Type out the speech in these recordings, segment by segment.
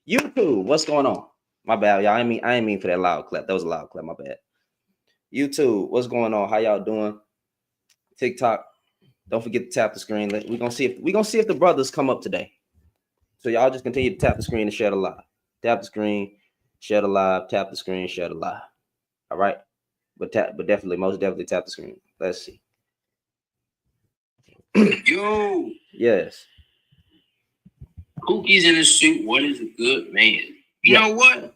YouTube, what's going on? My bad, y'all. I ain't mean for that loud clap. That was a loud clap. My bad. YouTube, what's going on? How y'all doing? TikTok, don't forget to tap the screen. We're gonna see if the brothers come up today. So y'all just continue to tap the screen and share the live. Tap the screen, share the live. Tap the screen, share the live. All right, but definitely, most definitely tap the screen. Let's see. Yo, Yes. Pookie's in a suit. What is a good man? You Yeah. know what?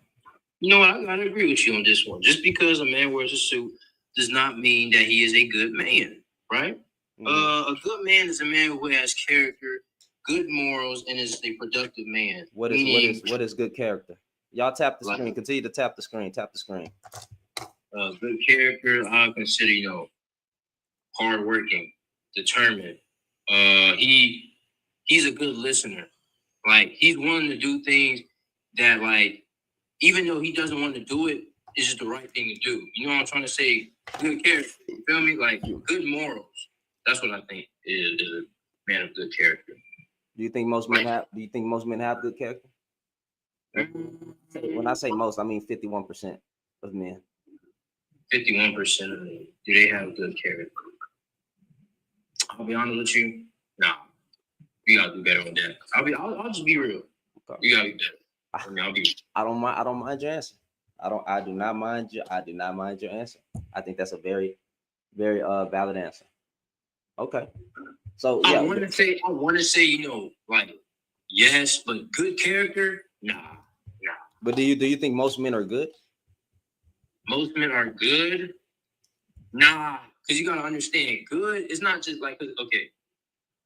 You know what? I gotta agree with you on this one. Just because a man wears a suit does not mean that he is a good man, right? A good man is a man who has character, good morals, and is a productive man. What is good character? Y'all tap the Like screen. Continue to tap the screen. Tap the screen. good character, I consider hardworking, determined. He's a good listener. Like he's willing to do things that even though he doesn't want to do it, it's just the right thing to do. You know what I'm trying to say? Good character. You feel me? Like good morals. That's what I think is a man of good character. Do you think most men have? Do you think most men have good character? When I say most, I mean 51% of men. 51% of them, do they have good character? I'll be honest with you. Nah, we gotta do better on that. I'll just be real. Okay. You gotta be better. I don't mind your answer. I do not mind your answer. I think that's a very, very valid answer. Okay. So yeah. I wanna say, yes, but good character, nah. But do you think most men are good? Most men are good. Nah, because you gotta understand, good is not just okay.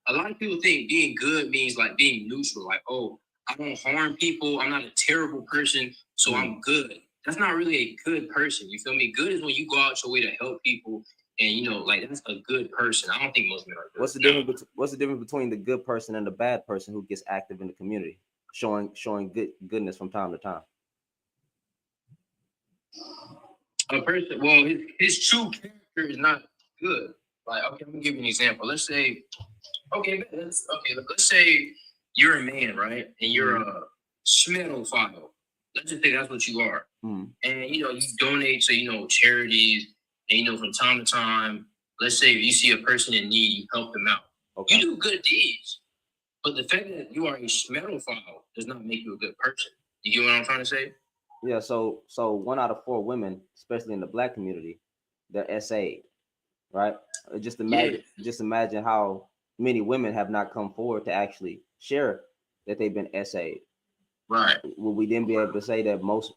A lot of people think being good means like being neutral, like, oh, I don't harm people, I'm not a terrible person, so I'm good. That's not really a good person. You feel me? Good is when you go out your way to help people, and that's a good person. I don't think most men are good. What's the difference between the good person and the bad person who gets active in the community, showing goodness from time to time? A person, well, his true character is not good. Like, okay, I'm gonna give you an example. Let's say, let's say you're a man, right? And you're a schmedophile. Let's just say that's what you are. And you donate to charities, and from time to time, let's say if you see a person in need, you help them out. Okay. You do good deeds. But the fact that you are a schmedophile does not make you a good person. You get what I'm trying to say? Yeah, so 1 out of 4 women, especially in the black community, they're SA'd, right? Just imagine how many women have not come forward to actually share that they've been SA'd. Right. Will we then be able to say that most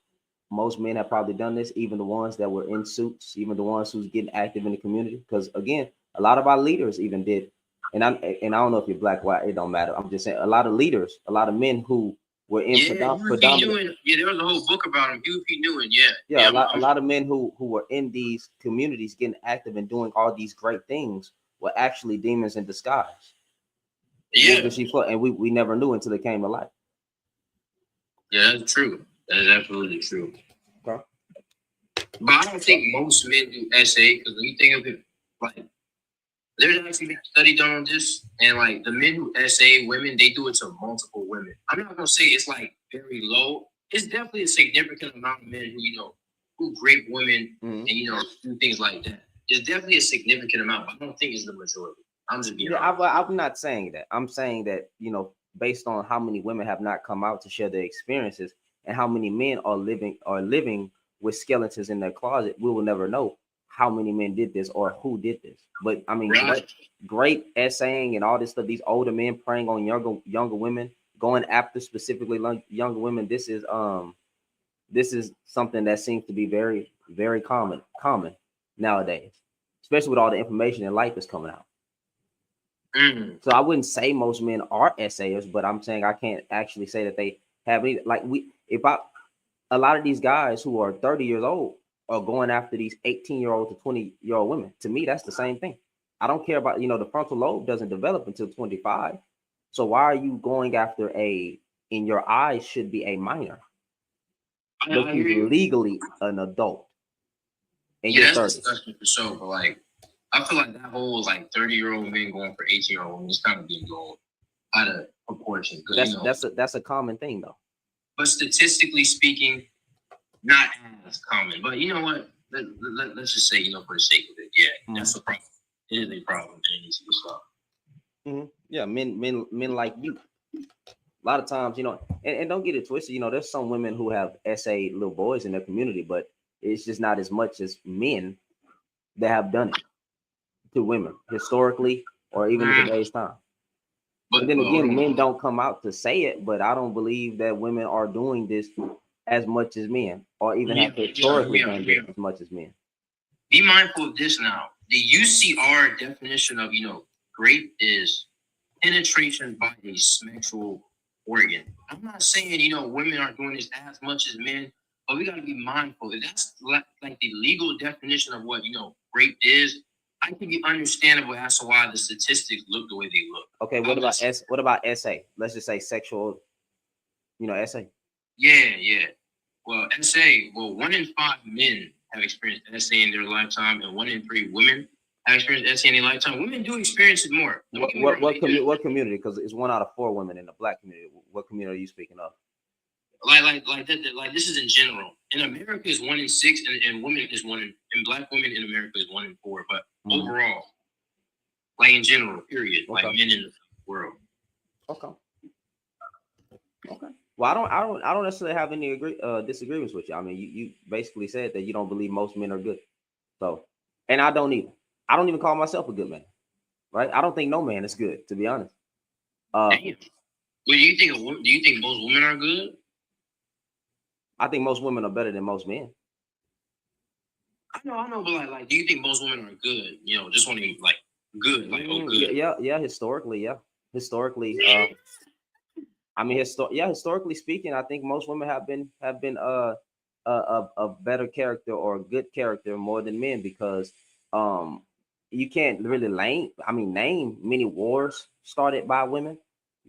men have probably done this, even the ones that were in suits, even the ones who's getting active in the community? Because again, a lot of our leaders even did, and I don't know if you're black, white, it don't matter. I'm just saying a lot of leaders, a lot of men who were in predominant. Yeah, there was a whole book about him. Huey P. Newman, a lot of men who were in these communities getting active and doing all these great things were actually demons in disguise. Yeah, and we never knew until it came to light. Yeah, that's true. That is absolutely true. Okay. But I don't think most men do SA because when you think of it, like there's actually a study done on this, and like the men who SA women, they do it to multiple women. I'm not gonna say it's like very low. It's definitely a significant amount of men who rape women and do things like that. It's definitely a significant amount, but I don't think it's the majority. I'm just being honest. I'm not saying that. I'm saying that based on how many women have not come out to share their experiences and how many men are living with skeletons in their closet, we will never know how many men did this or who did this. But I mean, great essaying and all this stuff. These older men preying on younger women, going after specifically younger women. This is something that seems to be very, very common nowadays, especially with all the information and life is coming out. So I wouldn't say most men are essayers, but I'm saying I can't actually say that they have any. A lot of these guys who are 30 years old are going after these 18-year-old to 20-year-old women. To me, that's the same thing. I don't care about the frontal lobe doesn't develop until 25. So why are you going after in your eyes should be a minor, but he's legally an adult in your 30s? For sure, but I feel like that whole 30-year-old men going for 18-year-old women is kind of being blown out of proportion. That's a common thing though. but statistically speaking, not as common. But you know what? Let's just say, you know, for the sake of it, yeah, that's a problem. It is a problem, and it needs to be solved. Yeah, men like you. A lot of times, you know, and don't get it twisted. You know, there's some women who have SA little boys in their community, but it's just not as much as men that have done it to women historically or even in today's time. But then again, men don't come out to say it, but I don't believe that women are doing this as much as men, or even have historically done this as much as men. Be mindful of this now. The UCR definition of, you know, rape is penetration by a sexual organ. I'm not saying, you know, women are doing this as much as men, but we got to be mindful. If that's like the legal definition of what, you know, rape is, I can be understandable as to why the statistics look the way they look. Okay, what about SA? Let's just say sexual, you know, SA. Yeah. Well, SA, 1 in 5 men have experienced SA in their lifetime, and 1 in 3 women have experienced SA in their lifetime. Women do experience it more. What community? Because it's 1 out of 4 women in the Black community. What community are you speaking of? Like this is in general. In America is 1 in 6, and women is 1 in Black women in America is 1 in 4. But overall, like in general, period, like men in the world. Okay. Well, I don't necessarily have any disagreements with you. I mean, you basically said that you don't believe most men are good. So, and I don't either. I don't even call myself a good man, right? I don't think no man is good, to be honest. Damn. Well, do you think most women are good? I think most women are better than most men. I know, but like, do you think most women are good? You know, just want to like good, like good. Yeah. Historically, I mean, historically speaking, I think most women have been a better character or a good character more than men, because you can't really name many wars started by women.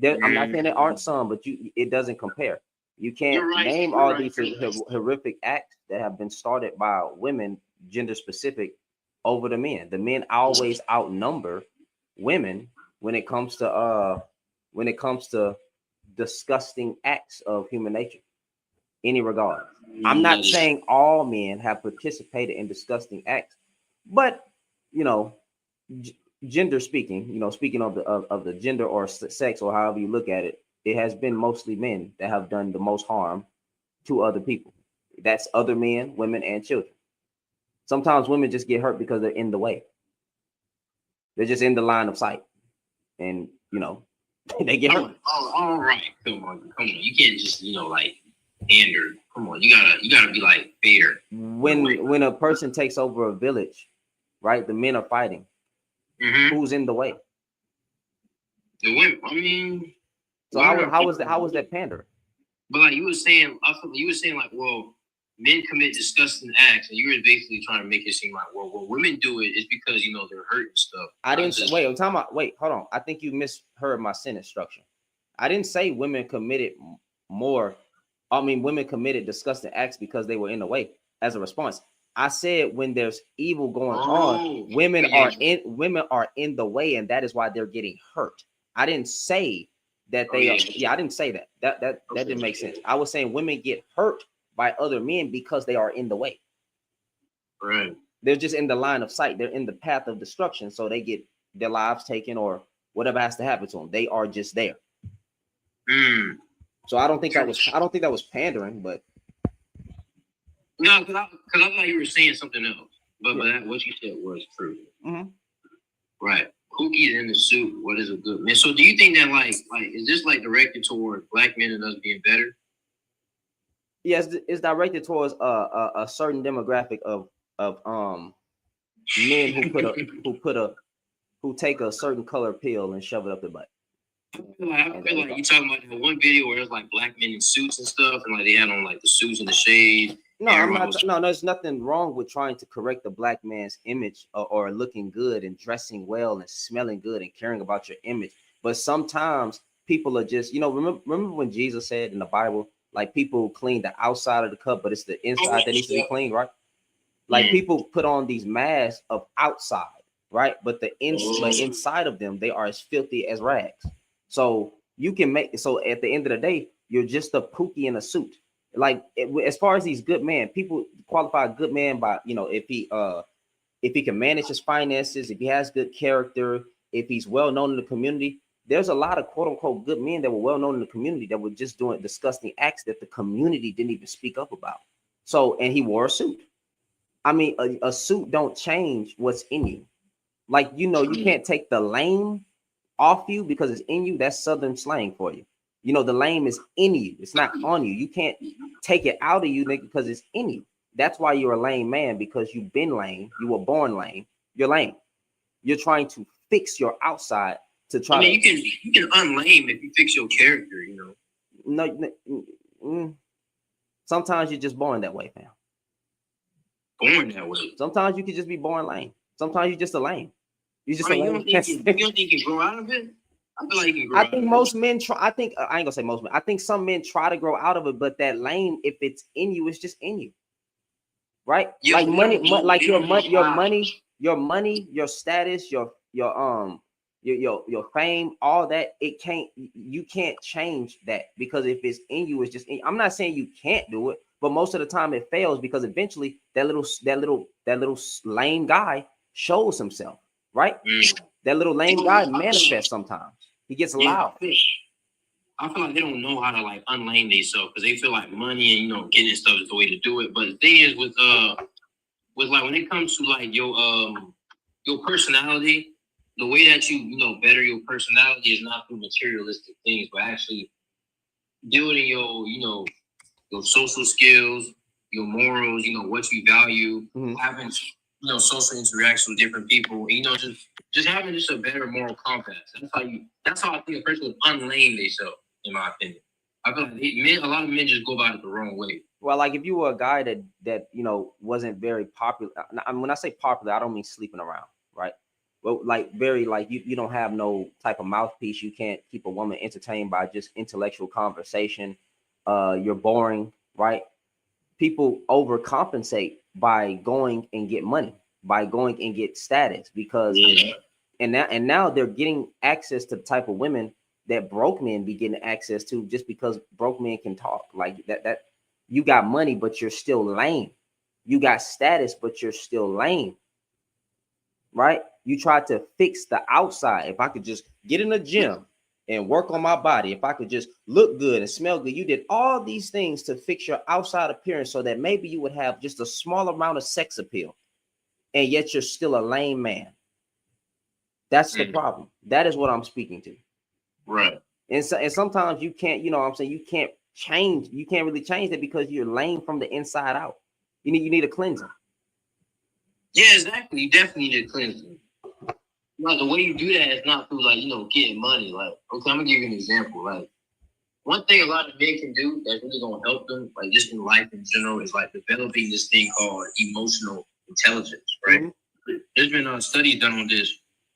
I'm not saying there aren't some, but it doesn't compare. You can't name all these horrific acts that have been started by women, gender specific, over the men. The men always outnumber women when it comes to disgusting acts of human nature, any regard. I'm not saying all men have participated in disgusting acts, but you know, gender speaking, you know, speaking of the gender or sex or however you look at it, it has been mostly men that have done the most harm to other people. That's other men, women, and children. Sometimes women just get hurt because they're in the way. They're just in the line of sight, and you know, they get hurt. All right, come on. You can't just, you know, like pander. Come on, you gotta be like fair. When a person takes over a village, right? The men are fighting. Who's in the way? The women. I mean, so how was that pander? But like you were saying, like, well, men commit disgusting acts, and you were basically trying to make it seem like, well, when women do it, it's because, you know, they're hurt and stuff. I didn't say, wait, I'm talking about, wait, hold on. I think you misheard my sentence structure. I didn't say women committed women committed disgusting acts because they were in the way as a response. I said when there's evil going on, women are in the way, and that is why they're getting hurt. I didn't say that they I didn't say that. That didn't make sense. I was saying women get hurt by other men because they are in the way. Right. They're just in the line of sight. They're in the path of destruction, so they get their lives taken or whatever has to happen to them. They are just there. So I don't think that was pandering, but no, because I thought you were saying something else. But what you said was true. Right. Pookie'S in the suit. What is a good man? So do you think that like is this like directed toward Black men and us being better? Yes, it's directed towards a certain demographic of men who take a certain color pill and shove it up their butt. I feel like you talking about that one video where it's like Black men in suits and stuff, and like they had on like the suits and the shades. No, I'm not. No, there's nothing wrong with trying to correct the Black man's image or looking good and dressing well and smelling good and caring about your image. But sometimes people are just, you know, remember when Jesus said in the Bible, like people clean the outside of the cup, but it's the inside that needs to be cleaned, right? Like people put on these masks of outside, right? But but inside of them, they are as filthy as rags. So you can at the end of the day, You're just a Pookie in a suit. Like as far as these good men, people qualify a good man by, you know, if he can manage his finances, if he has good character, if he's well known in the community. There's a lot of quote unquote good men that were well known in the community that were just doing disgusting acts that the community didn't even speak up about. So, and he wore a suit. I mean, a suit don't change what's in you. Like, you know, you can't take the lame off you because it's in you. That's Southern slang for you. You know, the lame is in you. It's not on you. You can't take it out of you, nigga, because it's in you. That's why you're a lame man, because you've been lame. You were born lame. You're lame. You're trying to fix your outside to try. I mean, you can unlame if you fix your character. You know. No. Sometimes you're just born that way, fam. Born that way. Sometimes you could just be born lame. Sometimes you're just a lame. You just you don't think you can grow out of it? I feel like you can grow. I think most men try. I think I ain't gonna say most men. I think some men try to grow out of it, but that lame, if it's in you, it's just in you, right? Yeah, like money, like your money, your status, your fame, all that. You can't change that, because if it's in you, it's just in you. I'm not saying you can't do it, but most of the time it fails, because eventually that little lame guy shows himself, right? That little lame guy manifests sometimes. He gets loud. I feel like they don't know how to like unlame themselves, because they feel like money and, you know, getting stuff is the way to do it. But the thing is with like when it comes to like your personality, the way that you know better your personality is not through materialistic things, but actually building your, you know, your social skills, your morals, you know, what you value, having, you know, social interactions with different people, and, you know, just having just a better moral compass. That's how I think a person would unlame themselves, in my opinion. I feel like a lot of men just go about it the wrong way. Well, like if you were a guy that you know wasn't very popular. When I say popular, I don't mean sleeping around, right? Well, like very like you don't have no type of mouthpiece. You can't keep a woman entertained by just intellectual conversation. You're boring, right? People overcompensate by going and get money, by going and get status, because and now they're getting access to the type of women that broke men be getting access to, just because broke men can talk. Like that you got money but you're still lame. You got status but you're still lame. Right? You try to fix the outside. If I could just get in the gym and work on my body, if I could just look good and smell good, you did all these things to fix your outside appearance so that maybe you would have just a small amount of sex appeal, and yet you're still a lame man. That's the problem. That is what I'm speaking to. Right. And sometimes you can't, you know what I'm saying, you can't really change that, because you're lame from the inside out. You need a cleansing. Yeah, exactly. You definitely need a cleansing. Like, the way you do that is not through, like, you know, getting money. Like, okay, I'm gonna give you an example. Like, one thing a lot of men can do that's really gonna help them, like just in life in general, is like developing this thing called emotional intelligence, right? There's been studies done on this.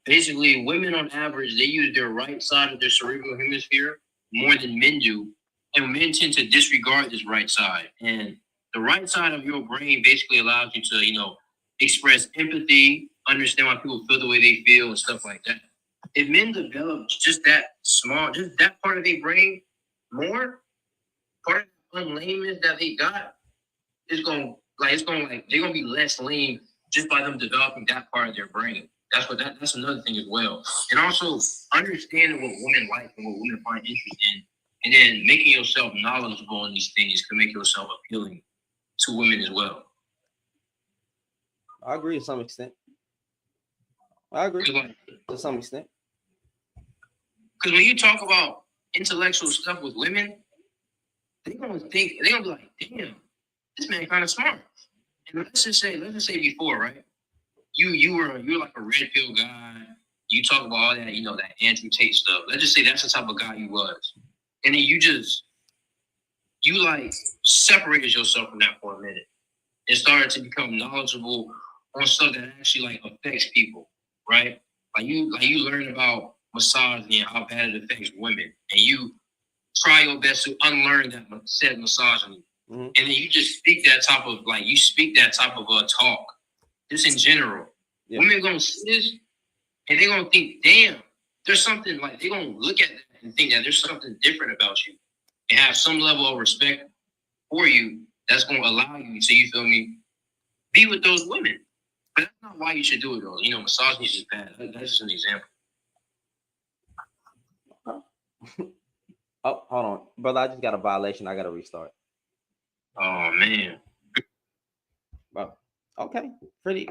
Basically, women on average, they use their right side of their cerebral hemisphere more than men do, and men tend to disregard this right side. And the right side of your brain basically allows you to, you know, express empathy, understand why people feel the way they feel, and stuff like that. If men develop just that part of their brain more, part of the unlameness that they got is they're gonna be less lame just by them developing that part of their brain. That's another thing as well. And also understanding what women like and what women find interest in, and then making yourself knowledgeable on these things can make yourself appealing to women as well. I agree to some extent. To some extent. Because when you talk about intellectual stuff with women, they're gonna be like, damn, this man kind of smart. And let's just say before, right? You're like a red pill guy. You talk about all that, you know, that Andrew Tate stuff. Let's just say that's the type of guy you was. And then you like separated yourself from that for a minute and started to become knowledgeable on stuff that actually like affects people, right? Like you learn about misogyny and how bad it affects women, and you try your best to unlearn that said misogyny. And then you just speak that type of talk, just in general. Yeah. Women gonna see this and they're gonna think, damn, there's something, like they're gonna look at that and think that there's something different about you. and have some level of respect for you, that's going to allow you to, you feel me, be with those women. But that's not why you should do it, though. You know, misogyny is just bad. That's just an example. Oh, hold on, brother. I just got a violation. I got to restart. Oh man. Well, okay. Pretty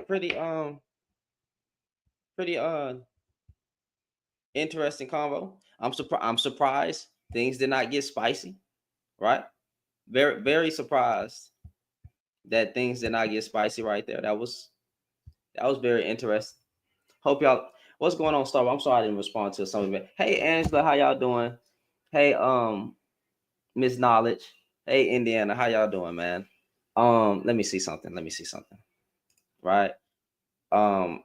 interesting combo. I'm surprised things did not get spicy, right? Very surprised that things did not get spicy right there. That was very interesting. Hope y'all, what's going on, Star? I'm sorry I didn't respond to some of it. Hey Angela, how y'all doing? Hey Miss Knowledge. Hey Indiana, how y'all doing, man? Let me see something. Right. Um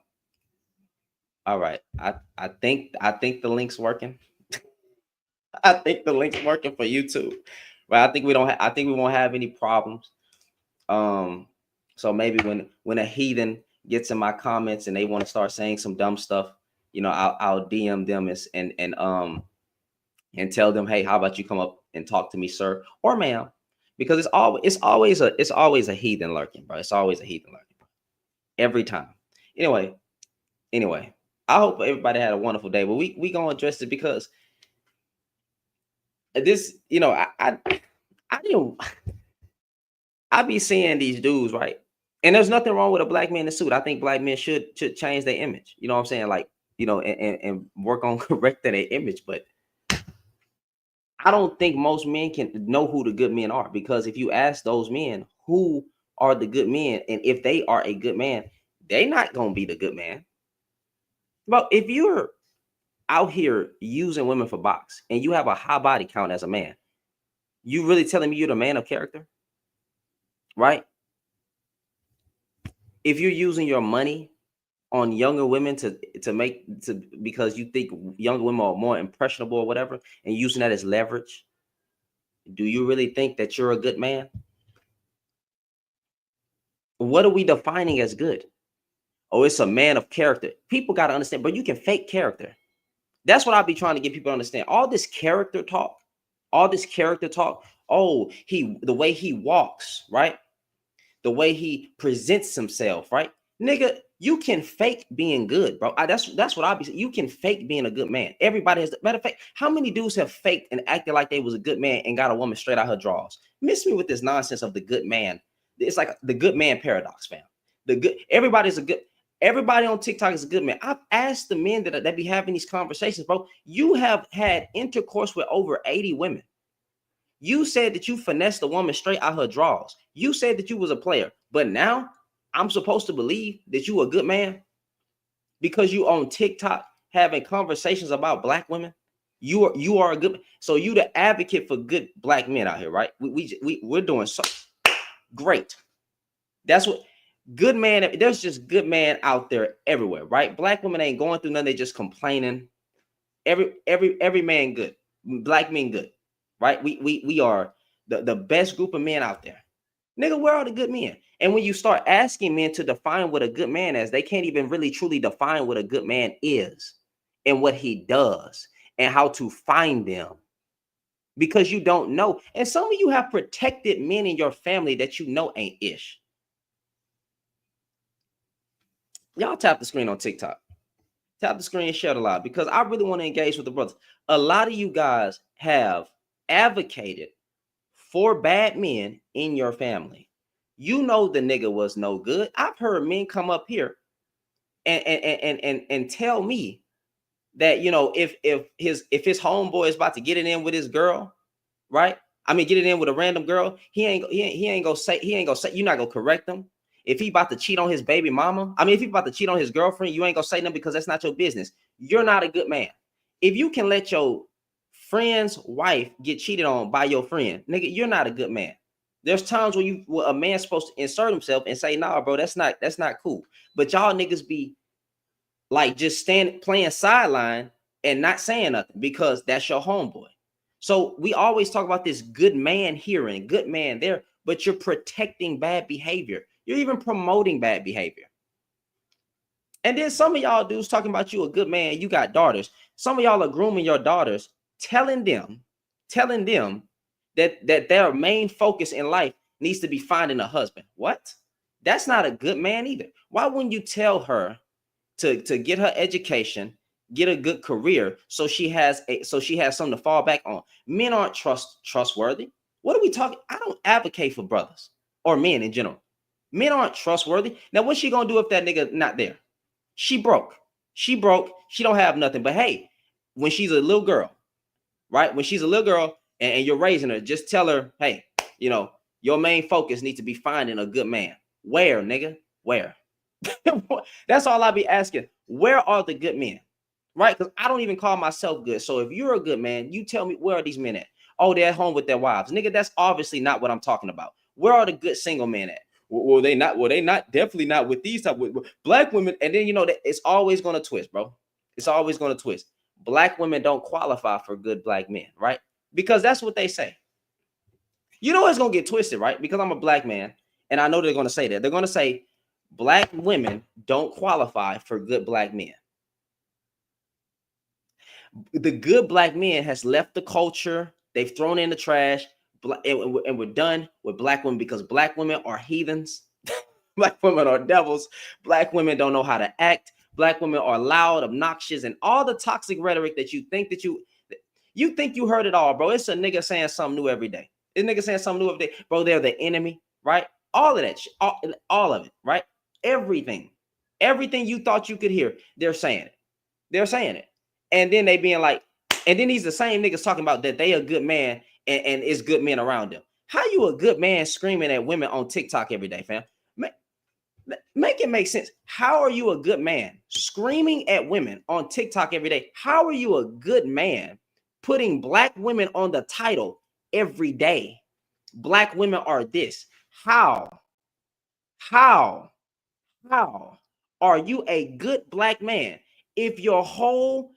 all right. I think the link's working. I think the link's working for YouTube. Right. I think we won't have any problems. So maybe when a heathen gets in my comments and they want to start saying some dumb stuff, you know, I'll DM them and tell them, hey, how about you come up and talk to me, sir or ma'am? Because it's always a heathen lurking, bro. It's always a heathen lurking, bro. Every time. Anyway, I hope everybody had a wonderful day. But we gonna address it because this, you know, I be seeing these dudes, right? And there's nothing wrong with a black man in a suit. I think black men should change their image. You know what I'm saying? Like, you know, and work on correcting their image. But I don't think most men can know who the good men are, because if you ask those men who are the good men, and if they are a good man, they're not gonna be the good man. But if you're out here using women for box and you have a high body count as a man, you really telling me you're the man of character, right? If you're using your money on younger women because you think younger women are more impressionable or whatever, and using that as leverage, do you really think that you're a good man? What are we defining as good? Oh, it's a man of character. People got to understand, but you can fake character. That's what I'll be trying to get people to understand. All this character talk. Oh, the way he walks, right? The way he presents himself, right? Nigga, you can fake being good, bro. That's what I'll be saying. You can fake being a good man. Everybody has. Matter of fact, how many dudes have faked and acted like they was a good man and got a woman straight out her drawers? Miss me with this nonsense of the good man. It's like the good man paradox, fam. Everybody on TikTok is a good man. I've asked the men that be having these conversations, bro. You have had intercourse with over 80 women. You said that you finessed a woman straight out her drawers. You said that you was a player, but now I'm supposed to believe that you a good man because you on TikTok having conversations about black women. You are a good. So you the advocate for good black men out here, right? We're doing so great. That's what good man. There's just good man out there everywhere, right? Black women ain't going through nothing. They just complaining. Every man good. Black men good. Right? We are the best group of men out there. Nigga, where are the good men? And when you start asking men to define what a good man is, they can't even really truly define what a good man is and what he does and how to find them, because you don't know. And some of you have protected men in your family that you know ain't ish. Y'all tap the screen on TikTok. Tap the screen and share it a lot, because I really want to engage with the brothers. A lot of you guys have advocated for bad men in your family. You know the nigga was no good. I've heard men come up here and tell me that, you know, if his homeboy is about to get it in with his girl, right? I mean, get it in with a random girl, he ain't gonna say you're not gonna correct him. If he about to cheat on his baby mama, I mean, if he about to cheat on his girlfriend, you ain't gonna say nothing because that's not your business. You're not a good man. If you can let your friend's wife get cheated on by your friend, nigga, you're not a good man. There's times where a man's supposed to insert himself and say, nah, bro, that's not cool. But y'all niggas be like just playing sideline and not saying nothing because that's your homeboy. So we always talk about this good man here and good man there, but you're protecting bad behavior. You're even promoting bad behavior. And then some of y'all dudes talking about you a good man, you got daughters. Some of y'all are grooming your daughters, telling them that their main focus in life needs to be finding a husband. What? That's not a good man either. Why wouldn't you tell her to get her education, get a good career, so she has something to fall back on? Men aren't trustworthy. What are we talking? I don't advocate for brothers or men in general. Men aren't trustworthy. Now, what's she gonna do if that nigga not there? She broke. She broke. She don't have nothing. But hey, when she's a little girl, right? When she's a little girl and you're raising her, just tell her, hey, your main focus needs to be finding a good man. Where, nigga? Where? That's all I be asking. Where are the good men? Right? Because I don't even call myself good. So if you're a good man, you tell me, where are these men at? Oh, they're at home with their wives. Nigga, that's obviously not what I'm talking about. Where are the good single men at? Well, they not. Well, they not. Definitely not with these type of black women. And then it's always going to twist, bro. It's always going to twist. Black women don't qualify for good black men, right? Because that's what they say. It's going to get twisted, right? Because I'm a black man, and I know they're going to say that. They're going to say black women don't qualify for good black men. The good black men has left the culture. They've thrown in the trash, and we're done with black women because black women are heathens. Black women are devils. Black women don't know how to act. Black women are loud, obnoxious, and all the toxic rhetoric that you think you heard it all, bro. It's a nigga saying something new every day. This nigga saying something new every day, bro. They're the enemy, right? All of that shit, all of it, right? Everything you thought you could hear, they're saying it. They're saying it. And then they being like, and then these the same niggas talking about that they a good man and it's good men around them. How you a good man screaming at women on TikTok every day, fam? Make it make sense. How are you a good man screaming at women on TikTok every day? How are you a good man putting black women on the title every day? Black women are this. How are you a good black man if your whole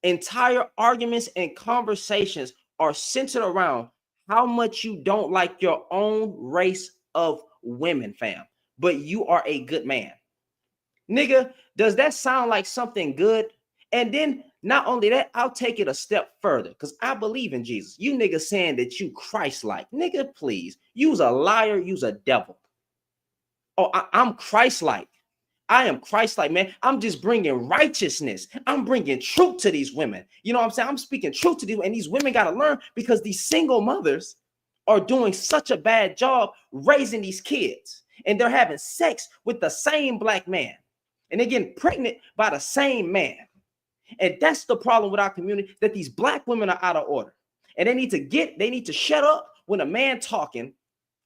entire arguments and conversations are centered around how much you don't like your own race of women, fam, but you are a good man? Nigga, does that sound like something good? And then not only that, I'll take it a step further because I believe in Jesus. You niggas saying that you Christ-like. Nigga, please. You's a liar. You's a devil. Oh, I'm Christ-like. I am Christ-like, man. I'm just bringing righteousness. I'm bringing truth to these women. You know what I'm saying? I'm speaking truth to these, and these women got to learn because these single mothers are doing such a bad job raising these kids, and they're having sex with the same black man, and they're getting pregnant by the same man. And that's the problem with our community, that these black women are out of order, and they need to shut up when a man talking,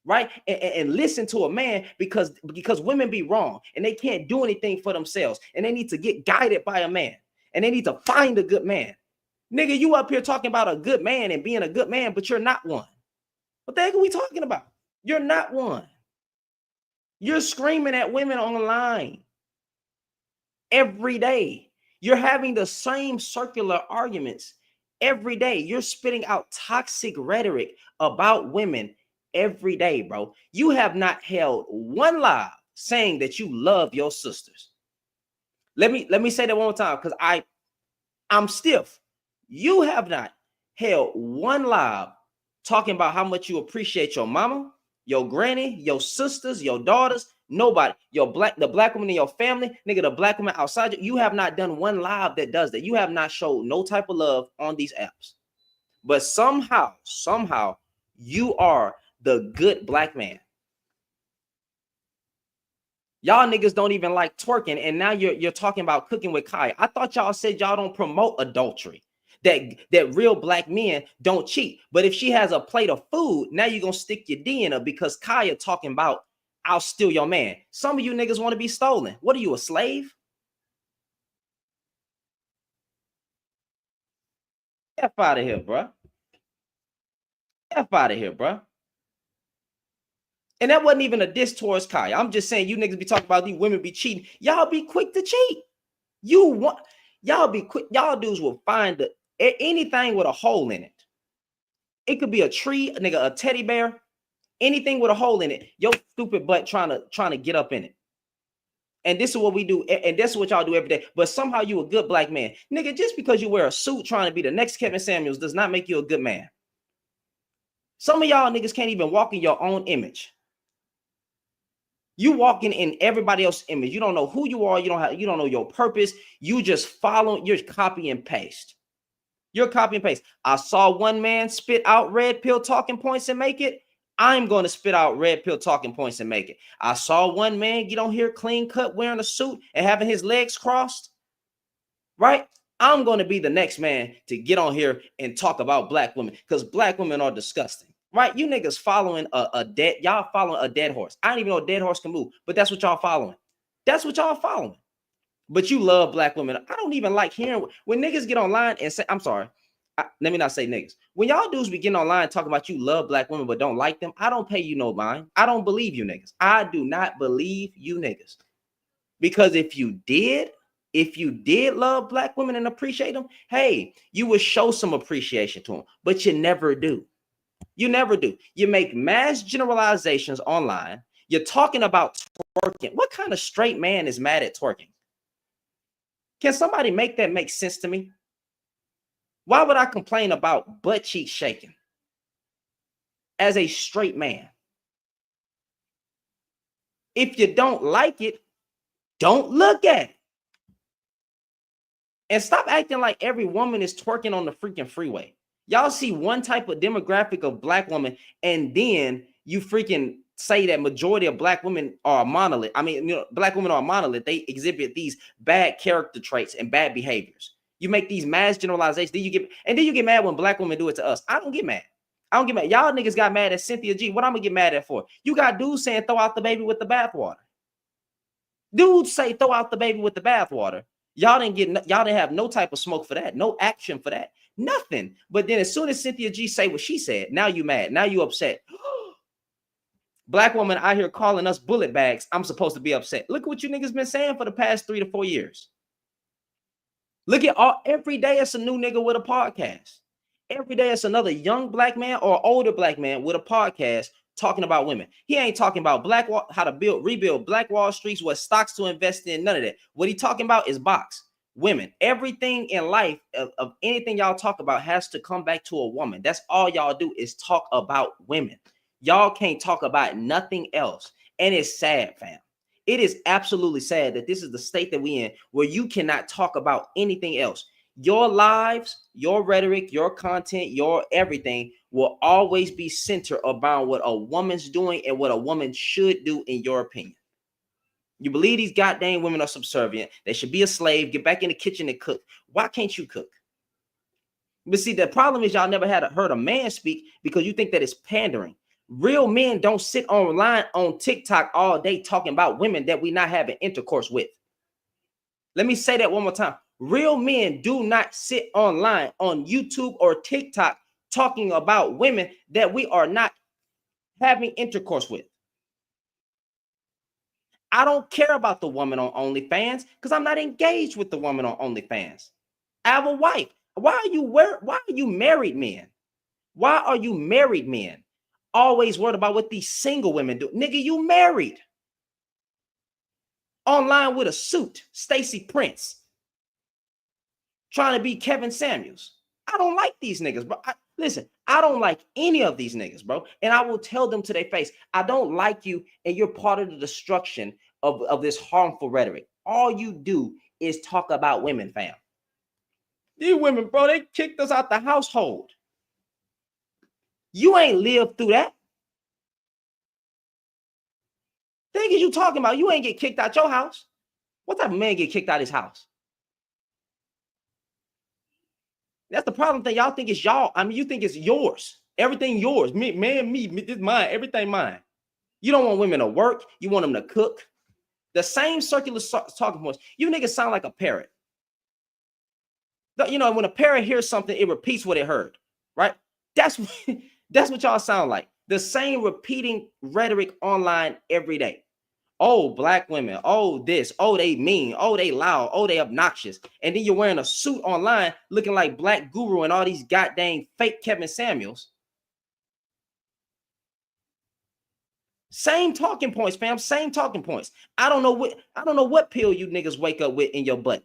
right? And listen to a man because women be wrong and they can't do anything for themselves, and they need to get guided by a man, and they need to find a good man. Nigga, you up here talking about a good man and being a good man, but you're not one. What the heck are we talking about? You're not one. You're screaming at women online every day. You're having the same circular arguments every day. You're spitting out toxic rhetoric about women every day, bro. You have not held one live saying that you love your sisters. Let me say that one more time because I'm stiff. You have not held one live talking about how much you appreciate your mama, your granny, your sisters, your daughters, nobody, the black woman in your family, nigga, the black woman outside you. You have not done one live that does that. You have not showed no type of love on these apps. But somehow, you are the good black man. Y'all niggas don't even like twerking, and now you're talking about cooking with Kaya. I thought y'all said y'all don't promote adultery, that real black men don't cheat. But if she has a plate of food, now you're gonna stick your D in her because Kaya talking about I'll steal your man. Some of you niggas want to be stolen. What are you, a slave? F out of here, bro. F out of here, bro. And that wasn't even a diss towards Kaya. I'm just saying you niggas be talking about these women be cheating. Y'all be quick to cheat. Y'all be quick. Y'all dudes will find anything with a hole in it. It could be a tree, nigga, a teddy bear, anything with a hole in it. Your stupid butt trying to get up in it. And this is what we do, and this is what y'all do every day. But somehow you a good black man. Nigga, just because you wear a suit trying to be the next Kevin Samuels does not make you a good man. Some of y'all niggas can't even walk in your own image. You walking in everybody else's image. You don't know who you are. You don't know your purpose. You just follow. You're copy and paste. You're copy and paste. I saw one man spit out red pill talking points and make it. I'm going to spit out red pill talking points and make it. I saw one man get on here clean cut, wearing a suit and having his legs crossed. Right? I'm going to be the next man to get on here and talk about black women because black women are disgusting. Right? You niggas following y'all following a dead horse. I don't even know a dead horse can move, but that's what y'all following. That's what y'all following. But you love black women. I don't even like hearing when niggas get online and say, I'm sorry, let me not say niggas. When y'all dudes be getting online talking about you love black women but don't like them, I don't pay you no mind. I don't believe you niggas. I do not believe you niggas. Because if you did love black women and appreciate them, hey, you would show some appreciation to them, but you never do. You never do. You make mass generalizations online. You're talking about twerking. What kind of straight man is mad at twerking? Can somebody make that make sense to me? Why would I complain about butt cheeks shaking as a straight man? If you don't like it, don't look at it. And stop acting like every woman is twerking on the freaking freeway. Y'all see one type of demographic of black women, and then you freaking say that majority of black women are a monolith. I mean, black women are a monolith. They exhibit these bad character traits and bad behaviors. You make these mass generalizations. Then you get mad when black women do it to us. I don't get mad. Y'all niggas got mad at Cynthia G. What I'm gonna get mad at for? You got dudes saying throw out the baby with the bathwater. Dudes say throw out the baby with the bathwater. Y'all didn't have no type of smoke for that, no action for that, nothing. But then as soon as Cynthia G say what she said, now you mad, now you upset. Black woman out here calling us bullet bags. I'm supposed to be upset. Look at what you niggas been saying for the past 3 to 4 years. Look at every day it's a new nigga with a podcast. Every day it's another young black man or older black man with a podcast talking about women. He ain't talking about how to rebuild Black Wall Streets, what stocks to invest in, none of that. What he talking about is box. Women. Everything in life of anything y'all talk about has to come back to a woman. That's all y'all do is talk about women. Y'all can't talk about nothing else. And it's sad, fam. It is absolutely sad that this is the state that we in where you cannot talk about anything else. Your lives, your rhetoric, your content, your everything will always be centered about what a woman's doing and what a woman should do, in your opinion. You believe these goddamn women are subservient. They should be a slave, get back in the kitchen and cook. Why can't you cook? But see, the problem is y'all never heard a man speak because you think that it's pandering. Real men don't sit online on TikTok all day talking about women that we not having intercourse with. Let me say that one more time. Real men do not sit online on YouTube or TikTok talking about women that we are not having intercourse with. I don't care about the woman on OnlyFans because I'm not engaged with the woman on OnlyFans. I have a wife. Why are you married men? Why are you married men always worried about what these single women do? Nigga, you married. Online with a suit, Stacey Prince. Trying to be Kevin Samuels. I don't like these niggas, bro. Listen, I don't like any of these niggas, bro. And I will tell them to their face, I don't like you, and you're part of the destruction of this harmful rhetoric. All you do is talk about women, fam. These women, bro, they kicked us out the household. You ain't lived through that. Think is you talking about? You ain't get kicked out your house. What type of man get kicked out his house? That's the problem thing. Y'all think it's y'all. I mean, you think it's yours. Everything yours. Me, this mine. Everything mine. You don't want women to work. You want them to cook. The same circular talking points. You niggas sound like a parrot. You know, when a parrot hears something, it repeats what it heard, right? That's what y'all sound like. The same repeating rhetoric online every day. Oh, black women. Oh, this. Oh, they mean. Oh, they loud. Oh, they obnoxious. And then you're wearing a suit online looking like Black Guru and all these goddamn fake Kevin Samuels. Same talking points, fam. Same talking points. I don't know what pill you niggas wake up with in your butt.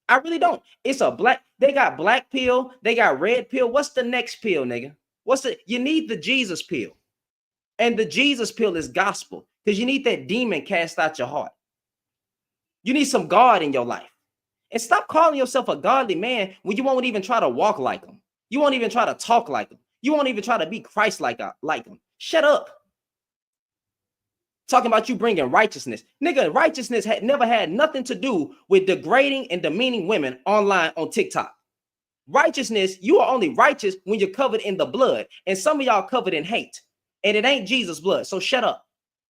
I really don't. It's a black. They got black pill. They got red pill. What's the next pill, nigga? What's it? You need the Jesus pill. And the Jesus pill is gospel, because you need that demon cast out your heart. You need some God in your life. And stop calling yourself a godly man when you won't even try to walk like him. You won't even try to talk like him. You won't even try to be Christ-like him. Shut up. Talking about you bringing righteousness. Nigga, righteousness had never had nothing to do with degrading and demeaning women online on TikTok. Righteousness, you are only righteous when you're covered in the blood. And some of y'all covered in hate. And it ain't Jesus' blood. So shut up.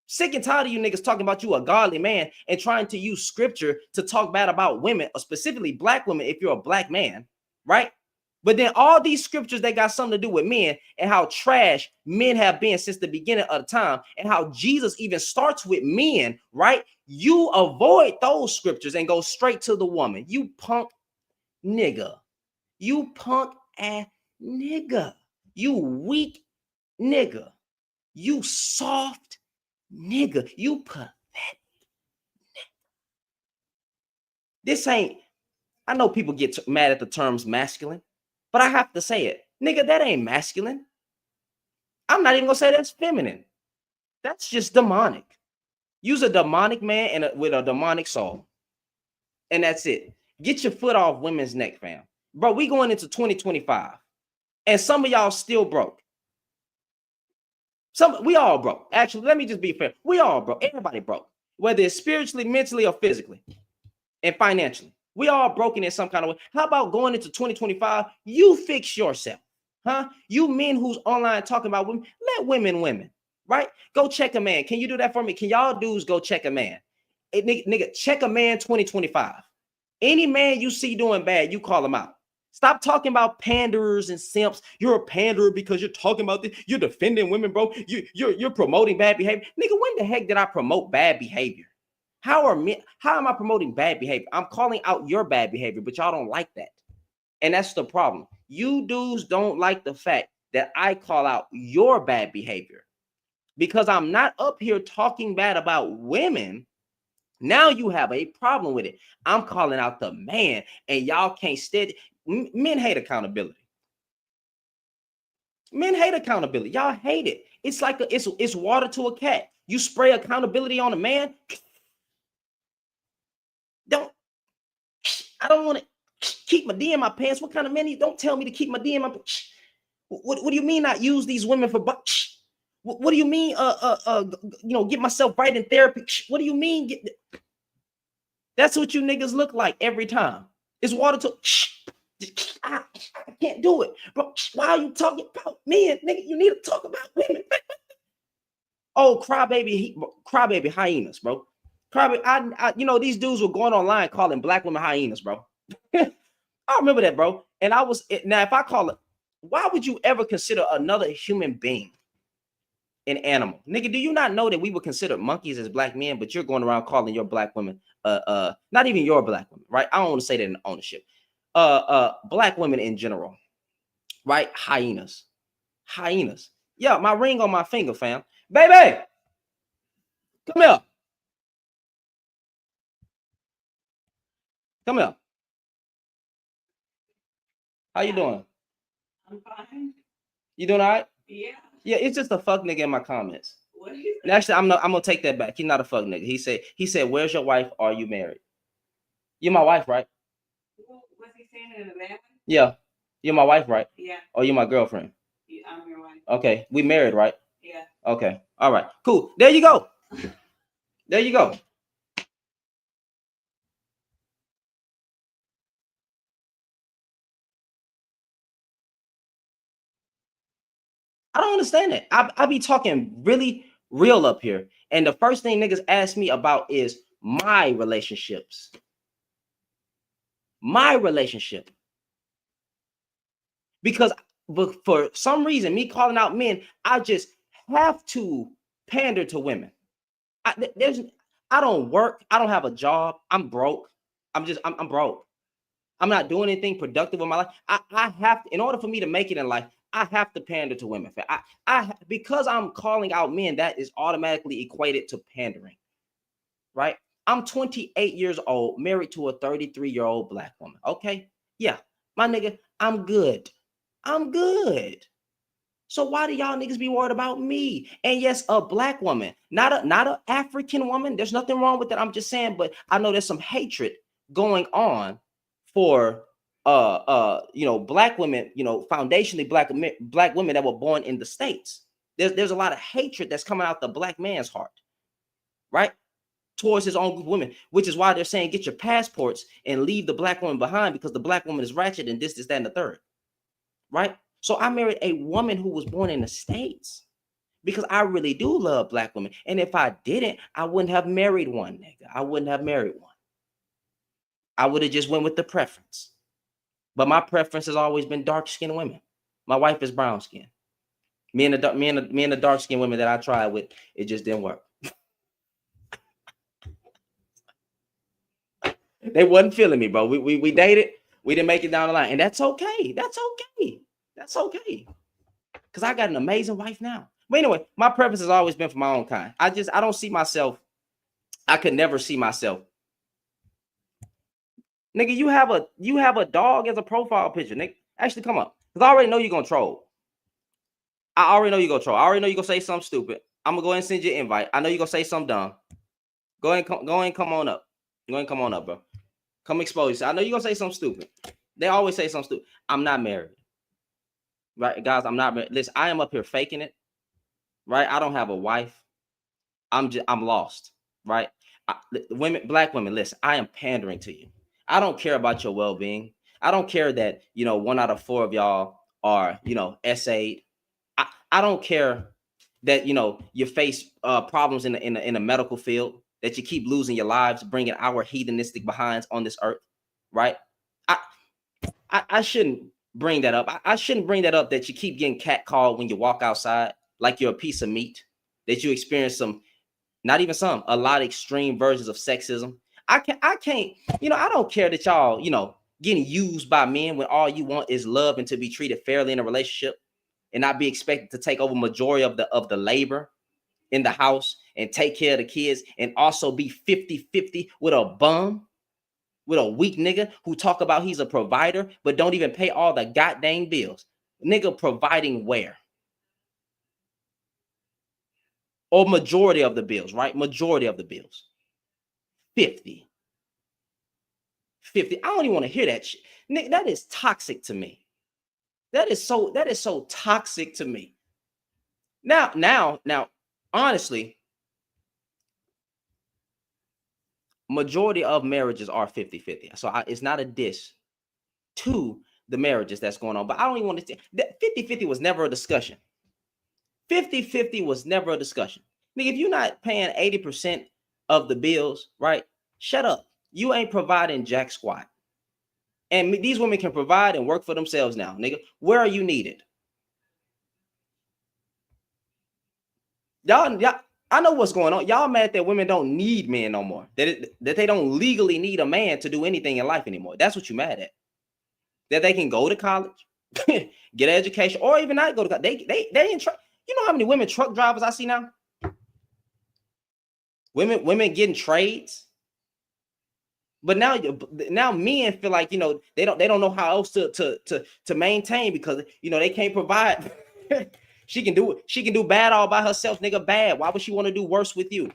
Sick and tired of you niggas talking about you a godly man and trying to use scripture to talk bad about women, or specifically black women if you're a black man, right? But then all these scriptures, they got something to do with men and how trash men have been since the beginning of the time, and how Jesus even starts with men, right? You avoid those scriptures and go straight to the woman. You punk nigga. You punk ass nigga. You weak nigga. You soft nigga. You pathetic. This ain't, I know people get mad at the terms masculine, but I have to say it. Nigga, that ain't masculine. I'm not even gonna say that's feminine. That's just demonic. Use a demonic man and with a demonic soul. And that's it. Get your foot off women's neck, fam. Bro, we going into 2025. And some of y'all still broke. We all broke. Actually, let me just be fair. We all broke. Everybody broke. Whether it's spiritually, mentally, or physically, and financially. We all broken in some kind of way. How about going into 2025? You fix yourself, huh? You men who's online talking about women, let women, right? Go check a man. Can you do that for me? Can y'all dudes go check a man? Hey, nigga, check a man 2025. Any man you see doing bad, you call him out. Stop talking about panderers and simps. You're a panderer because you're talking about this. You're defending women, bro. You're promoting bad behavior. Nigga, when the heck did I promote bad behavior? How am I promoting bad behavior? I'm calling out your bad behavior, but y'all don't like that. And that's the problem. You dudes don't like the fact that I call out your bad behavior, because I'm not up here talking bad about women. Now you have a problem with it. I'm calling out the man, and y'all can't stand it. Men hate accountability. Men hate accountability. Y'all hate it. It's like it's water to a cat. You spray accountability on a man. I don't want to keep my D in my pants. What kind of man? Don't tell me to keep my D in my pants. What do you mean not use these women for? What do you mean? Get myself right in therapy. What do you mean? That's what you niggas look like every time. It's water to. I can't do it, bro. Why are you talking about men, nigga? You need to talk about women. Oh, crybaby hyenas, bro. Crybaby, these dudes were going online calling black women hyenas, bro. I remember that, bro. And now if I call it, why would you ever consider another human being an animal? Nigga, do you not know that we would consider monkeys as black men, but you're going around calling your black women, not even your black women, right? I don't want to say that in ownership. Black women in general, right? Hyenas. Yeah, my ring on my finger, fam. Baby, come here. Come here. How you doing? I'm fine. You doing all right? Yeah. Yeah, it's just a fuck nigga in my comments. What is it? Actually, I'm gonna take that back. He's not a fuck nigga. He said, "Where's your wife? Are you married?" You're my wife, right? What's he saying in the back? Yeah. You're my wife, right? Yeah. Or you're my girlfriend? Yeah, I'm your wife. Okay. We married, right? Yeah. Okay. All right. Cool. There you go. There you go. I don't understand that. I be talking really real up here. And the first thing niggas ask me about is my relationships. My relationship. Because for some reason, me calling out men, I just have to pander to women. I don't work. I don't have a job. I'm broke. I'm broke. I'm not doing anything productive with my life. I have to, in order for me to make it in life, I have to pander to women. Because I'm calling out men, that is automatically equated to pandering, right? I'm 28 years old, married to a 33-year-old black woman. Okay, yeah, my nigga, I'm good. I'm good. So why do y'all niggas be worried about me? And yes, a black woman, not a African woman. There's nothing wrong with that. I'm just saying, but I know there's some hatred going on for black women, foundationally black women that were born in the States. There's a lot of hatred that's coming out the black man's heart, right? Towards his own group of women, which is why they're saying get your passports and leave the black woman behind because the black woman is ratchet and this, that, and the third, right? So I married a woman who was born in the States because I really do love black women. And if I didn't, I wouldn't have married one, nigga. I wouldn't have married one. I would have just went with the preference. But my preference has always been dark-skinned women. My wife is brown-skinned. Me and the dark-skinned women that I tried with, it just didn't work. They wasn't feeling me, bro. We dated. We didn't make it down the line. And that's okay. That's okay. That's okay. Because I got an amazing wife now. But anyway, my preference has always been for my own kind. I don't see myself. I could never see myself. Nigga, you have a dog as a profile picture, nigga. Actually, come up. Because I already know you're going to troll. I already know you're going to troll. I already know you're going to say something stupid. I'm going to go ahead and send you an invite. I know you're going to say something dumb. Go ahead and come on up. Go ahead and come on up, bro. Come expose yourself. I know you're going to say something stupid. They always say something stupid. I'm not married. Right, guys, I'm not married. Listen, I am up here faking it. Right? I don't have a wife. I'm lost. Right? Black women, listen, I am pandering to you. I don't care about your well-being. I don't care that, 1 out of 4 of y'all are, essayed. I don't care that, you face problems in the medical field, that you keep losing your lives, bringing our hedonistic behinds on this earth, right? I shouldn't bring that up. I shouldn't bring that up that you keep getting catcalled when you walk outside like you're a piece of meat, that you experience not even a lot of extreme versions of sexism. I can't, I don't care that y'all, getting used by men when all you want is love and to be treated fairly in a relationship and not be expected to take over majority of the labor in the house and take care of the kids and also be 50-50 with a bum, with a weak nigga who talk about he's a provider but don't even pay all the goddamn bills. Nigga providing where? Or majority of the bills, right? Majority of the bills. 50. I don't even want to hear that shit. Nigga, that is toxic to me. That is so toxic to me. Now, honestly, majority of marriages are 50-50. So it's not a diss to the marriages that's going on. But I don't even want to say that 50-50 was never a discussion. 50-50 was never a discussion. Nigga, if you're not paying 80% of the bills, right? Shut up. You ain't providing jack squat. And these women can provide and work for themselves now, nigga. Where are you needed? Y'all, I know what's going on. Y'all mad that women don't need men no more. That they don't legally need a man to do anything in life anymore. That's what you mad at. That they can go to college, get an education, or even not go to college. They ain't you know how many women truck drivers I see now? Women getting trades. But now men feel like, they don't know how else to maintain because, they can't provide. She can do bad all by herself, nigga, bad. Why would she want to do worse with you?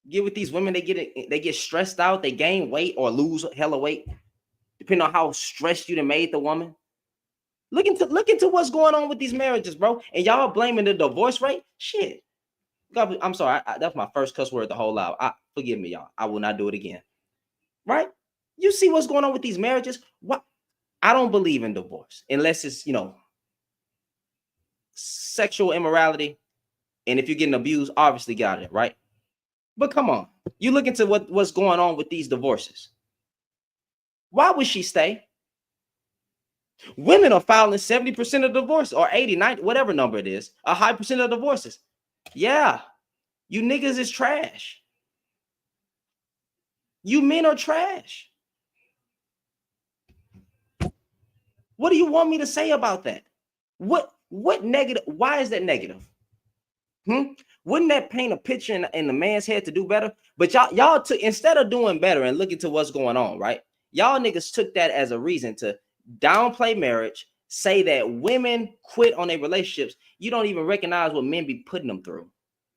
Get with these women, they get stressed out, they gain weight or lose hella weight, depending on how stressed you done made the woman. Look into what's going on with these marriages, bro. And y'all blaming the divorce rate? Shit. God, I'm sorry. That's my first cuss word the whole lot. Forgive me, y'all. I will not do it again. Right? You see what's going on with these marriages? What? I don't believe in divorce unless it's, sexual immorality. And if you're getting abused, obviously got it, right? But come on. You look into what's going on with these divorces. Why would she stay? Women are filing 70% of divorce or 80, 90, whatever number it is. A high percent of divorces. Yeah. You niggas is trash. You men are trash. What do you want me to say about that? What negative? Why is that negative? Wouldn't that paint a picture in the man's head to do better? But y'all took, instead of doing better and looking to what's going on, right? Y'all niggas took that as a reason to downplay marriage, say that women quit on their relationships. You don't even recognize what men be putting them through.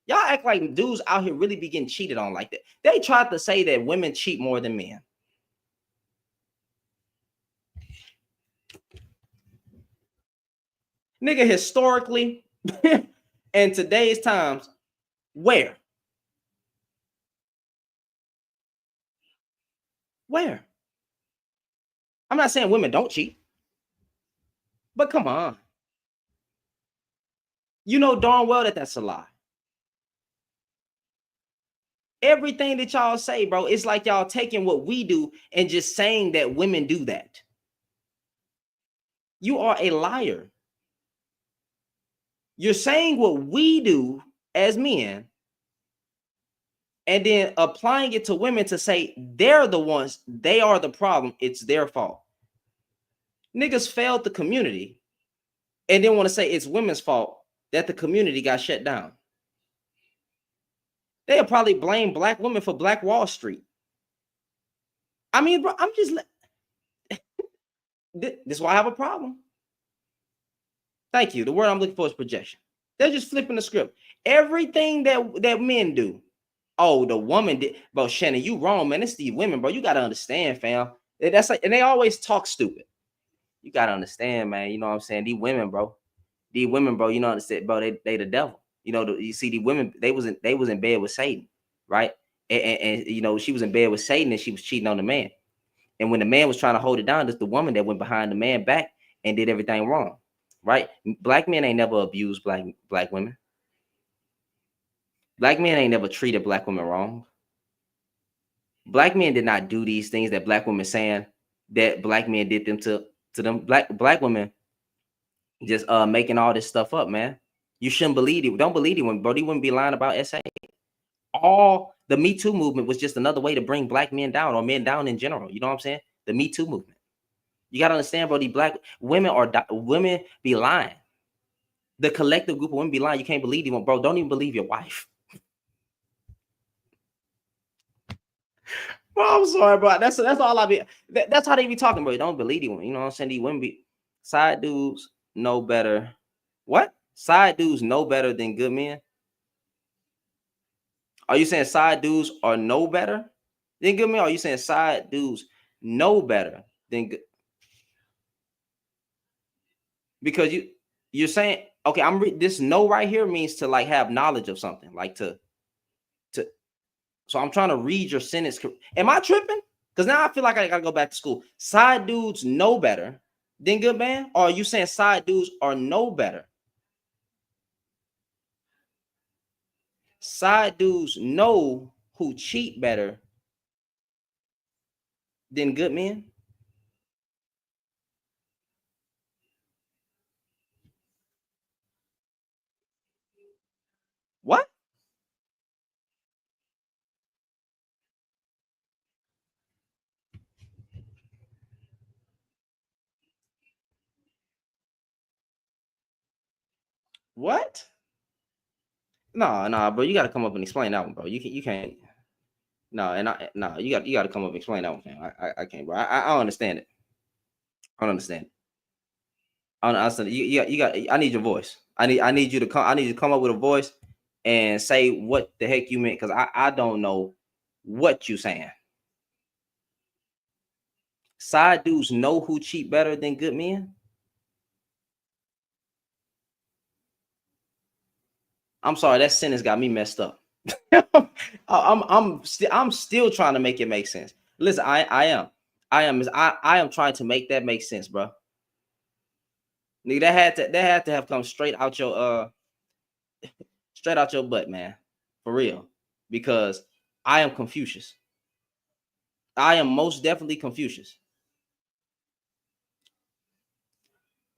Y'all act like dudes out here really be getting cheated on like that. They tried to say that women cheat more than men. Nigga, historically, in today's times, where? Where? I'm not saying women don't cheat, but come on. You know darn well that that's a lie. Everything that y'all say, bro, it's like y'all taking what we do and just saying that women do that. You are a liar. You're saying what we do as men and then applying it to women to say they're the ones, they are the problem, it's their fault. Niggas failed the community and then want to say it's women's fault that the community got shut down. They'll probably blame black women for Black Wall Street. I mean, bro, I'm just this is why I have a problem. Thank you. The word I'm looking for is projection. They're just flipping the script. Everything that men do. Oh, the woman did. Bro, Shannon, you wrong, man. It's the women, bro. You got to understand, fam. That's like, and they always talk stupid. You got to understand, man. You know what I'm saying? These women, bro. You know what I'm saying, bro, they the devil. You know, you see the women, they was in bed with Satan, right? And you know, she was in bed with Satan and she was cheating on the man. And when the man was trying to hold it down, it's the woman that went behind the man back and did everything wrong, right? Black men ain't never abused black women. Black men ain't never treated black women wrong. Black men did not do these things that black women saying that black men did them to them. Black women just making all this stuff up, man. You shouldn't believe it. Don't believe it when Brody wouldn't be lying about SA. All the Me Too movement was just another way to bring black men down or men down in general. You know what I'm saying? The Me Too movement. You got to understand, bro, these black women women be lying. The collective group of women be lying. You can't believe them, bro. Don't even believe your wife. Bro, I'm sorry, bro. That's all I be. That's how they be talking, bro. Don't believe them. You know what I'm saying? These women be side dudes know better. What? Side dudes know better than good men? Are you saying side dudes are no better than good men? Or are you saying side dudes know better than good? Because you're saying, okay, this know right here means to like have knowledge of something, like to. So I'm trying to read your sentence. Am I tripping? Because now I feel like I gotta go back to school. Side dudes know better than good man? Or are you saying side dudes are no better? Side dudes know who cheat better than good men? What? What? No, bro. You got to come up and explain that one, bro. You can't. No, you got to come up and explain that one, fam. I can't, bro. I don't understand it. I don't understand it. I don't understand. You got. I need your voice. I need you to come. I need you to come up with a voice and say what the heck you meant, because I don't know what you saying. Side dudes know who cheat better than good men. I'm sorry, that sentence got me messed up. I'm still trying to make it make sense. Listen, I am trying to make that make sense, bro. Nigga, that had to have come straight out your butt, man. For real. Because I am Confucius. I am most definitely Confucius.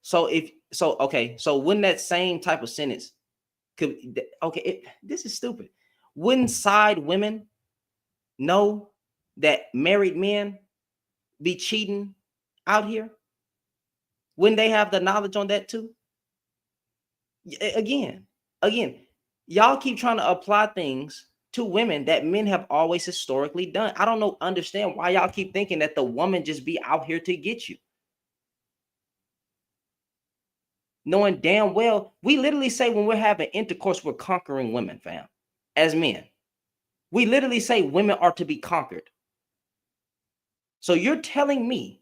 So wouldn't that same type of sentence this is stupid. Wouldn't side women know that married men be cheating out here? Wouldn't they have the knowledge on that too? Again, y'all keep trying to apply things to women that men have always historically done. I don't understand why y'all keep thinking that the woman just be out here to get you. knowing damn well we literally say when we're having intercourse, we're conquering women, fam, as men. We literally say women are to be conquered. So you're telling me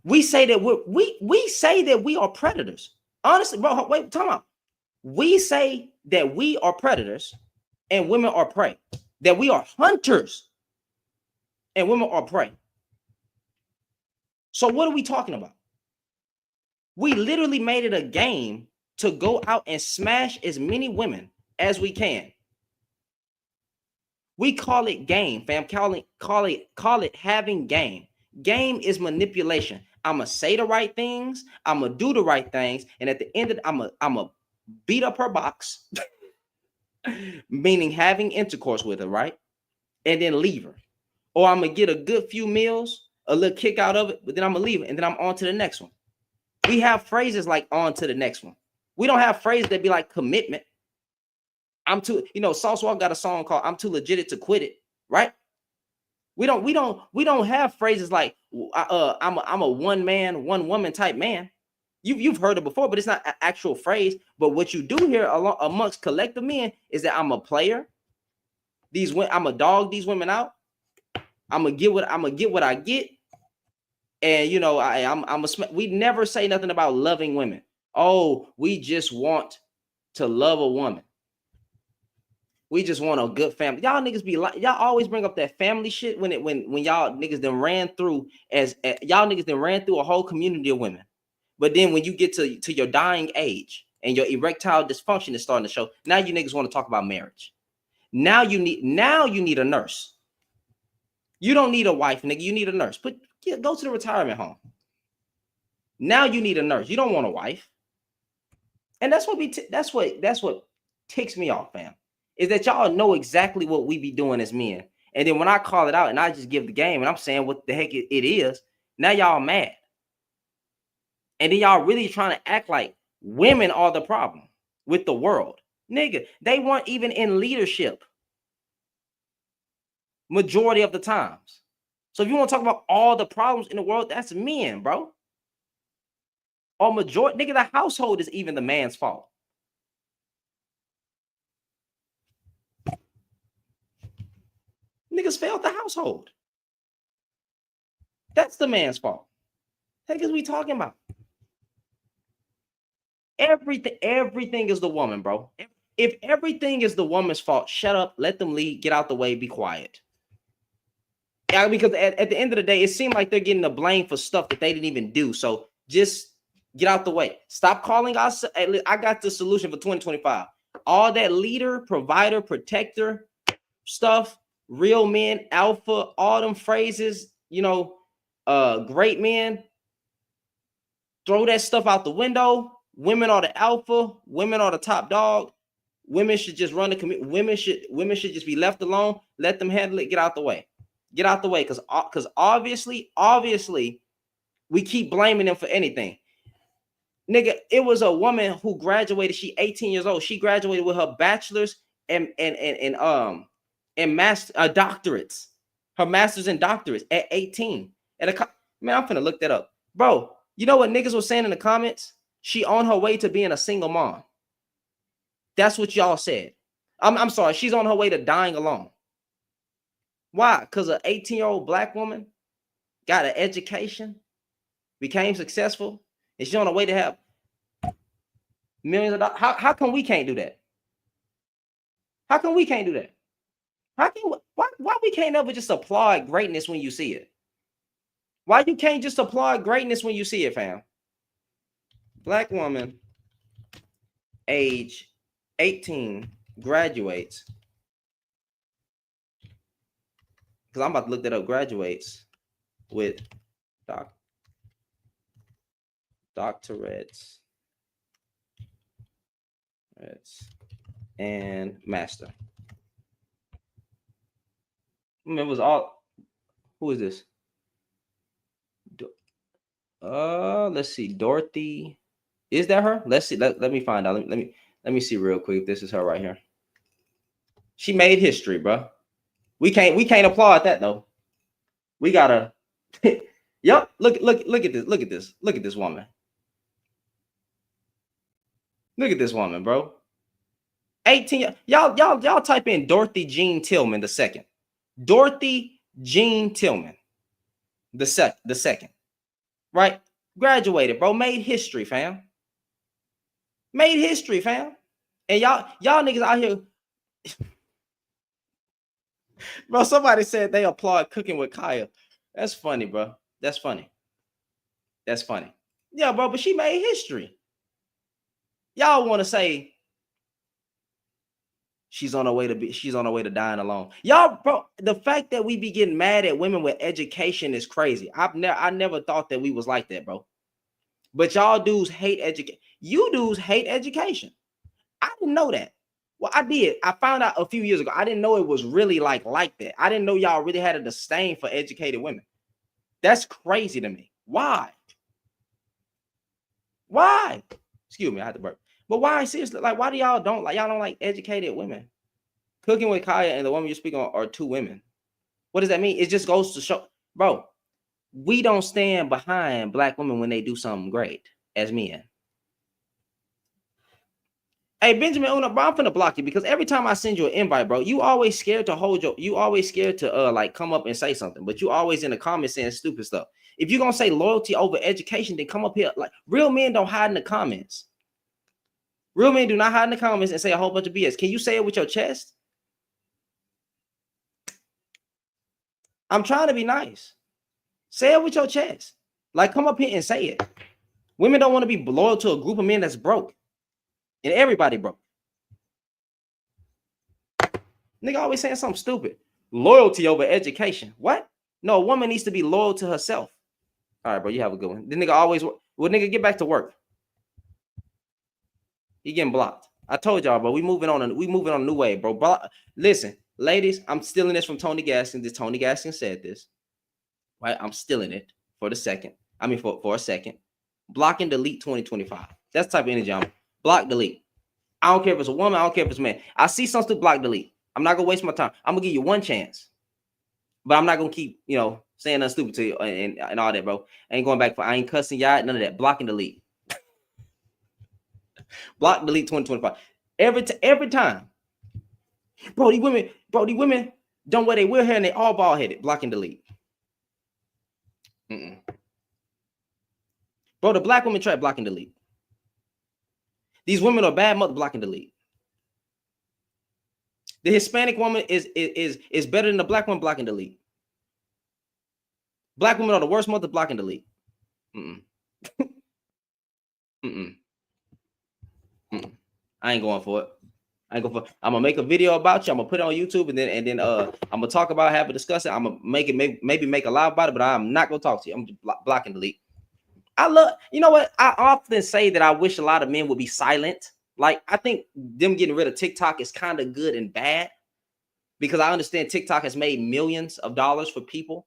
we say that we say that we are predators. Honestly, bro, wait, time out. We say that we are predators and women are prey. That we are hunters and women are prey. So what are we talking about? We literally made it a game to go out and smash as many women as we can. We call it game, fam. Call it having game. Game is manipulation. I'ma say the right things, I'ma do the right things, and at the end of it, I'ma beat up her box, meaning having intercourse with her, right? And then leave her. Or I'm gonna get a good few meals, a little kick out of it, but then I'm gonna leave it, and then I'm on to the next one. We have phrases like on to the next one. We don't have phrases that be like commitment. I'm too, Sauce Walk got a song called "I'm Too Legit to Quit It," right? We don't have phrases like I'm a one man, one woman type man. You've heard it before, but it's not an actual phrase. But what you do hear amongst collective men is that I'm a player. I'm gonna dog these women out. I'm gonna get what I get, and we never say nothing about loving women. Oh, we just want to love a woman. We just want a good family. Y'all niggas be like, y'all always bring up that family shit when y'all niggas then ran through a whole community of women. But then when you get to your dying age and your erectile dysfunction is starting to show, now you niggas want to talk about marriage. Now you need a nurse. You don't need a wife, nigga. You need a nurse. Go to the retirement home. Now you need a nurse. You don't want a wife. And that's what ticks me off, fam. Is that y'all know exactly what we be doing as men. And then when I call it out and I just give the game and I'm saying what the heck it is, now y'all mad. And then y'all really trying to act like women are the problem with the world. Nigga, they weren't even in leadership majority of the times. So if you want to talk about all the problems in the world, that's men, bro. Or majority, nigga, the household is even the man's fault. Niggas failed the household. That's the man's fault. Heck is we talking about? Everything is the woman, bro. If everything is the woman's fault, shut up, let them lead, get out the way, be quiet. Yeah, because at the end of the day, it seemed like they're getting the blame for stuff that they didn't even do. So just get out the way. Stop calling us. I got the solution for 2025. All that leader, provider, protector stuff, real men, alpha, all them phrases, great men. Throw that stuff out the window. Women are the alpha. Women are the top dog. Women should just run the community. Women should just be left alone. Let them handle it. Get out the way. Get out the way, because obviously, we keep blaming them for anything. Nigga, it was a woman who graduated. She 18 years old. She graduated with her bachelor's and master doctorates. Her master's and doctorates at 18. Man, I'm finna look that up, bro. You know what niggas was saying in the comments? She on her way to being a single mom. That's what y'all said. I'm sorry. She's on her way to dying alone. Why? Because an 18-year-old black woman got an education, became successful, and she's on her way to have millions of dollars. How come we can't do that? How come we can't do that? Why we can't ever just applaud greatness when you see it? Why you can't just applaud greatness when you see it, fam? Black woman, age 18, graduates. Because I'm about to look that up. Graduates with doctorates and master. It was all. Who is this? Let's see. Dorothy. Is that her? Let's see. Let me find out. Let me see real quick if this is her right here. She made history, bro. We can't applaud that though. We gotta Yep. Look at this. Look at this. Look at this woman. Look at this woman, bro. 18. Y'all type in Dorothy Jean Tillman the second. Dorothy Jean Tillman the second. Right? Graduated, bro. Made history, fam. Made history, fam. And y'all niggas out here. Bro, somebody said they applaud cooking with Kaya. That's funny, bro. That's funny. That's funny. Yeah, bro, but she made history. Y'all want to say she's on her way to dying alone. Y'all, bro, the fact that we be getting mad at women with education is crazy. I never thought that we was like that, bro. But y'all dudes hate education. You dudes hate education. I didn't know that. Well, I did. I found out a few years ago. I didn't know it was really like that. I didn't know y'all really had a disdain for educated women. That's crazy to me. Why? Why? Excuse me, I had to burp. But why? Seriously, like, why do y'all don't like educated women? Cooking with Kaya and the woman you're speaking on are two women. What does that mean? It just goes to show, bro, we don't stand behind black women when they do something great as men. Hey, Benjamin Una, bro, I'm finna block you because every time I send you an invite, bro, you always scared to like come up and say something, but you always in the comments saying stupid stuff. If you're gonna say loyalty over education, then come up here. Like, real men don't hide in the comments. Real men do not hide in the comments and say a whole bunch of BS. Can you say it with your chest? I'm trying to be nice. Say it with your chest. Like, come up here and say it. Women don't want to be loyal to a group of men that's broke. And everybody broke. Nigga always saying something stupid. Loyalty over education. What? No, a woman needs to be loyal to herself. All right, bro, you have a good one. The nigga always, well, nigga, get back to work. He getting blocked. I told y'all, bro, we moving on a new way, bro. Listen, ladies, I'm stealing this from Tony Gaskin. Tony Gaskin said this. Right? I'm stealing it for a second. Block and delete 2025. That's the type of energy I'm. Block, delete. I don't care if it's a woman. I don't care if it's a man. I see something, block, delete. I'm not gonna waste my time. I'm gonna give you one chance, but I'm not gonna keep, saying nothing stupid to you and all that, bro. I ain't going back I ain't cussing y'all, none of that. Block and delete. Block, delete 2025. Every time. Bro, these women don't wear their weird hair and they all bald headed. Block and delete. Bro, the black women try block and delete. These women are bad mother, block and delete. The Hispanic woman is better than the black one, block and delete. Black women are the worst mother, block and delete. I ain't going for it. I'm gonna make a video about you. I'm gonna put it on YouTube and then I'm gonna talk about it, have a discussion. I'm gonna maybe make a live about it, but I'm not gonna talk to you. I'm just block and delete. You know what? I often say that I wish a lot of men would be silent. Like, I think them getting rid of TikTok is kind of good and bad because I understand TikTok has made millions of dollars for people,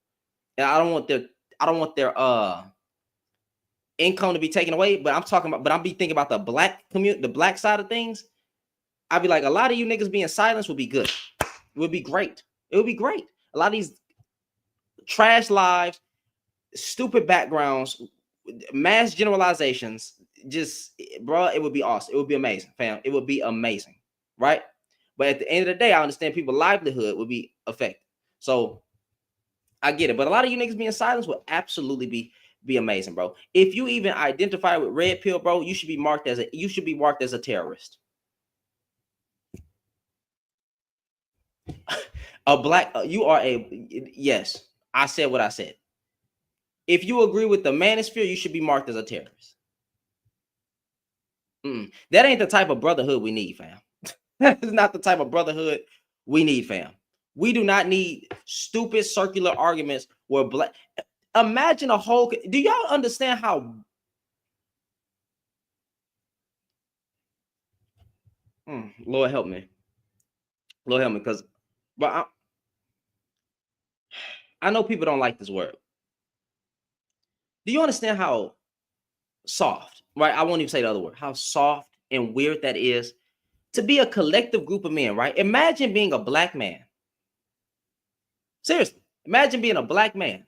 and I don't want their income to be taken away. But I'm thinking about the black community, the black side of things. I'd be like, a lot of you niggas being silenced would be good. It would be great. It would be great. A lot of these trash lives, stupid backgrounds, mass generalizations, just, bro, it would be awesome. It would be amazing, fam. It would be amazing, right? But at the end of the day, I understand people's livelihood would be affected. So I get it. But a lot of you niggas being silenced would absolutely be amazing, bro. If you even identify with red pill, bro, you should be marked as a terrorist. Yes, I said what I said. If you agree with the manosphere, you should be marked as a terrorist. That ain't the type of brotherhood we need, fam. That is not the type of brotherhood we need, fam. We do not need stupid circular arguments where black. Imagine a whole. Do y'all understand how? Lord help me. Lord help me, because, but I know people don't like this word. Do you understand how soft, right? I won't even say the other word. How soft and weird that is to be a collective group of men, right? Imagine being a black man. Seriously, imagine being a black man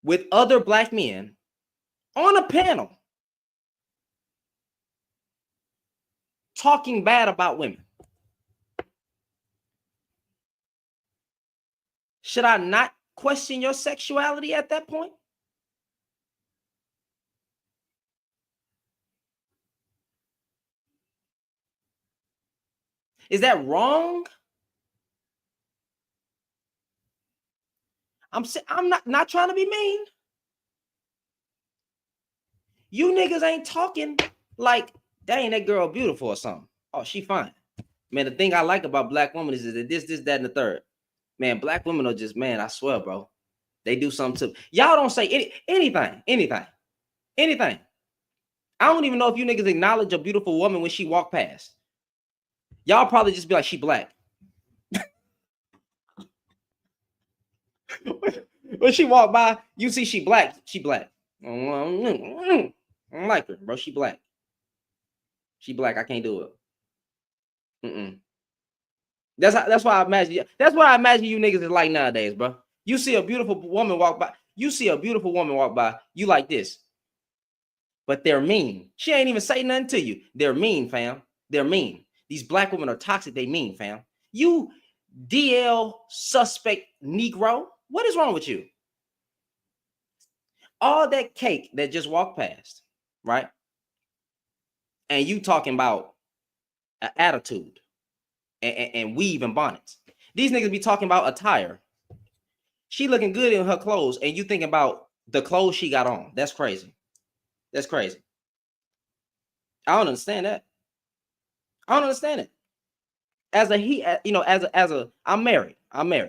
with other black men on a panel talking bad about women. Should I not question your sexuality at that point? Is that wrong? I'm not trying to be mean. You niggas ain't talking like, dang, that girl beautiful or something. Oh, she fine. Man, the thing I like about black women is that this, that, and the third. Man, black women are just, man, I swear, bro. They do something too. Y'all don't say anything. I don't even know if you niggas acknowledge a beautiful woman when she walk past. Y'all probably just be like, she black. When she walk by, you see she black. She black. I don't like her, bro. She black. She black. I can't do it. That's why I imagine. That's what I imagine you niggas is like nowadays, bro. You see a beautiful woman walk by. You like this. But they're mean. She ain't even say nothing to you. They're mean, fam. They're mean. These black women are toxic. They mean, fam. You DL suspect Negro. What is wrong with you? All that cake that just walked past, right? And you talking about an attitude and weave and bonnets. These niggas be talking about attire. She looking good in her clothes, and you thinking about the clothes she got on. That's crazy. That's crazy. I don't understand that. I don't understand it. I'm married,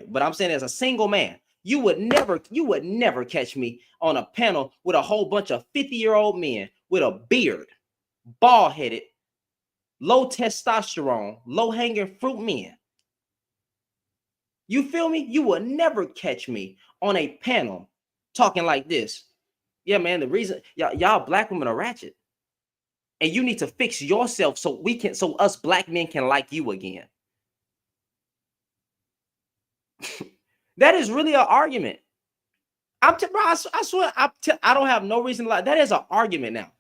but I'm saying as a single man, you would never catch me on a panel with a whole bunch of 50-year-old men with a beard, bald-headed, low testosterone, low-hanging fruit men. You feel me? You will never catch me on a panel talking like this. Yeah, man, the reason y'all black women are ratchet. And you need to fix yourself so us black men can like you again. That is really an argument. I swear, I don't have no reason to lie. That is an argument now.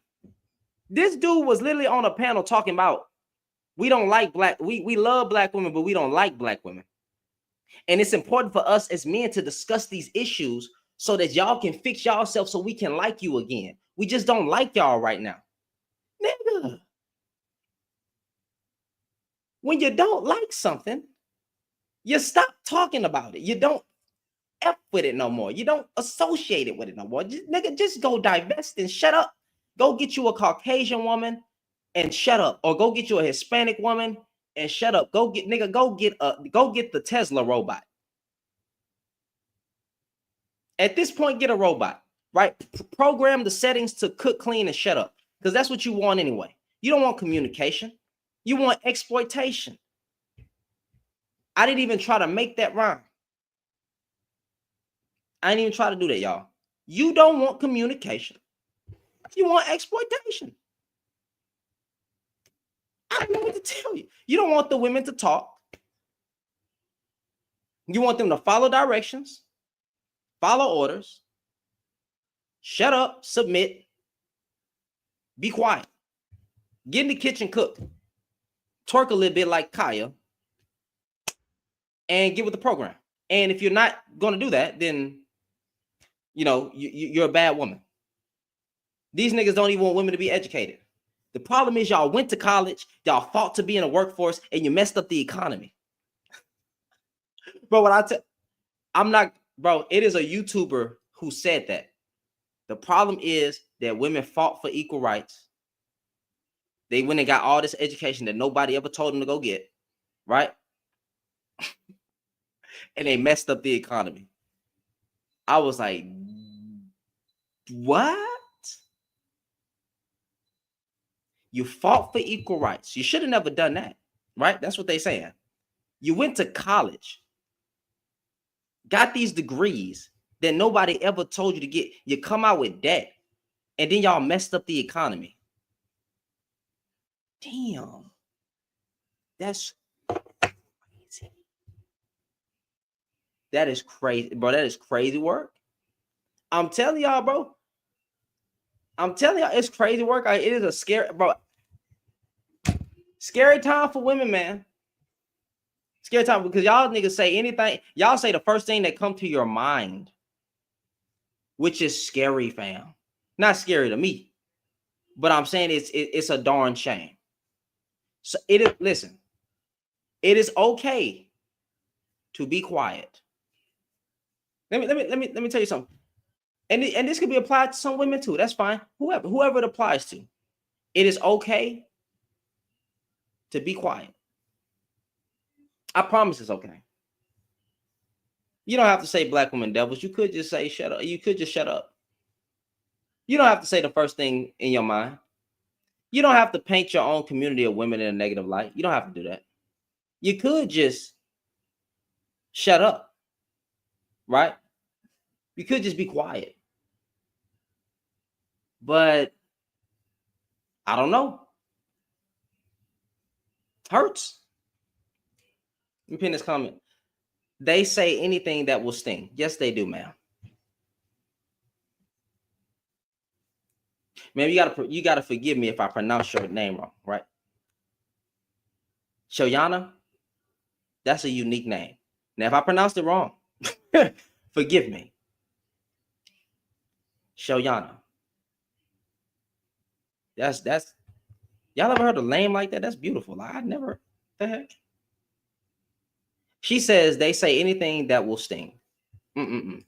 This dude was literally on a panel talking about we don't like we love black women, but we don't like black women. And it's important for us as men to discuss these issues so that y'all can fix yourself so we can like you again. We just don't like y'all right now. Nigga. When you don't like something, you stop talking about it. You don't F with it no more. You don't associate it with it no more. Just go divest and shut up. Go get you a Caucasian woman and shut up. Or go get you a Hispanic woman and shut up. Go get the Tesla robot. At this point, get a robot, right? Program the settings to cook, clean, and shut up. Because that's what you want anyway. You don't want communication. You want exploitation. I didn't even try to make that rhyme. I didn't even try to do that, y'all. You don't want communication. You want exploitation. I don't know what to tell you. You don't want the women to talk. You want them to follow directions, follow orders, shut up, submit, be quiet, get in the kitchen, cook, twerk a little bit like Kaya, and get with the program. And if you're not going to do that, then, you're a bad woman. These niggas don't even want women to be educated. The problem is y'all went to college, y'all fought to be in a workforce, and you messed up the economy. Bro, it is a YouTuber who said that. The problem is that women fought for equal rights. They went and got all this education that nobody ever told them to go get, right? And they messed up the economy. I was like, what? You fought for equal rights. You should have never done that, right? That's what they're saying. You went to college, got these degrees that nobody ever told you to get. You come out with debt, and then y'all messed up the economy. Damn. That's crazy. That is crazy, bro. That is crazy work. I'm telling y'all, bro. I'm telling y'all, it's crazy work. It is a scary, bro. Scary time for women, man. Scary time because y'all niggas say anything. Y'all say the first thing that come to your mind, which is scary, fam. Not scary to me, but I'm saying it's a darn shame. So it is. Listen, it is okay to be quiet. Let me tell you something. And this could be applied to some women too. That's fine. Whoever it applies to, it is okay to be quiet. I promise it's okay. You don't have to say black women devils. You could just say shut up. You could just shut up. You don't have to say the first thing in your mind. You don't have to paint your own community of women in a negative light. You don't have to do that. You could just shut up, right? You could just be quiet. But I don't know. Hurts. Let me pin this comment. They say anything that will sting. Yes, they do, ma'am. Man, you gotta forgive me if I pronounce your name wrong, right? Shoyana, that's a unique name. Now, if I pronounced it wrong, forgive me. Shoyana. That's y'all ever heard a name like that? That's beautiful. I never. The heck? She says they say anything that will sting. Mm-mm-mm.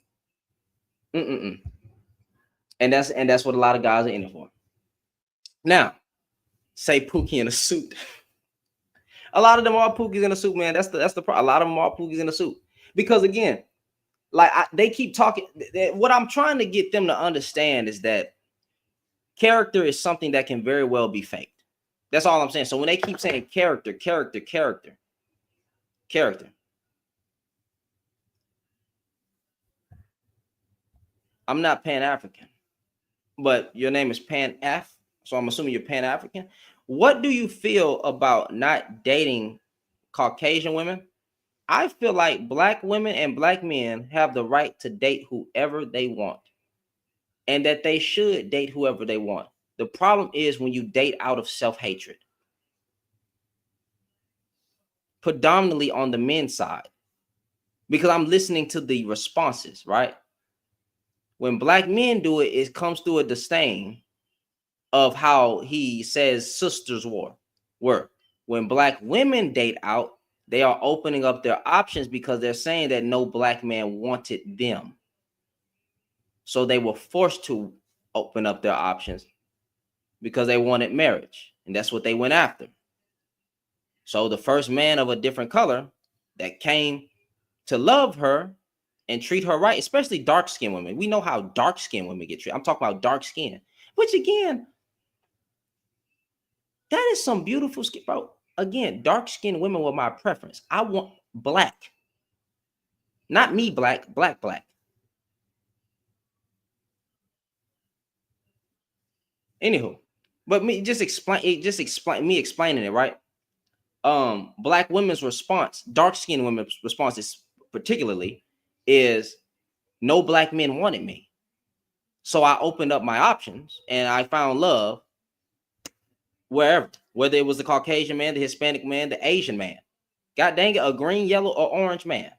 Mm-mm-mm. And that's what a lot of guys are in it for. Now, say Pookie in a suit. A lot of them are Pookies in a suit, man. That's the problem. A lot of them are Pookies in a suit. Because again, like they keep talking. What I'm trying to get them to understand is that character is something that can very well be faked. That's all I'm saying. So when they keep saying character, I'm not Pan-African, but your name is Pan-Af, so I'm assuming you're Pan-African. What do you feel about not dating Caucasian women? I feel like black women and black men have the right to date whoever they want, and that they should date whoever they want. The problem is when you date out of self-hatred, predominantly on the men's side, because I'm listening to the responses, right? When black men do it, it comes through a disdain of how he says sisters were. When black women date out, they are opening up their options because they're saying that no black man wanted them. So they were forced to open up their options because they wanted marriage. And that's what they went after. So the first man of a different color that came to love her and treat her right, especially dark-skinned women. We know how dark-skinned women get treated. I'm talking about dark skin, which again, that is some beautiful skin, bro. Again, dark-skinned women were my preference. I want black. Not me black. Anywho, but me explaining it, right? Black women's response, dark-skinned women's response is particularly is no black men wanted me. So I opened up my options and I found love wherever, whether it was the Caucasian man, the Hispanic man, the Asian man. God dang it, a green, yellow, or orange man.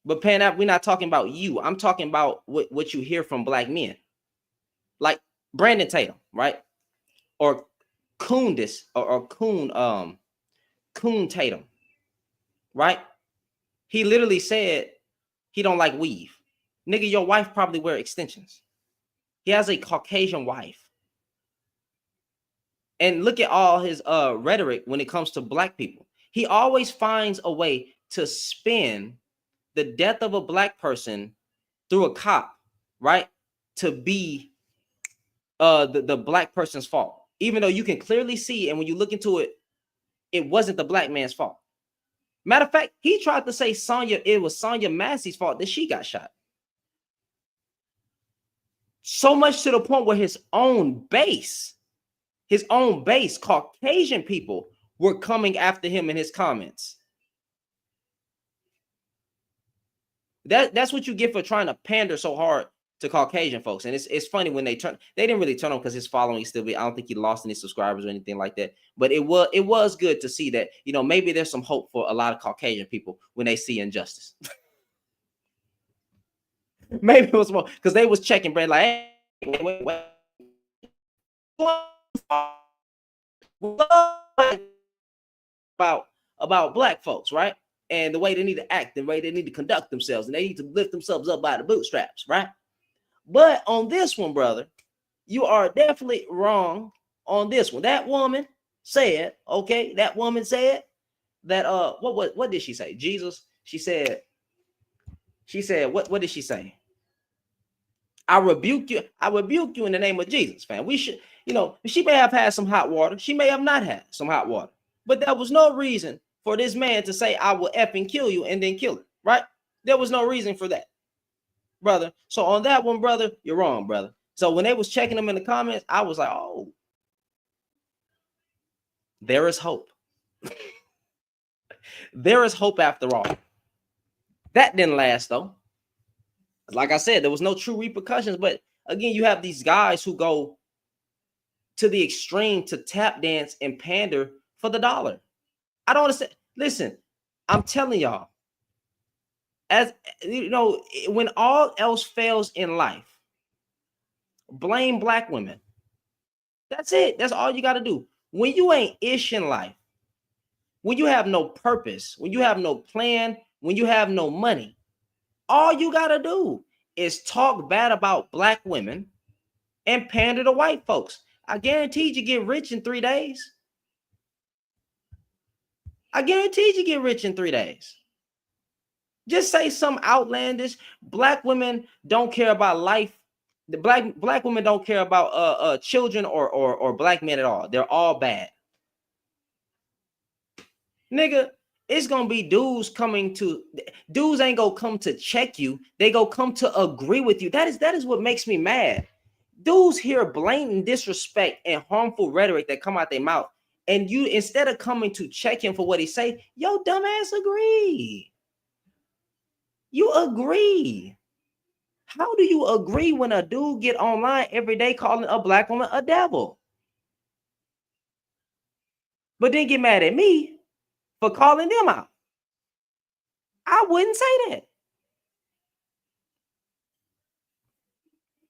But we're not talking about you. I'm talking about what you hear from black men. Like Brandon Tatum, right? Or Coon Tatum, right? He literally said he don't like weave. Nigga, your wife probably wear extensions. He has a Caucasian wife. And look at all his rhetoric when it comes to black people. He always finds a way to spin the death of a black person through a cop, right? To be the black person's fault. Even though you can clearly see, and when you look into it, it wasn't the black man's fault. Matter of fact, he tried to say it was Sonya Massey's fault that she got shot. So much to the point where his own base, Caucasian people were coming after him in his comments. That's what you get for trying to pander so hard to Caucasian folks. And it's funny when they didn't really turn on because his following still be. I don't think he lost any subscribers or anything like that. But it was good to see that, you know, maybe there's some hope for a lot of Caucasian people when they see injustice. Maybe it was more because they was checking bread like, hey, wait. About black folks, right? And the way they need to act, the way they need to conduct themselves, and they need to lift themselves up by the bootstraps, right? But on this one, brother, you are definitely wrong on this one. That woman said, okay, that woman said that what did she say? Jesus, she said, what did she say? I rebuke you in the name of Jesus, fam. We should, you know, she may have had some hot water, she may have not had some hot water, but there was no reason for this man to say, I will effing kill you and then kill her, right? There was no reason for that, brother. So on that one, brother, you're wrong, brother. So when they was checking them in the comments, I was like, oh, there is hope. There is hope after all. That didn't last though. Like I said, there was no true repercussions. But again, you have these guys who go to the extreme to tap dance and pander for the dollar. I don't understand. Listen, I'm telling y'all, as you know, when all else fails in life, blame black women. That's it. That's all you got to do. When you ain't ish in life, when you have no purpose, when you have no plan, when you have no money, all you got to do is talk bad about black women and pander to white folks. I guarantee you get rich in 3 days. I guarantee you get rich in 3 days. Just say some outlandish. Black women don't care about life. The black women don't care about children or black men at all. They're all bad. Nigga, it's gonna be dudes ain't gonna come to check you. They go come to agree with you. That is what makes me mad. Dudes hear blatant disrespect and harmful rhetoric that come out their mouth, and you, instead of coming to check him for what he say, yo, dumbass, agree. You agree. How do you agree when a dude get online every day calling a black woman a devil, but then get mad at me for calling them out? I wouldn't say that.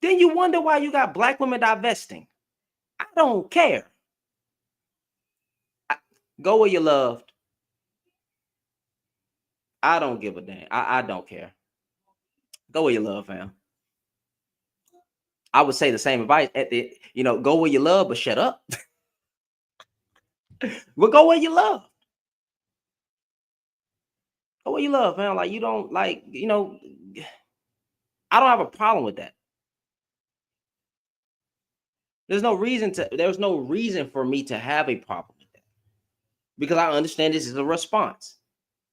Then you wonder why you got black women divesting. I don't care. Go where you loved. I don't give a damn. I don't care. Go where you love, fam. I would say the same advice at the, you know, go where you love, but shut up. Well, go where you love. Go where you love, man. Like, you don't like, you know, I don't have a problem with that. There's no reason for me to have a problem with that, because I understand this is a response.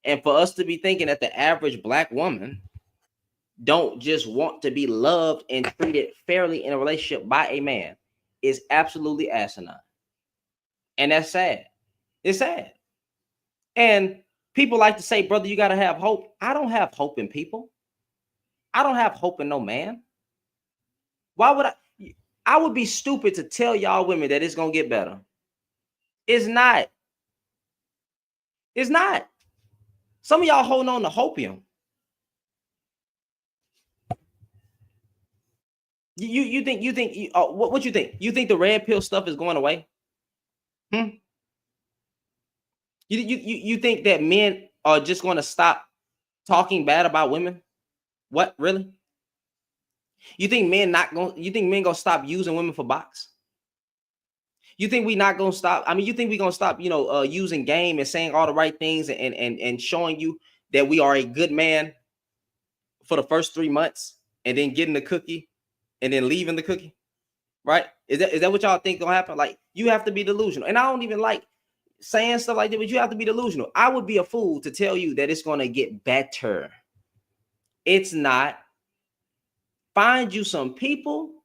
And for us to be thinking that the average black woman don't just want to be loved and treated fairly in a relationship by a man is absolutely asinine. And that's sad. It's sad. And people like to say, brother, you got to have hope. I don't have hope in people. I don't have hope in no man. Why would I would be stupid to tell y'all women that it's going to get better. It's not. It's not. Some of y'all holding on to hopium. You think what you think? You think the red pill stuff is going away? You think that men are just going to stop talking bad about women? What, really? You think men gonna stop using women for box? You think we not gonna stop? I mean, you think we gonna stop, you know, using game and saying all the right things and showing you that we are a good man for the first 3 months and then getting the cookie and then leaving the cookie, right? Is that what y'all think gonna happen? Like, you have to be delusional. And I don't even like saying stuff like that, but you have to be delusional. I would be a fool to tell you that it's gonna get better. It's not. Find you some people,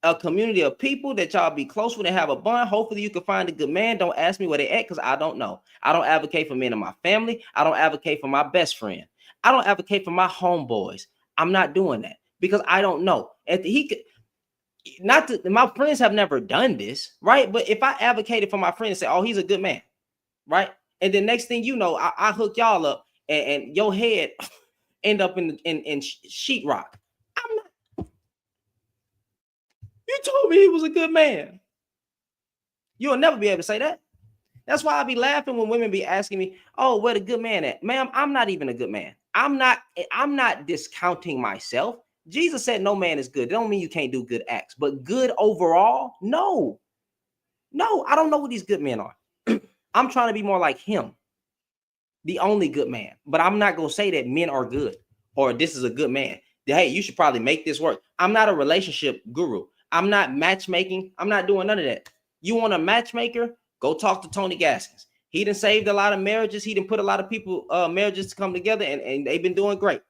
a community of people that y'all be close with and have a bond. Hopefully you can find a good man. Don't ask me where they at, because I don't know. I don't advocate for men in my family. I don't advocate for my best friend. I don't advocate for my homeboys. I'm not doing that because I don't know. And he could not to, my friends have never done this, right? But if I advocated for my friend and say, oh, he's a good man, right? And then next thing you know, I hook y'all up and your head end up in sheetrock. I'm not. You told me he was a good man. You'll never be able to say that. That's why I be laughing when women be asking me, "Oh, where the good man at?" Ma'am, I'm not even a good man. I'm not discounting myself. Jesus said no man is good. It don't mean you can't do good acts, but good overall? No. No, I don't know what these good men are. I'm trying to be more like him, the only good man. But I'm not going to say that men are good or this is a good man. Hey, you should probably make this work. I'm not a relationship guru. I'm not matchmaking. I'm not doing none of that. You want a matchmaker? Go talk to Tony Gaskins. He done saved a lot of marriages. He done put a lot of people marriages to come together, and they've been doing great.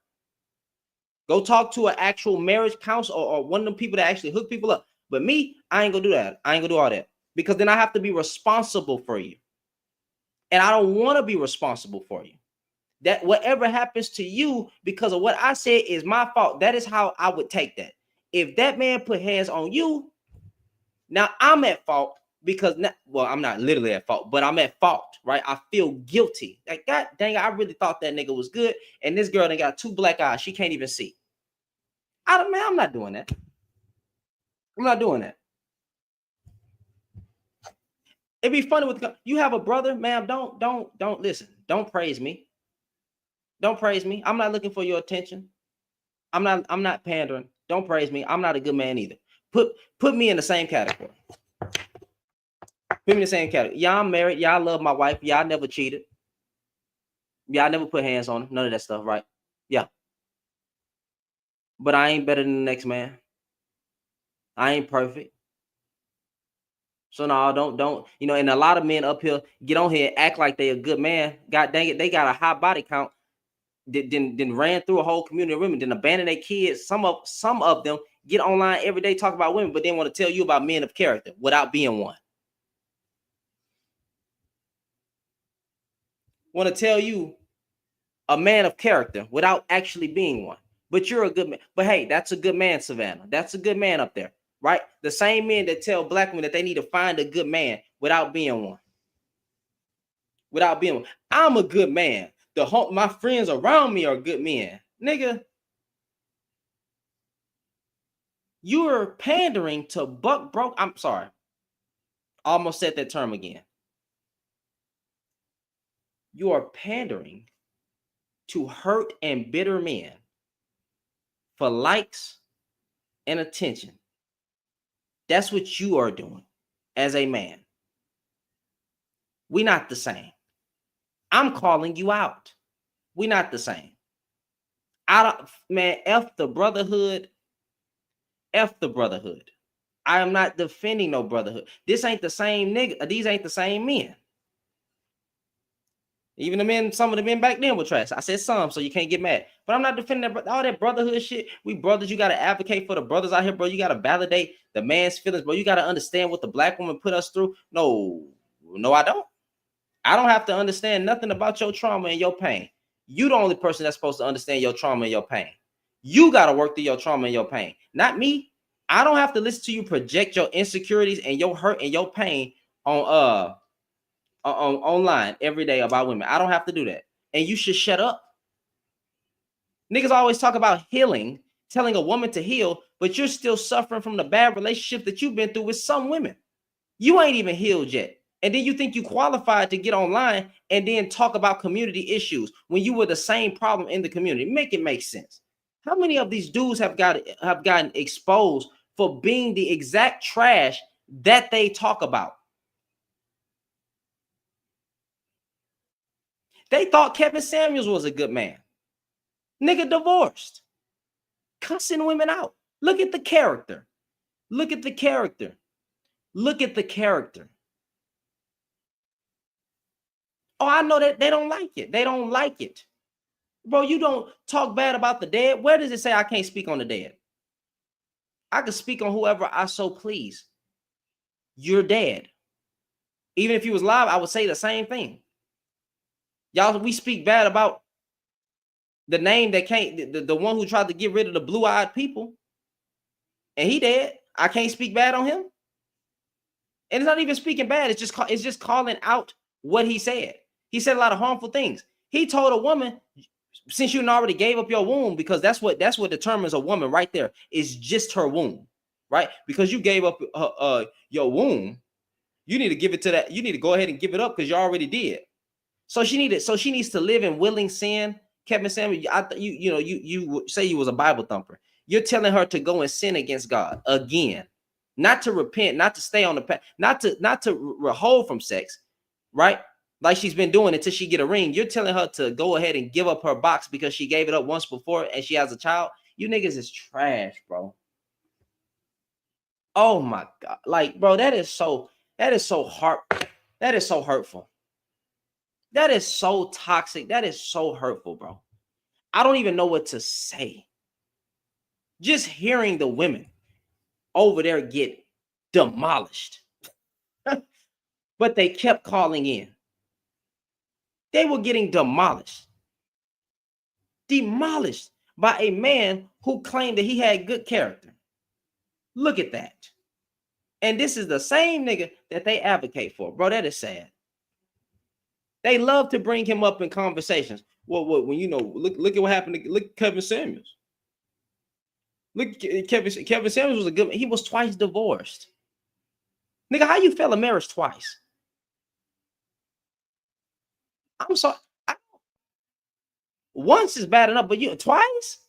Go talk to an actual marriage counselor or one of them people that actually hook people up. But me, I ain't gonna do that. I ain't gonna do all that because then I have to be responsible for you. And I don't want to be responsible for you. That whatever happens to you because of what I said is my fault. That is how I would take that. If that man put hands on you, now I'm at fault because, I'm not literally at fault, but I'm at fault, right? I feel guilty. Like, God dang, I really thought that nigga was good. And this girl done got 2 black eyes. She can't even see. I'm not doing that. I'm not doing that. It'd be funny with you have a brother, ma'am. Don't listen. Don't praise me. Don't praise me. I'm not looking for your attention. I'm not pandering. Don't praise me. I'm not a good man either. Put me in the same category. Put me in the same category. Yeah, I'm married. Yeah, I love my wife. Yeah, I never cheated. Yeah, I never put hands on her. None of that stuff, right? Yeah. But I ain't better than the next man. I ain't perfect. So no, don't, and a lot of men up here get on here and act like they a good man. God dang it, they got a high body count. Then ran through a whole community of women, then abandon their kids. Some of them get online every day, talk about women, but then want to tell you about men of character without being one. Want to tell you a man of character without actually being one. But you're a good man. But hey, that's a good man, Savannah. That's a good man up there, right? The same men that tell black women that they need to find a good man without being one. Without being one. I'm a good man. My friends around me are good men. Nigga, you're pandering to buck broke. I'm sorry. Almost said that term again. You are pandering to hurt and bitter men for likes and attention. That's what you are doing as a man. We're not the same. I'm calling you out. We're not the same. F the brotherhood. F the brotherhood. I am not defending no brotherhood. This ain't the same nigga. These ain't the same men. Even the men, some of the men back then were trash. I said some, so you can't get mad. But I'm not defending that, all that brotherhood shit. We brothers, you got to advocate for the brothers out here, bro. You got to validate the man's feelings, bro. You got to understand what the black woman put us through. No, I don't. I don't have to understand nothing about your trauma and your pain. You the only person that's supposed to understand your trauma and your pain. You got to work through your trauma and your pain, not me. I don't have to listen to you project your insecurities and your hurt and your pain on online every day about women. I don't have to do that. And you should shut up. Niggas always talk about healing, telling a woman to heal, but you're still suffering from the bad relationship that you've been through with some women. You ain't even healed yet. And then you think you qualified to get online and then talk about community issues when you were the same problem in the community. Make it make sense. How many of these dudes have gotten exposed for being the exact trash that they talk about? They thought Kevin Samuels was a good man. Nigga divorced. Cussing women out. Look at the character. Look at the character. Look at the character. Oh, I know that they don't like it. They don't like it. Bro, you don't talk bad about the dead. Where does it say I can't speak on the dead? I can speak on whoever I so please. You're dead. Even if you was live, I would say the same thing. Y'all, we speak bad about The name that can't, the one who tried to get rid of the blue-eyed people, and he dead. I can't speak bad on him. And it's not even speaking bad. It's just calling out what he said. He said a lot of harmful things. He told a woman, since you already gave up your womb, because that's what determines a woman right there, is just her womb, right? Because you gave up your womb, you need to give it to that. You need to go ahead and give it up because you already did. So she needs to live in willing sin. Kevin Samuel, you say you was a Bible thumper. You're telling her to go and sin against God again, not to repent, not to stay on the path, not to hold from sex, right? Like she's been doing until she get a ring. You're telling her to go ahead and give up her box because she gave it up once before and she has a child. You niggas is trash, bro. Oh my God. Like, bro, that is so hurtful. That is so toxic. That is so hurtful, bro. I don't even know what to say. Just hearing the women over there get demolished. But they kept calling in. They were getting demolished by a man who claimed that he had good character. Look at that. And this is the same nigga that they advocate for. Bro, that is sad. They love to bring him up in conversations. Well, when look at what happened to Kevin Samuels. Look, Kevin Samuels was a good man. He was twice divorced. Nigga, how you fail a marriage twice? I'm sorry. Once is bad enough, but you twice?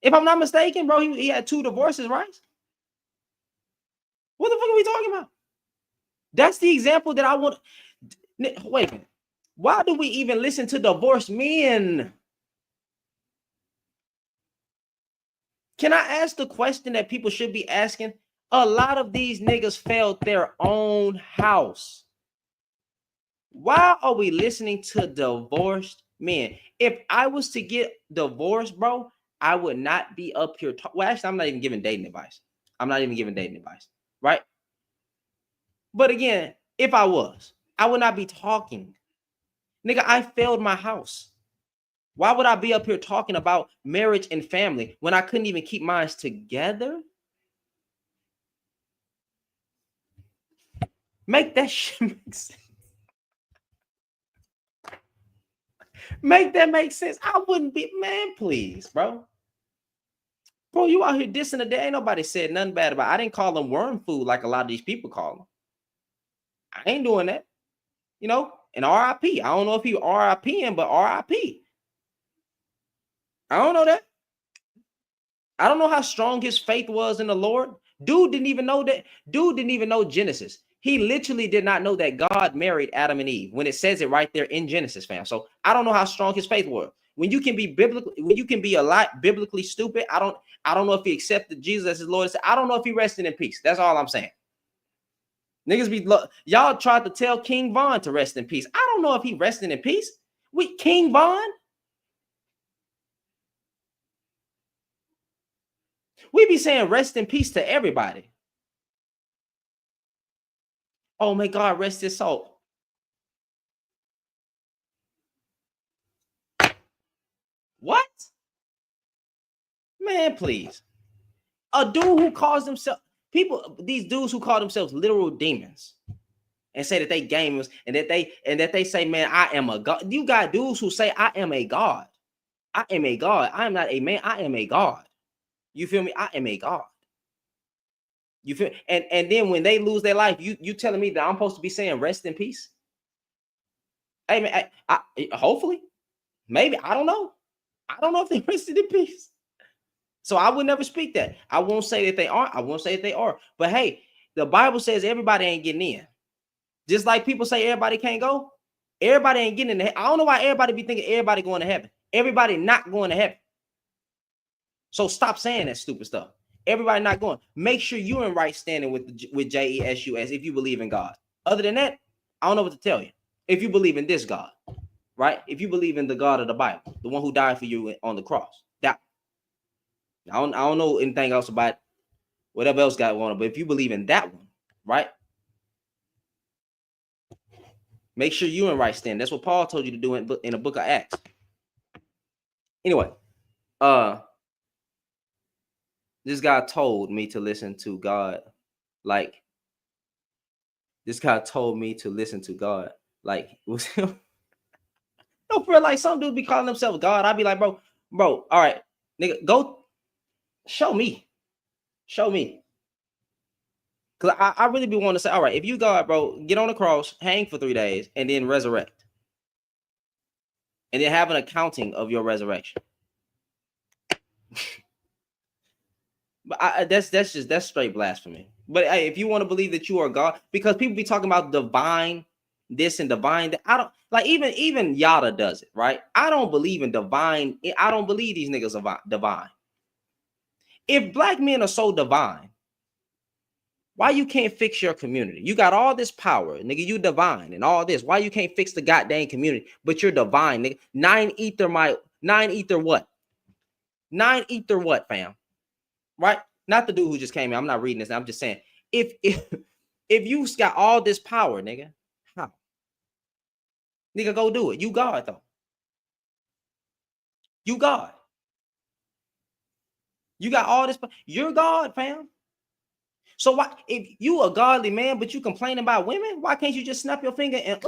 If I'm not mistaken, bro, he had 2 divorces, right? What the fuck are we talking about? That's the example that I want. Wait a minute. Why do we even listen to divorced men? Can I ask the question that people should be asking? A lot of these niggas failed their own house. Why are we listening to divorced men? If I was to get divorced, bro, I would not be up here. Well, actually, I'm not even giving dating advice. Right? But again, if I was, I would not be talking. Nigga, I failed my house. Why would I be up here talking about marriage and family when I couldn't even keep mine together? Make that shit make sense. Make that make sense. I wouldn't be, man, please, bro. Bro, you out here dissing the day. Ain't nobody said nothing bad about it. I didn't call them worm food like a lot of these people call them. I ain't doing that. You know, and RIP. I don't know if he RIPing, but RIP. I don't know that. I don't know how strong his faith was in the Lord. Dude didn't even know that. Dude didn't even know Genesis. He literally did not know that God married Adam and Eve when it says it right there in Genesis, fam. So I don't know how strong his faith was. When you can be a lot biblically stupid, I don't know if he accepted Jesus as his Lord. I don't know if he rested in peace. That's all I'm saying. Niggas y'all tried to tell King Von to rest in peace. I don't know if he rested in peace. With King Von? We be saying rest in peace to everybody. Oh, may God rest his soul. What? Man, please. A dude who calls himself these dudes who call themselves literal demons and say that they gamers and that they say, man, I am a god. You got dudes who say, I am a god. I am a god. I am not a man. I am a god. You feel me? I am a god. You feel? And then when they lose their life, you telling me that I'm supposed to be saying rest in peace? Hey man, I hopefully, maybe, I don't know. I don't know if they rested in peace. So I would never speak that. I won't say that they aren't. I won't say that they are. But hey, the Bible says everybody ain't getting in. Just like people say everybody can't go. Everybody ain't getting in. I don't know why everybody be thinking everybody going to heaven. Everybody not going to heaven. So stop saying that stupid stuff. Everybody not going. Make sure you're in right standing with Jesus if you believe in God. Other than that, I don't know what to tell you. If you believe in this God, right? If you believe in the God of the Bible, the one who died for you on the cross, that I don't know anything else about whatever else got on it, but if you believe in that one, right? Make sure you're in right standing. That's what Paul told you to do in the book of Acts. Anyway, this guy told me to listen to God. Like, this guy told me to listen to God. Like, it was him. No, for like some dudes be calling themselves God. I'd be like, bro, all right, nigga, go show me. Show me. Cause I really be wanting to say, all right, if you God, bro, get on the cross, hang for 3 days, and then resurrect. And then have an accounting of your resurrection. But that's straight blasphemy. But hey, if you want to believe that you are God, because people be talking about divine this and divine that, I don't like even Yada does it, right? I don't believe in divine. I don't believe these niggas are divine. If black men are so divine, why you can't fix your community? You got all this power, nigga. You divine and all this. Why you can't fix the goddamn community? But you're divine, nigga. 9 ether what? 9 ether what, fam? Right? Not the dude who just came in. I'm not reading this. I'm just saying, if you got all this power, nigga, how? Nigga, go do it. You God, though. You God. You got all this. You're God, fam. So why, if you a godly man, but you complain about women, why can't you just snap your finger and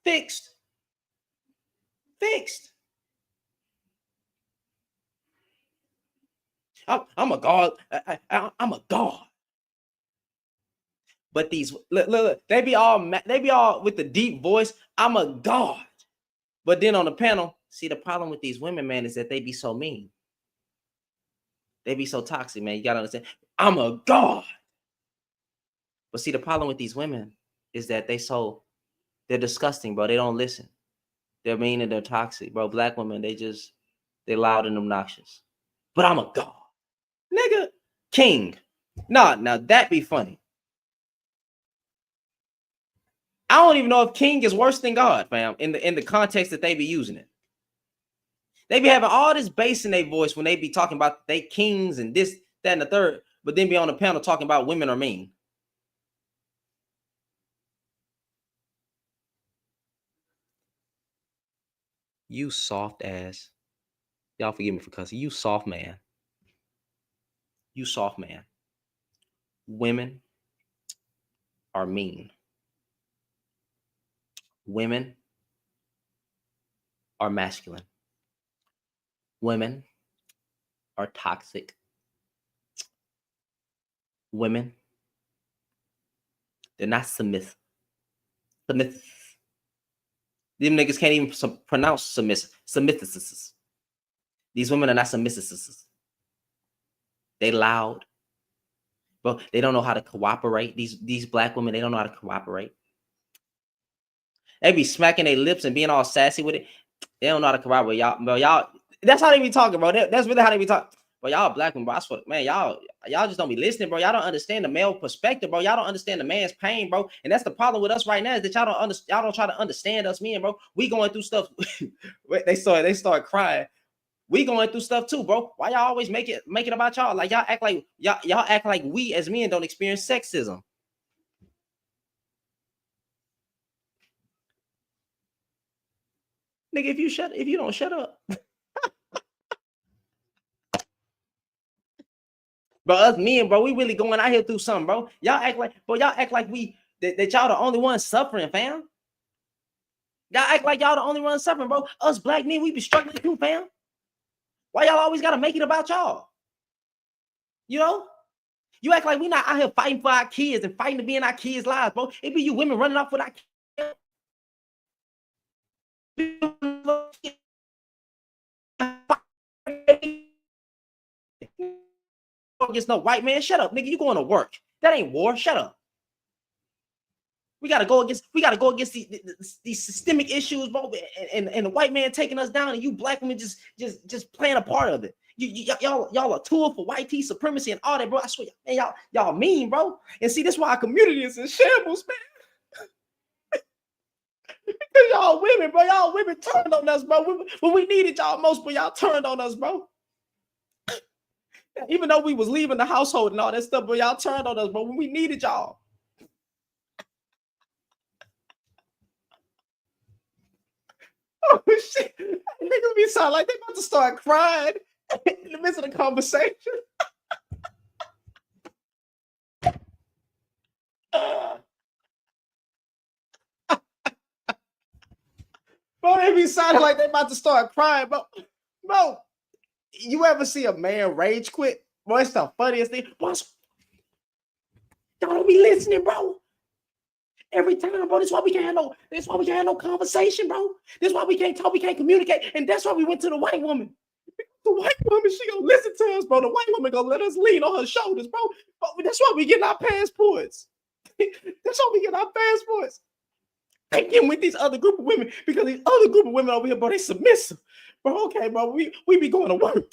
fixed? I'm a God. I'm a God. But these look, they be all with the deep voice. I'm a God. But then on the panel, see, the problem with these women, man, is that they be so mean. They be so toxic, man. You gotta understand. I'm a God. But see, the problem with these women is that they're disgusting, bro. They don't listen. They're mean and they're toxic, bro. Black women, they loud and obnoxious. But I'm a God. Nigga, king. Now that be funny. I don't even know if king is worse than God, fam, in the context that they be using it. They be having all this bass in their voice when they be talking about they kings and this, that, and the third, but then be on the panel talking about women are mean. You soft ass. Y'all forgive me for cussing. You soft man. You soft man. Women are mean. Women are masculine. Women are toxic. Women, they're not submissive. Them niggas can't even pronounce submissive. These women are not submissive. They loud. But they don't know how to cooperate. These black women, they don't know how to cooperate. They be smacking their lips and being all sassy with it. They don't know how to cooperate, y'all. Bro, y'all, that's how they be talking, bro. That's really how they be talking. But y'all black women, bro, I swear, man, y'all just don't be listening, bro. Y'all don't understand the male perspective, bro. Y'all don't understand the man's pain, bro. And that's the problem with us right now, is that y'all don't try to understand us, men, bro. We going through stuff. they start crying. We going through stuff too, bro. Why y'all always make it about y'all? Like y'all act like we as men don't experience sexism. Nigga, if you don't shut up. Bro, us men, bro, we really going out here through something, bro. Y'all act like that y'all the only ones suffering, fam. Y'all act like y'all the only ones suffering, bro. Us black men, we be struggling too, fam. Why y'all always gotta make it about y'all? You know? You act like we not out here fighting for our kids and fighting to be in our kids' lives, bro. It be you women running off with our kids. Against no white man. Shut up, nigga. You going to work. That ain't war. Shut up. We gotta go against these systemic issues, bro, and the white man taking us down, and you black women just playing a part of it. Y'all a tool for white tea supremacy and all that, bro. I swear, man, y'all mean, bro. And see, this is why our community is in shambles, man. Because y'all women, bro. Y'all women turned on us, bro. When we needed y'all most, but y'all turned on us, bro. Even though we was leaving the household and all that stuff, but y'all turned on us, bro. When we needed y'all. Oh shit! Niggas be sound like they about to start crying in the midst of the conversation. Bro, they be sounding like they about to start crying, bro. You ever see a man rage quit? Bro, it's the funniest thing. Bro, y'all don't be listening, bro. Every time, bro. That's why we can't have no conversation, bro. That's why we can't talk, we can't communicate. And that's why we went to the white woman. The white woman, she gonna listen to us, bro. The white woman gonna let us lean on her shoulders, bro. But that's why we get our passports. That's why we get our passports. They get with these other group of women because these other group of women over here, bro, they submissive. Bro, okay, bro, we be going to work.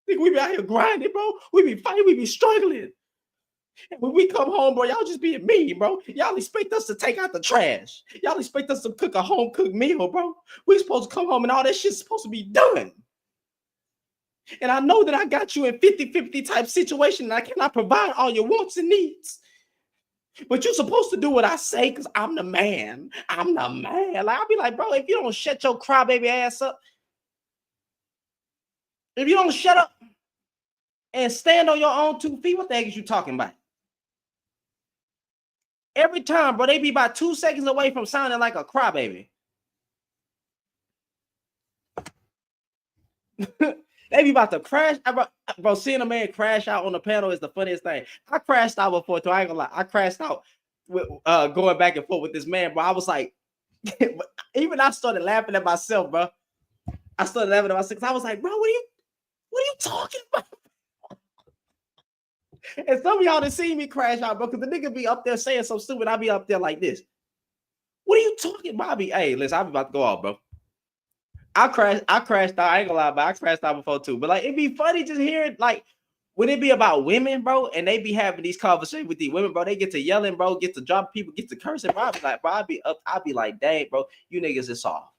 We be out here grinding, bro. We be fighting, we be struggling. And when we come home, bro, y'all just being mean, bro. Y'all expect us to take out the trash. Y'all expect us to cook a home-cooked meal, bro. We supposed to come home and all that shit's supposed to be done. And I know that I got you in 50-50 type situation and I cannot provide all your wants and needs. But you're supposed to do what I say because I'm the man. I'm the man. Like, I'll be like, bro, if you don't shut your crybaby ass up, if you don't shut up and stand on your own 2 feet, what the heck is you talking about? Every time, bro, they be about 2 seconds away from sounding like a crybaby. They be about to crash. Bro, seeing a man crash out on the panel is the funniest thing. I crashed out before, too. I ain't gonna lie. I crashed out with going back and forth with this man, bro. I was like, even I started laughing at myself, bro. I started laughing at myself because I was like, bro, what are you talking about? And some of y'all done seen me crash out, bro, because the nigga be up there saying something stupid. I be up there like this. What are you talking about? Hey, listen, I'm about to go off, bro. I crashed out. I ain't gonna lie, but I crashed out before too. But like, it'd be funny just hearing, like, would it be about women, bro? And they be having these conversations with these women, bro. They get to yelling, bro, get to dropping people, get to cursing. Bro, I'd be like, bro, I'd be like, dang, bro, you niggas is soft.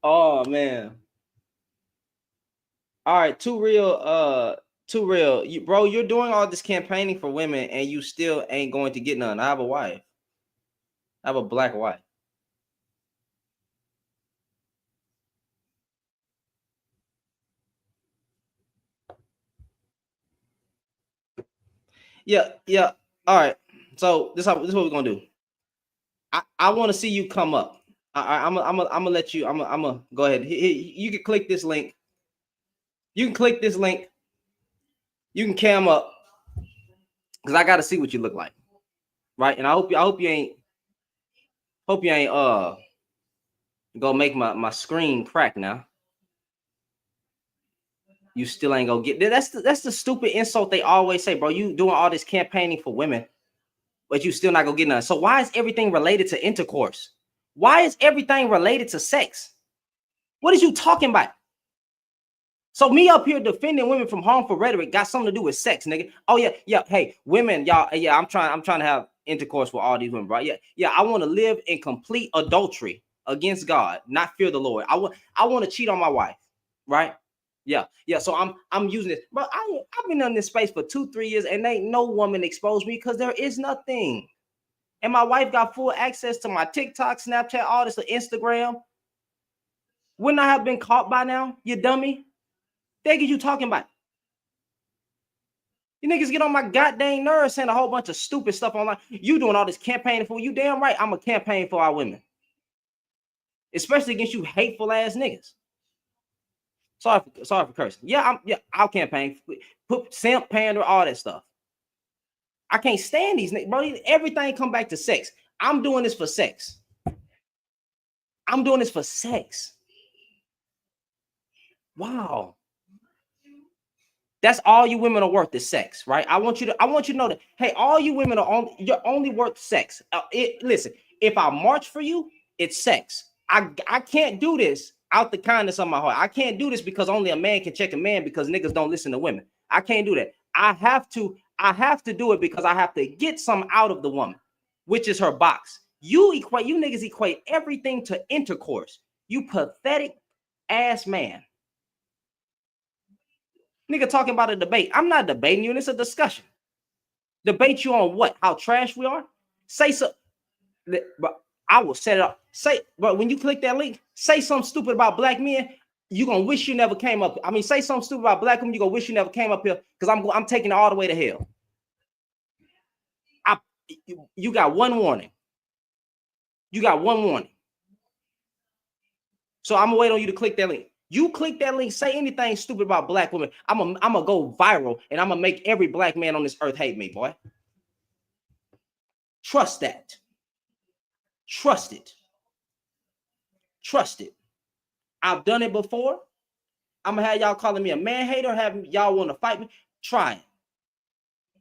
Oh man. All right, too real. Bro, you're doing all this campaigning for women and you still ain't going to get none. I have a wife. I have a black wife. Yeah. All right. So this is what we're gonna do. I want to see you come up. I'm gonna let you. I'm gonna go ahead. You can click this link. You can click this link. You can cam up because I got to see what you look like, right? And I hope you ain't gonna make my screen crack now. You still ain't gonna get. That's the stupid insult they always say, bro. You doing all this campaigning for women, but you still not gonna get none. So why is everything related to intercourse? Why is everything related to sex? What is you talking about? So me up here defending women from harmful rhetoric got something to do with sex, nigga. Oh yeah. Hey, women, y'all. Yeah, I'm trying to have intercourse with all these women, bro. Yeah. I want to live in complete adultery against God, not fear the Lord. I want to cheat on my wife, right? Yeah. So I'm using this, bro. I've been in this space for 2-3 years, and ain't no woman exposed me because there is nothing. And my wife got full access to my TikTok, Snapchat, all this, Instagram. Wouldn't I have been caught by now, you dummy? What are you talking about? You niggas get on my goddamn nerves saying a whole bunch of stupid stuff online. You doing all this campaigning for you damn right. I'm a campaign for our women, especially against you hateful ass niggas. Sorry for cursing. I'll campaign. Put simp, pander, all that stuff. I can't stand these niggas, bro. Everything come back to sex. I'm doing this for sex. I'm doing this for sex. Wow. That's all you women are worth is sex, right? I want you to know that. Hey, all you women you're only worth sex. Listen, if I march for you, it's sex. I can't do this out the kindness of my heart. I can't do this because only a man can check a man because niggas don't listen to women. I can't do that. I have to do it because I have to get some out of the woman, which is her box. You niggas equate everything to intercourse. You pathetic ass man. Nigga talking about a debate. I'm not debating you, and it's a discussion. Debate you on what? How trash we are? Say so. I will set it up. Say, but when you click that link, say something stupid about black men. You're gonna wish you never came up. I mean, say something stupid about black women. You're gonna wish you never came up here because I'm taking it all the way to hell. You got one warning. You got one warning. So I'm gonna wait on you to click that link. You click that link, say anything stupid about black women. I'm gonna go viral and I'm gonna make every black man on this earth hate me, boy. Trust that. Trust it. Trust it. I've done it before. I'm gonna have y'all calling me a man hater, have y'all want to fight me. Try it.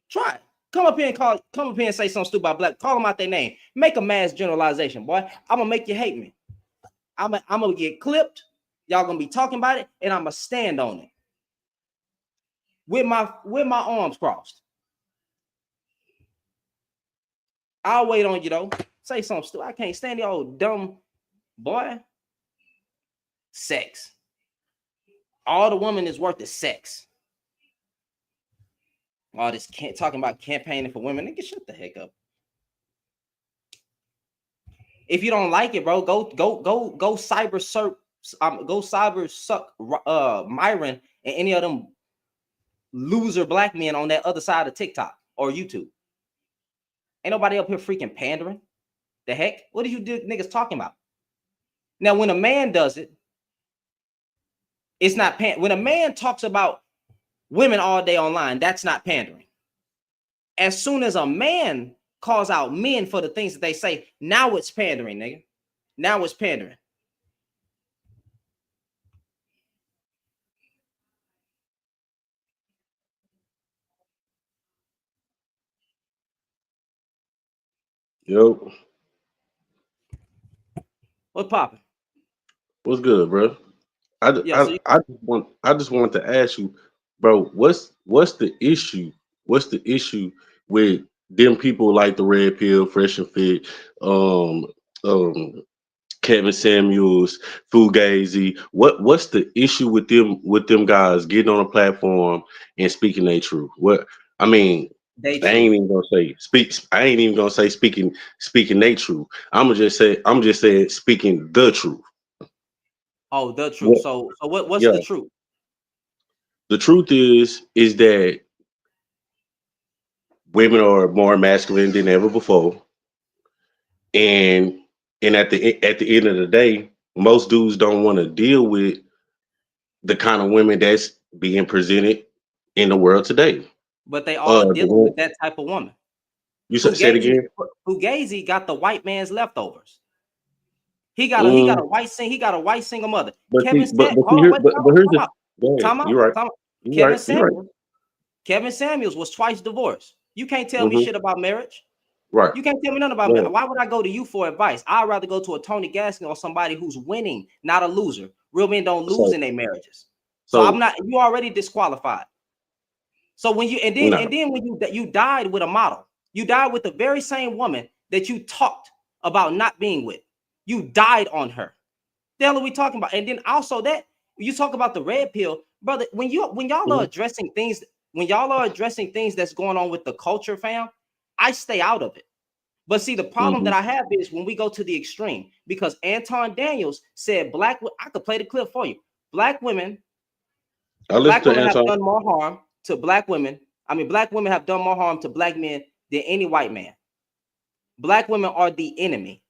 Try it. Come up here and say something stupid about black. Call them out their name. Make a mass generalization, boy. I'm gonna make you hate me. I'm gonna get clipped. Y'all gonna be talking about it, and I'm gonna stand on it with my arms crossed. I'll wait on you though. Say something stupid. I can't stand the old dumb boy. Sex. All the woman is worth is sex. All this talking about campaigning for women. Nigga, shut the heck up. If you don't like it, bro, go cyber suck Myron and any of them loser black men on that other side of TikTok or YouTube. Ain't nobody up here freaking pandering. The heck? What are you niggas talking about? Now, when a man does it, it's not when a man talks about women all day online, that's not pandering. As soon as a man calls out men for the things that they say, now it's pandering, nigga. Now it's pandering. Yo, What's popping? what's good, bro? Yeah, so I just wanted to ask you, bro, what's the issue? What's the issue with them people like the Red Pill, Fresh and Fit, um, um, Kevin Samuels, Fugazi? What's the issue with them guys getting on a platform and speaking their truth? What I mean, they I true. ain't even gonna say speak. I ain't even gonna say speaking their truth. I'm just saying speaking the truth. Oh, the truth. What? So what's Yeah. the truth? The truth is that women are more masculine than ever before, and at the end of the day, most dudes don't want to deal with the kind of women that's being presented in the world today. But they all dealing with The, that type of woman. you say it again. Fugazi got the white man's leftovers. He got Mm, a white single mother. but Kevin see, Sam, see hold on, here, wait, but here's time the out, go ahead. time out, You're right. time out. You're right. You're right. Kevin Samuels was twice divorced. You can't tell me Mm-hmm. shit about marriage. Right. You can't tell me nothing about Go marriage. ahead. Why would I go to you for advice? I'd rather go to a Tony Gaskin or somebody who's winning, not a loser. Real men don't lose So in their marriages. So I'm so not. You already disqualified. So when you no. when you died with a model, you died with the very same woman that you talked about not being with. You died on her. The hell are we talking about? And then also that you talk about the red pill, brother. When y'all are Mhm. addressing things, that's going on with the culture, fam, I stay out of it. But see, the problem that Mhm. I have is when we go to the extreme, because Anton Daniels said I could play the clip for you. Black women I listen Black to women have Anton. done more harm to black women. I mean, black women have done more harm to black men than any white man. Black women are the enemy.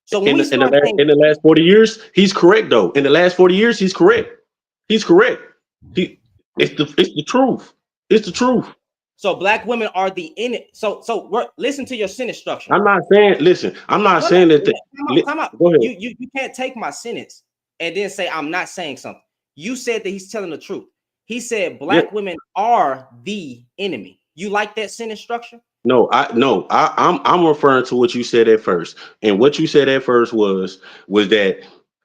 So when we start saying, In the last 40 years, he's correct though. In the last 40 years, he's correct. He's correct. He it's the truth. It's the truth. so black women are the enemy. Listen to your sentence structure. I'm not saying, listen, I'm not No, saying that time out. go ahead. You can't take my sentence and then say I'm not saying something. You said that he's telling the truth. He said Yeah. black women are the enemy. You like that sentence structure? I'm referring to what you said at first. And what you said at first was that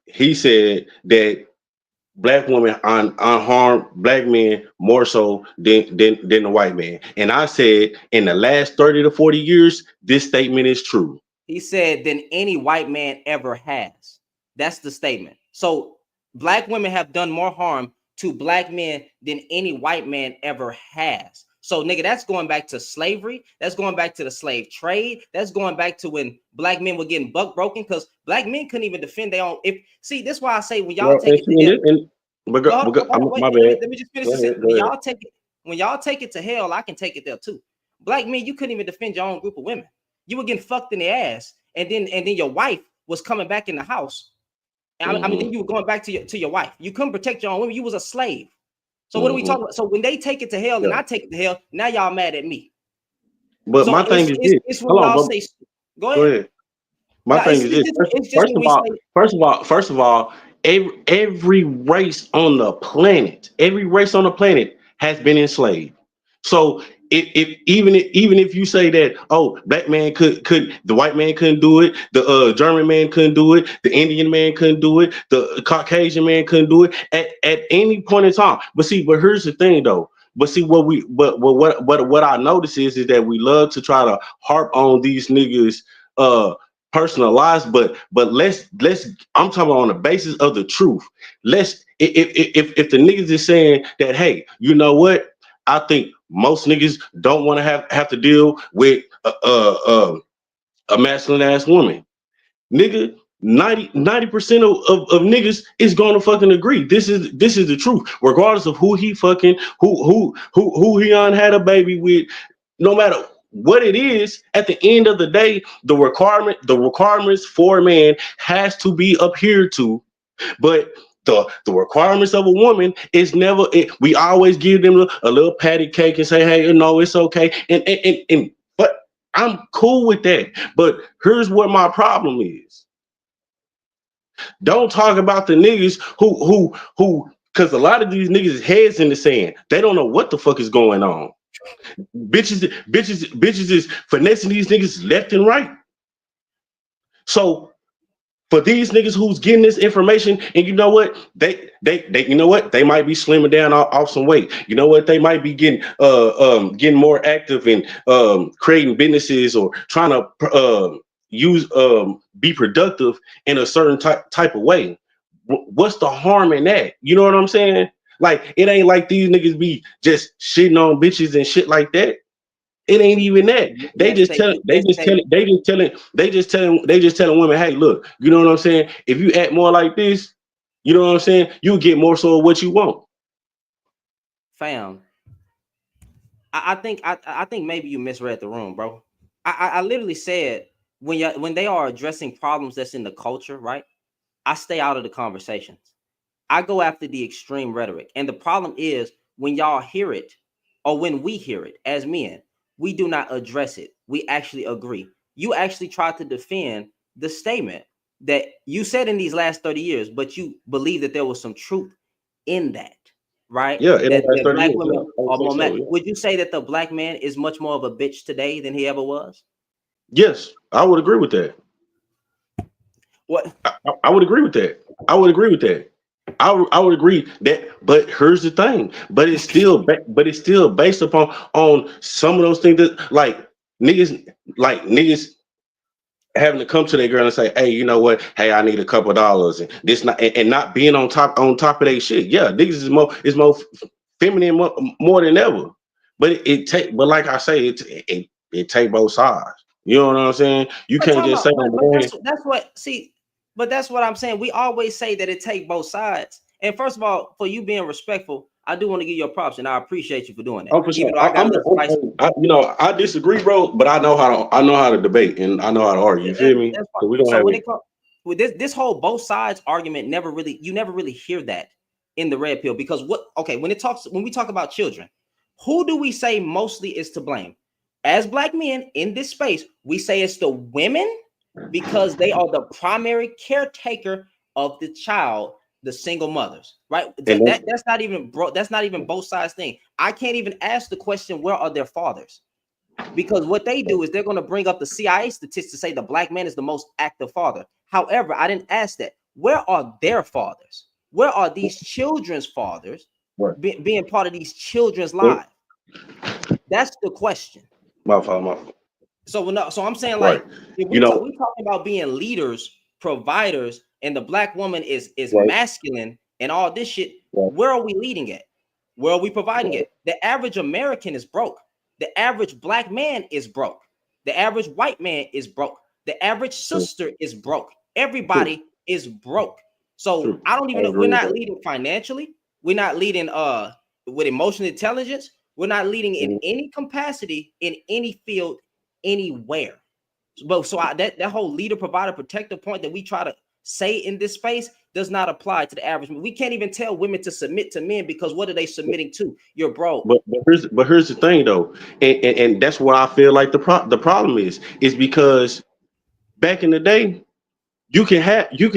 he said that black women unharm black men more so than the white man. And I said in the last 30 to 40 years, this statement is true. He said than any white man ever has. That's the statement. So black women have done more harm to black men than any white man ever has. So, nigga, that's going back to slavery. That's going back to the slave trade. That's going back to when black men were getting buck broken because black men couldn't even defend their own. This is why I say when y'all Well, take it to hell. my Wait, bad. let me just finish Go this. ahead, go ahead. When y'all take it to hell, I can take it there too. Black men, you couldn't even defend your own group of women. You were getting fucked in the ass, and then your wife was coming back in the house. I mean, then you were going back to your wife. You couldn't protect your own women. You was a slave. So what are we talking about? So when they take it to hell and I take it to hell, now y'all mad at me. But So my thing is this. it's when Hold on, y'all bro. say, go Go ahead. ahead. My No, thing is this. it's just when we say, First of all, every race on the planet, has been enslaved. So even if you say that, oh, black man could the white man couldn't do it, the German man couldn't do it, the Indian man couldn't do it, the Caucasian man couldn't do it at any point in time. But here's the thing though. But see what I notice is that we love to try to harp on these niggas personalized, but let's I'm talking about on the basis of the truth. Let's if the niggas is saying that, hey, you know what? I think most niggas don't want to have to deal with a masculine ass woman. Nigga, 90% of niggas is gonna fucking agree. This is the truth, regardless of who he fucking who he had a baby with. No matter what it is, at the end of the day, the requirements for a man has to be adhered to. But the requirements of a woman is never. We always give them a little patty cake and say, hey, no, it's okay. And but I'm cool with that. But here's what my problem is. Don't talk about the niggas who because a lot of these niggas heads in the sand. They don't know what the fuck is going on. Bitches is finessing these niggas left and right. So for these niggas who's getting this information, and you know what, they you know what, they might be slimming down off some weight. You know what, they might be getting more active in creating businesses or trying to use be productive in a certain type of way. What's the harm in that? You know what I'm saying? Like, it ain't like these niggas be just shitting on bitches and shit like that. It ain't even that. They just telling women, hey, look, you know what I'm saying? If you act more like this, you know what I'm saying, you'll get more so of what you want. fam, I think maybe you misread the room, bro. I literally said when they are addressing problems that's in the culture, right? I stay out of the conversations. I go after the extreme rhetoric. And the problem is when y'all hear it, or when we hear it as men, we do not address it. We actually agree. You actually try to defend the statement that you said in these last 30 years, but you believe that there was some truth in that, right? Yeah, in the last That 30 black years. Yeah, women I would are say more so, yeah. Would you say that the black man is much more of a bitch today than he ever was? Yes, I would agree with that. What? I would agree with that. I would agree with that. I would agree that, but here's the thing. But it's still based upon on some of those things that niggas having to come to their girl and say, hey, you know what? Hey, I need a couple dollars, and this not and not being on top of their shit. Yeah, niggas is more feminine more than ever. But but like I say, it take both sides. You know what I'm saying? You But can't talking just say about, on but one hand. that's what see. But that's what I'm saying. We always say that it take both sides. And first of all, for you being respectful, I do want to give you props, and I appreciate you for doing that. Oh, for sure. Even though I got a little spicy. I disagree, bro, but I know how to debate and I know how to argue. You feel me? That's fine. So we don't So have when it. it comes with this whole both sides argument, you never really hear that in the red pill because when we talk about children, who do we say mostly is to blame? As black men in this space, we say it's the women because they are the primary caretaker of the child, the single mothers, right? And That's not even that's not even both sides thing. I can't even ask the question, where are their fathers? Because what they do is they're going to bring up the CIA statistics to say the black man is the most active father. However, I didn't ask that. Where are their fathers? Where are these children's fathers being part of these children's lives? That's the question. my fault. So I'm saying, Right. like, if You know, we talking about being leaders, providers, and the black woman is right, masculine and all this shit, right. where are we leading at? Where are we providing it? The average American is broke. The average black man is broke. The average white man is broke. The average sister is broke. Everybody is broke. So I don't even know. We're not leading financially. We're not leading with emotional intelligence. We're not leading in any capacity in any field anywhere. But so that whole leader, provider, protector point that we try to say in this space does not apply to the average. We can't even tell women to submit to men because what are they submitting to? You're broke. But here's the thing though, and that's what I feel like the problem is because back in the day, you could have you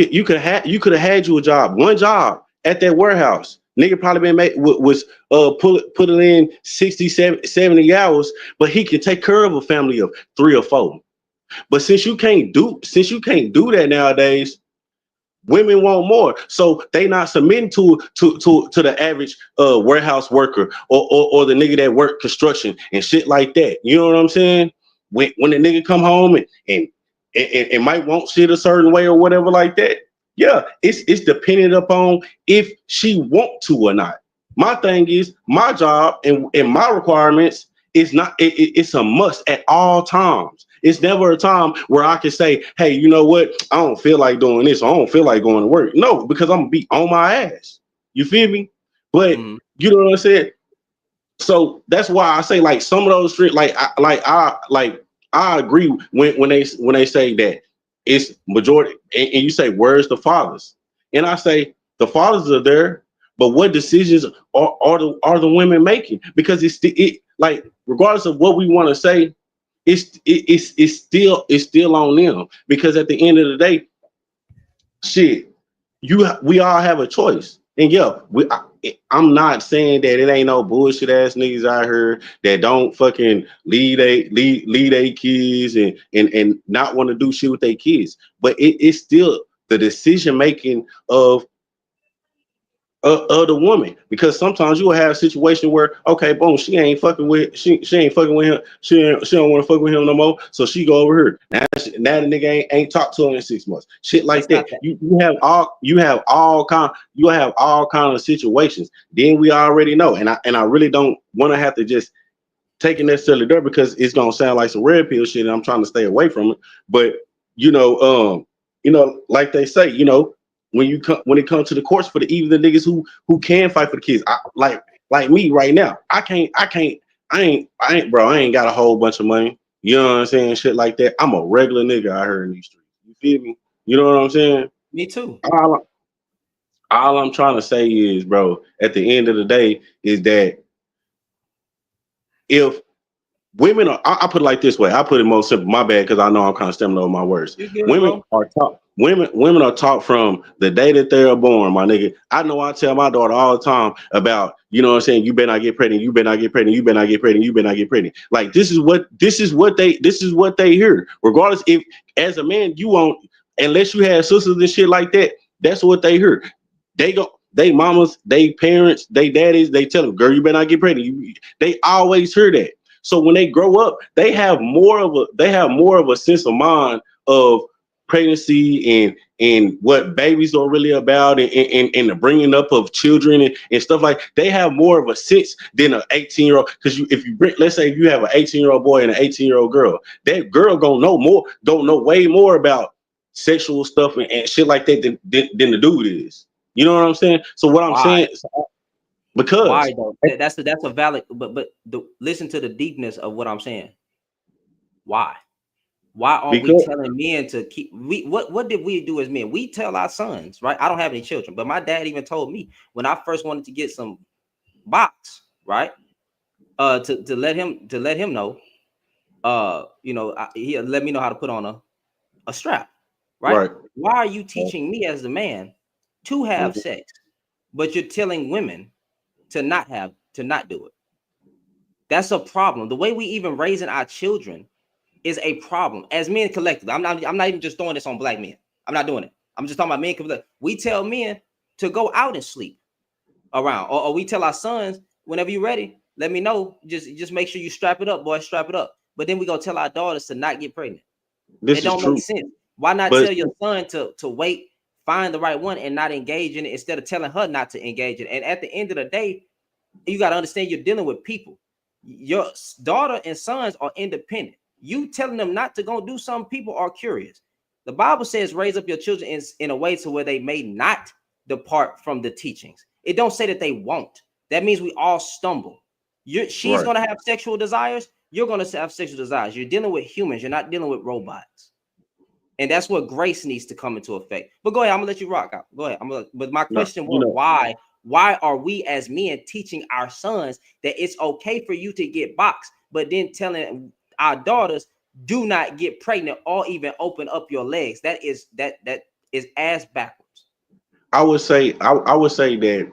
a job, one job at that warehouse. Nigga probably been was put it in 60, 70 hours, but he can take care of a family of 3 or 4. But since you can't do that nowadays, women want more, so they not submitting to the average warehouse worker or the nigga that work construction and shit like that. You know what I'm saying? When the nigga come home and might want shit a certain way or whatever like that. Yeah, it's dependent upon if she want to or not. My thing is my job and my requirements is not it's a must at all times. It's never a time where I can say, hey, you know what? I don't feel like doing this. I don't feel like going to work. No, because I'm gonna be on my ass. You feel me? But you know what I'm saying? So that's why I say like some of those street I agree when they say that it's majority and you say where's the fathers? And I say the fathers are there, but what decisions are the women making? Because it like regardless of what we want to say, it's still on them because at the end of the day, shit, we all have a choice. And yeah, I'm not saying that it ain't no bullshit ass niggas out here that don't fucking lead they kids and not want to do shit with their kids. But it's still the decision making of the woman, because sometimes you will have a situation where okay, boom, she ain't fucking with him. She don't want to fuck with him no more. So she go over here. Now the nigga ain't talked to her in 6 months. Shit like that. You have all kind of situations. Then we already know, and I really don't want to have to just take it necessarily there because it's gonna sound like some red pill shit, and I'm trying to stay away from it. But like they say, when it comes to the courts for even the niggas who can fight for the kids, like me right now, I ain't got a whole bunch of money. You know what I'm saying? Shit like that. I'm a regular nigga out here in these streets. You feel me? You know what I'm saying? Me too. All I'm trying to say is, bro, at the end of the day, is that if women are, I put it like this way. I put it most simple. My bad, because I know I'm kind of stumbling over my words. Women are taught from the day that they are born, my nigga. I know I tell my daughter all the time about, you know what I'm saying, you better not get pregnant, you better not get pregnant, you better not get pregnant, you better not get pregnant. Like this is what they hear. Regardless if as a man you won't, unless you have sisters and shit like that, that's what they hear. They mamas, they parents, they daddies, they tell them, girl, you better not get pregnant. They always hear that. So when they grow up, they have more of a sense of mind of pregnancy and what babies are really about and the bringing up of children and stuff like. They have more of a sense than an 18-year-old. Because let's say if you have an 18-year-old boy and an 18-year-old girl, that girl don't know way more about sexual stuff and shit like that than the dude is. You know what I'm saying? So what I'm saying. Because why though? That's a valid, but listen to the deepness of what I'm saying. Why are we telling men to keep? What did we do as men? We tell our sons, right? I don't have any children, but my dad even told me when I first wanted to get some box, right? To let him know, he let me know how to put on a strap, right? Why are you teaching me as the man to have sex, but you're telling women to not do it? That's a problem. The way we even raising our children is a problem as men collectively. I'm not even just throwing this on black men. I'm not doing it. I'm just talking about men collectively. We tell men to go out and sleep around, or we tell our sons, whenever you're ready, let me know. Just make sure you strap it up, boy. Strap it up. But then we gonna tell our daughters to not get pregnant. It don't make sense. Why not tell your son to wait, find the right one, and not engage in it instead of telling her not to engage in it? And at the end of the day, You got to understand you're dealing with people. Your daughter and sons are independent. You telling them not to go do something, people are curious. The Bible says raise up your children in a way to where they may not depart from the teachings. It don't say that they won't. That means we all stumble. She's Right. going to have sexual desires. You're going to have sexual desires. You're dealing with humans. You're not dealing with robots. And that's what grace needs to come into effect. But go ahead, I'm gonna let you rock out. Go ahead. But my No, question you was know, why? Why are we as men teaching our sons that it's okay for you to get boxed, but then telling our daughters do not get pregnant or even open up your legs? That is ass backwards. I would say that,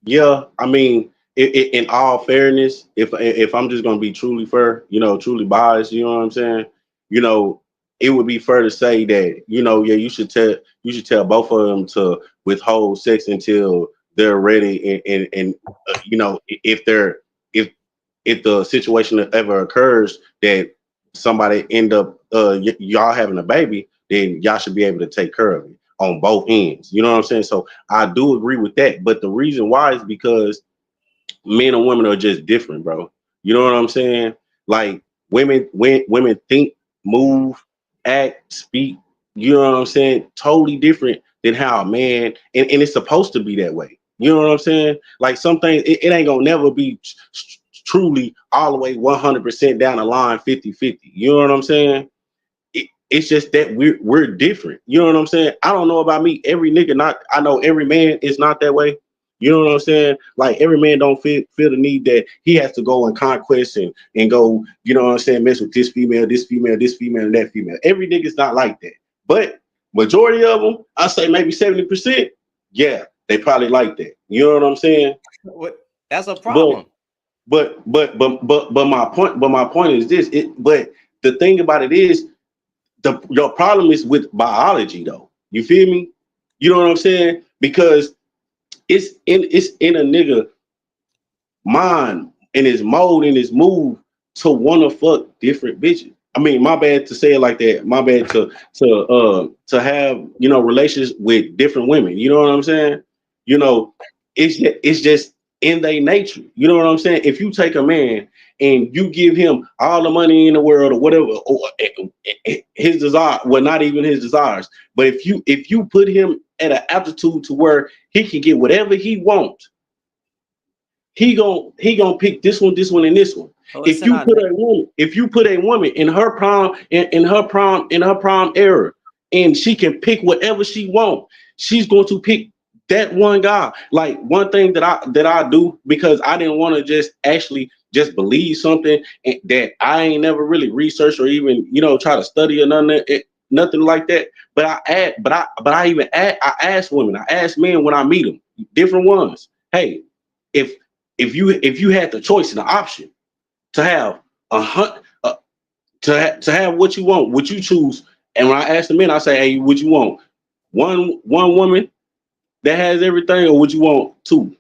yeah. I mean, in all fairness, if I'm just gonna be truly fair, truly biased, you know what I'm saying? You know, it would be fair to say that, yeah, you should tell both of them to withhold sex until they're ready, and if they're if the situation ever occurs that somebody end up y'all having a baby, then y'all should be able to take care of it on both ends. You know what I'm saying? So I do agree with that. But the reason why is because men and women are just different, bro. You know what I'm saying? Like women think, move, act, speak. You know what I'm saying? Totally different than how a man, and it's supposed to be that way. You know what I'm saying? Like some things, it ain't gonna never be truly all the way 100% down the line 50-50. You know what I'm saying? It's just that we're different. You know what I'm saying? I don't know about me. Every nigga not. I know every man is not that way. You know what I'm saying? Like every man don't feel the need that he has to go and conquest and go. You know what I'm saying? Mess with this female, this female, this female, and that female. Every nigga's not like that. But majority of them, I say maybe 70%. Yeah, they probably like that. You know what I'm saying? What? That's a But problem. but my point is this. But the thing about it is your problem is with biology though. You feel me? You know what I'm saying? Because it's in a nigga mind and his mode and his move to wanna fuck different bitches. I mean, my bad to say it like that. My bad to have relations with different women. You know what I'm saying? You know, it's just in their nature. You know what I'm saying? If you take a man and you give him all the money in the world or whatever, or his desire, well, not even his desires, but if you put him at an aptitude to where he can get whatever he wants, he gonna pick this one, and this one. So it's If in you our put a woman, in her prime era, and she can pick whatever she wants, she's going to pick that one guy. Like one thing that I do, because I didn't want to just actually just believe something that I ain't never really researched or even try to study or nothing like that. But I ask women, I ask men when I meet them, different ones. Hey, if if you had the choice and the option to have a hunt to have what you want, would you choose? And when I ask the men, I say, hey, would you want one woman that has everything, or would you want two?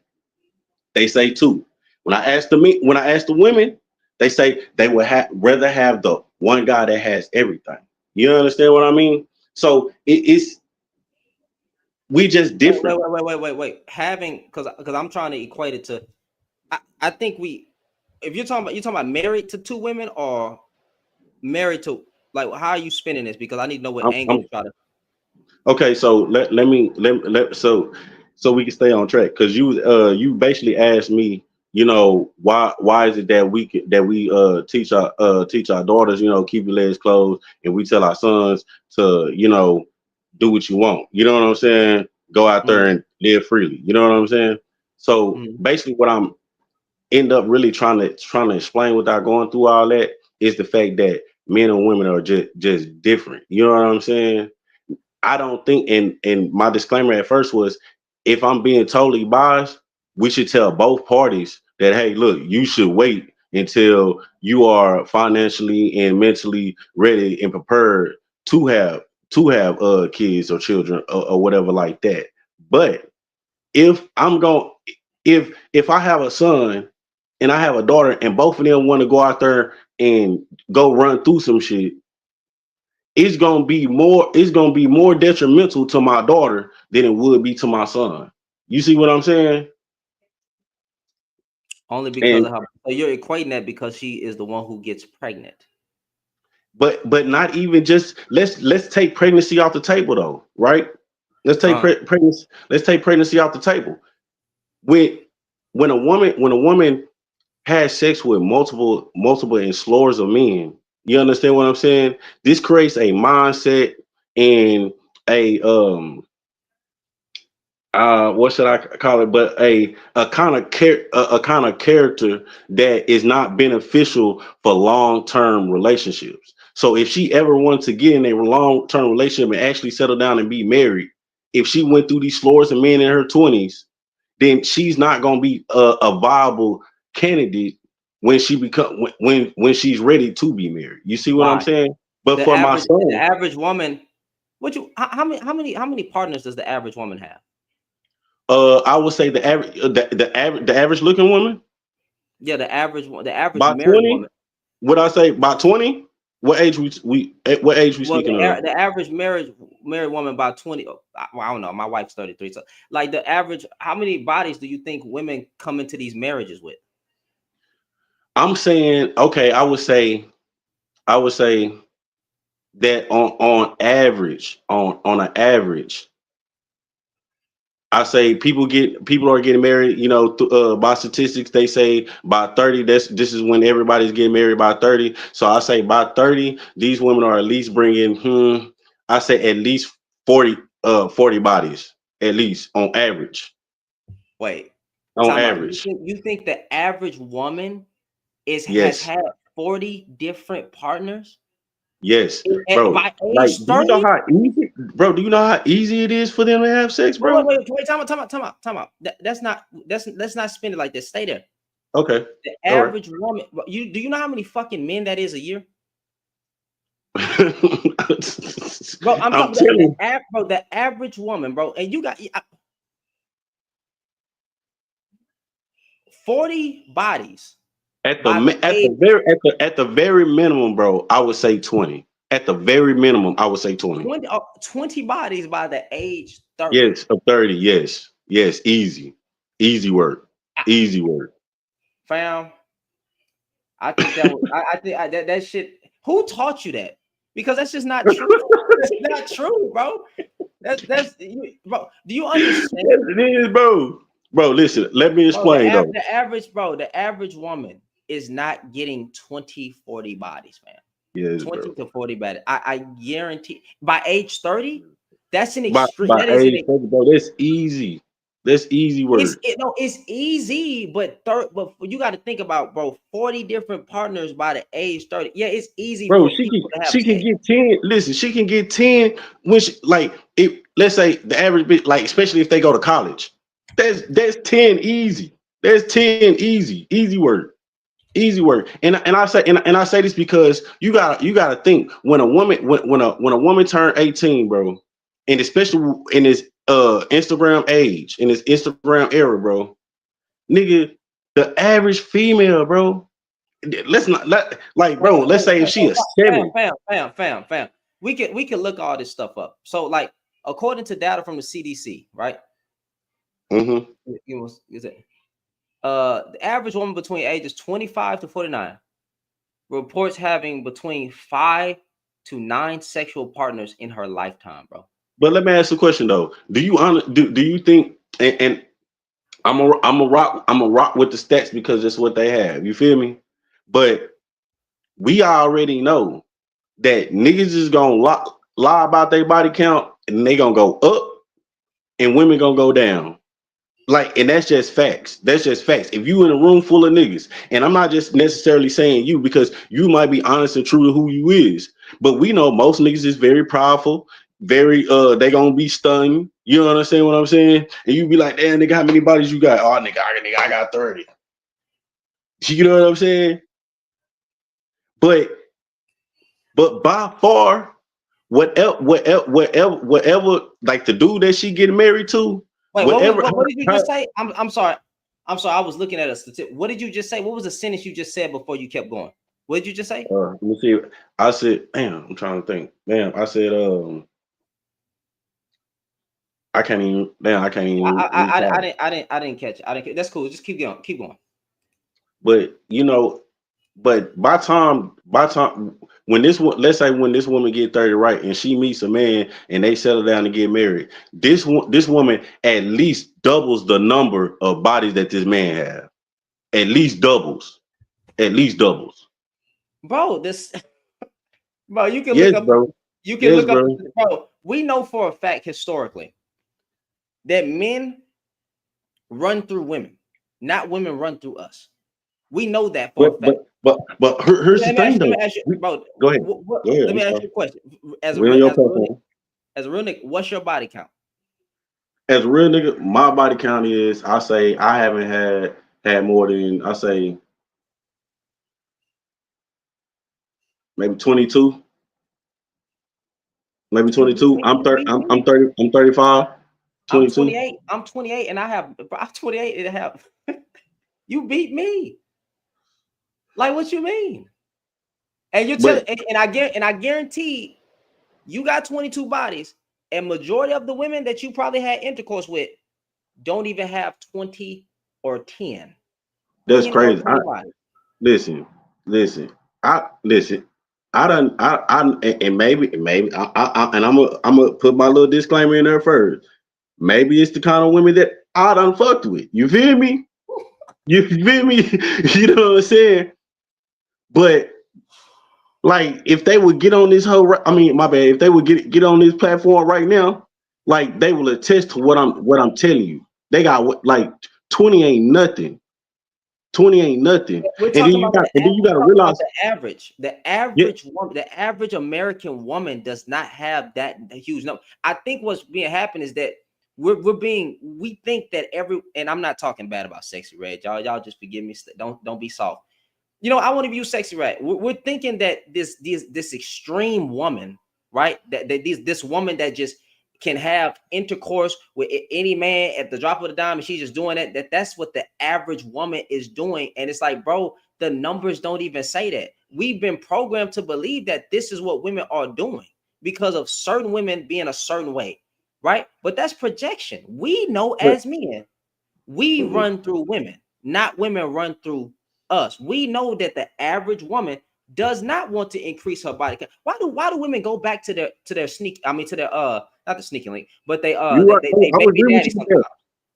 They say two. When I ask the women, they say they would rather have the one guy that has everything. You understand what I mean? So it's we just wait, wait, different. wait, wait, wait, wait, wait. Having because I'm trying to equate it to. I think if you're talking about married to two women or married to, like, how are you spinning this? Because I need to know what angle I'm to try to. Okay, so so we can stay on track, because you basically asked me, why is it that we teach our daughters, keep your legs closed, and we tell our sons to do what you want. You know what I'm saying? Go out there Mhm, and live freely. You know what I'm saying? So mhm. basically, what I'm end up really trying to explain without going through all that is the fact that men and women are just different. You know what I'm saying? I don't think, and my disclaimer at first was, if I'm being totally biased, we should tell both parties that, hey, look, you should wait until you are financially and mentally ready and prepared to have kids or children, or whatever like that. But if I'm going if I have a son and I have a daughter, and both of them want to go out there and go run through some shit, it's gonna be more detrimental to my daughter than it would be to my son. You see what I'm saying? Only because And of her. So you're equating that because she is the one who gets pregnant. but not even just let's take pregnancy off the table though, right? Let's take Uh, pregnancy. Let's take pregnancy off the table. When when a woman has sex with multiple explorers of men, you understand what I'm saying? This creates a mindset and a what should I call it? But a kind of a kind of character that is not beneficial for long term relationships. So if she ever wants to get in a long term relationship and actually settle down and be married, if she went through these floors of men in her 20s, then she's not going to be a viable candidate when she become when she's ready to be married. You see what I'm why? saying? But The for my the son, average woman. What you? How many partners does the average woman have? I would say the average looking woman Yeah, the average by married 20. woman. Would I say by 20? What age we at what age we Well, speaking of? the average married woman by 20. Well, I don't know. My wife's 33. So, like the average, how many bodies do you think women come into these marriages with? I'm saying okay. I would say that on an average, I say people are getting married. By statistics, they say by 30. This is when everybody's getting married by 30. So I say by 30, these women are at least bringing. I say at least 40 bodies at least on average. Wait, On time out. You average, think you think the average woman has yes, had 40 different partners yes, bro. by Like, age do you know 30? how easy, bro? Do you know how easy it is for them to have sex, Wait, bro? wait, wait, wait, time out. That's not let's not spend it like this. Stay there. Okay, The all right. average woman, do you know how many fucking men that is a year? Bro, I'm I'm talking telling you. the average woman, bro, and you got 40 bodies At the by the mi- at age the very at the very minimum, bro, I would say 20. At the very minimum, I would say 20. 20 bodies by the age 30. Yes, of 30. Yes, yes, easy, easy work, I, easy work. fam, I think that was I think that shit. Who taught you that? Because that's just not true. That's not true, bro. Bro. Do you understand, Yes, it is, bro. Bro, listen, let me bro? explain though. The average woman is not getting 20, 40 bodies, man. Yes, 20 bro. to 40 bodies. I guarantee by age 30, that's an By extreme. by That is an age, bro, that's easy. That's easy It's work. no, it's easy, but you got to think about, bro, 40 different partners by the age 30. Yeah, it's easy Bro, for she can people to have she can sex. get 10. Listen, she can get 10 when she like it. Let's say the average bit, like especially if they go to college. That's 10 easy. That's 10 easy. Easy work. Easy work. And I say this because you gotta think when a woman when a woman turn 18, bro, and especially in this Instagram age, in this Instagram era, bro, nigga, the average female, bro. Let's not like, bro. Let's say if she is Fam, 7. fam, fam, fam, fam. We can look all this stuff up. So, like, according to data from the CDC, right? Mm-hmm. Is it the average woman between ages 25 to 49 reports having between 5 to 9 sexual partners in her lifetime, bro. But let me ask you a question though. Do you think and I'm a rock with the stats because that's what they have. You feel me? But we already know that niggas is gonna lie about their body count and they gonna go up and women gonna go down. Like, and that's just facts. That's just facts. If you in a room full of niggas, and I'm not just necessarily saying you because you might be honest and true to who you is, but we know most niggas is very powerful, very they gonna be stunned. You know what I'm saying? What I'm saying? And you be like, damn nigga, how many bodies you got? Oh nigga, I got 30. You know what I'm saying? But by far, whatever, like the dude that she getting married to, Wait, whatever. what did you just say? I'm sorry. I'm sorry. I was looking at a statistic. What did you just say? What was the sentence you just said before you kept going? What did you just say? Let me see. I said, damn, I'm trying to think. Damn, I said, I can't even. Damn, I can't even I recall. didn't catch it. I didn't. That's cool. Just keep going. Keep going. but but by time when let's say when this woman get 30 right and she meets a man and they settle down and get married, this woman at least doubles the number of bodies that this man have. At least doubles. At least doubles. Bro, this bro, you can look Yes, up, bro. you can Yes, look up, bro. bro. We know for a fact historically that men run through women, not women run through us. We know that for But a fact. but but here's the thing Let though. me ask you, bro. Go ahead. Go ahead. Let I'm me ask sorry. you a question. As a We're on real, your as a real, platform. as a real nigga, what's your body count? As a real nigga, my body count is I say I haven't had more than I say maybe 22. Maybe You beat 22. me. I'm You 30. beat I'm me. 30. I'm 35. I'm 22. 28. I'm 28, and I have. I'm 28 and I have. You beat me. Like what you mean? And you tell, But and I guarantee you got 22 bodies, and majority of the women that you probably had intercourse with don't even have 20 or 10. that's 10 or crazy. 20 bodies. Listen, listen. I listen. I done. And maybe. And I'm gonna put my little disclaimer in there first. Maybe it's the kind of women that I done fucked with. You feel me? You feel me? You know what I'm saying? But like, if they would get on this whole, I mean, my bad. If they would get on this platform right now, like they will attest to what I'm telling you. They got like 20 ain't nothing. 20 ain't nothing. We're And then talking you about got, and then you we're got to talking about realize, the average. The yeah, average woman, the average American woman does not have that huge number. I think what's being happening is that we think that and I'm not talking bad about Sexy Red. Y'all just forgive me. Don't be soft. You know, I want to view Sexy Red. We're thinking that this extreme woman, right? This woman that just can have intercourse with any man at the drop of the dime, and she's just doing it. That's what the average woman is doing, and it's like, bro, the numbers don't even say that. We've been programmed to believe that this is what women are doing because of certain women being a certain way, right? But that's projection. We know but, as men, we mhm. run through women, not women run through us. We know that the average woman does not want to increase her body count. Why do women go back to their sneak? I mean, to their not the sneaking link, but You right. they I would baby agree with daddy you with that.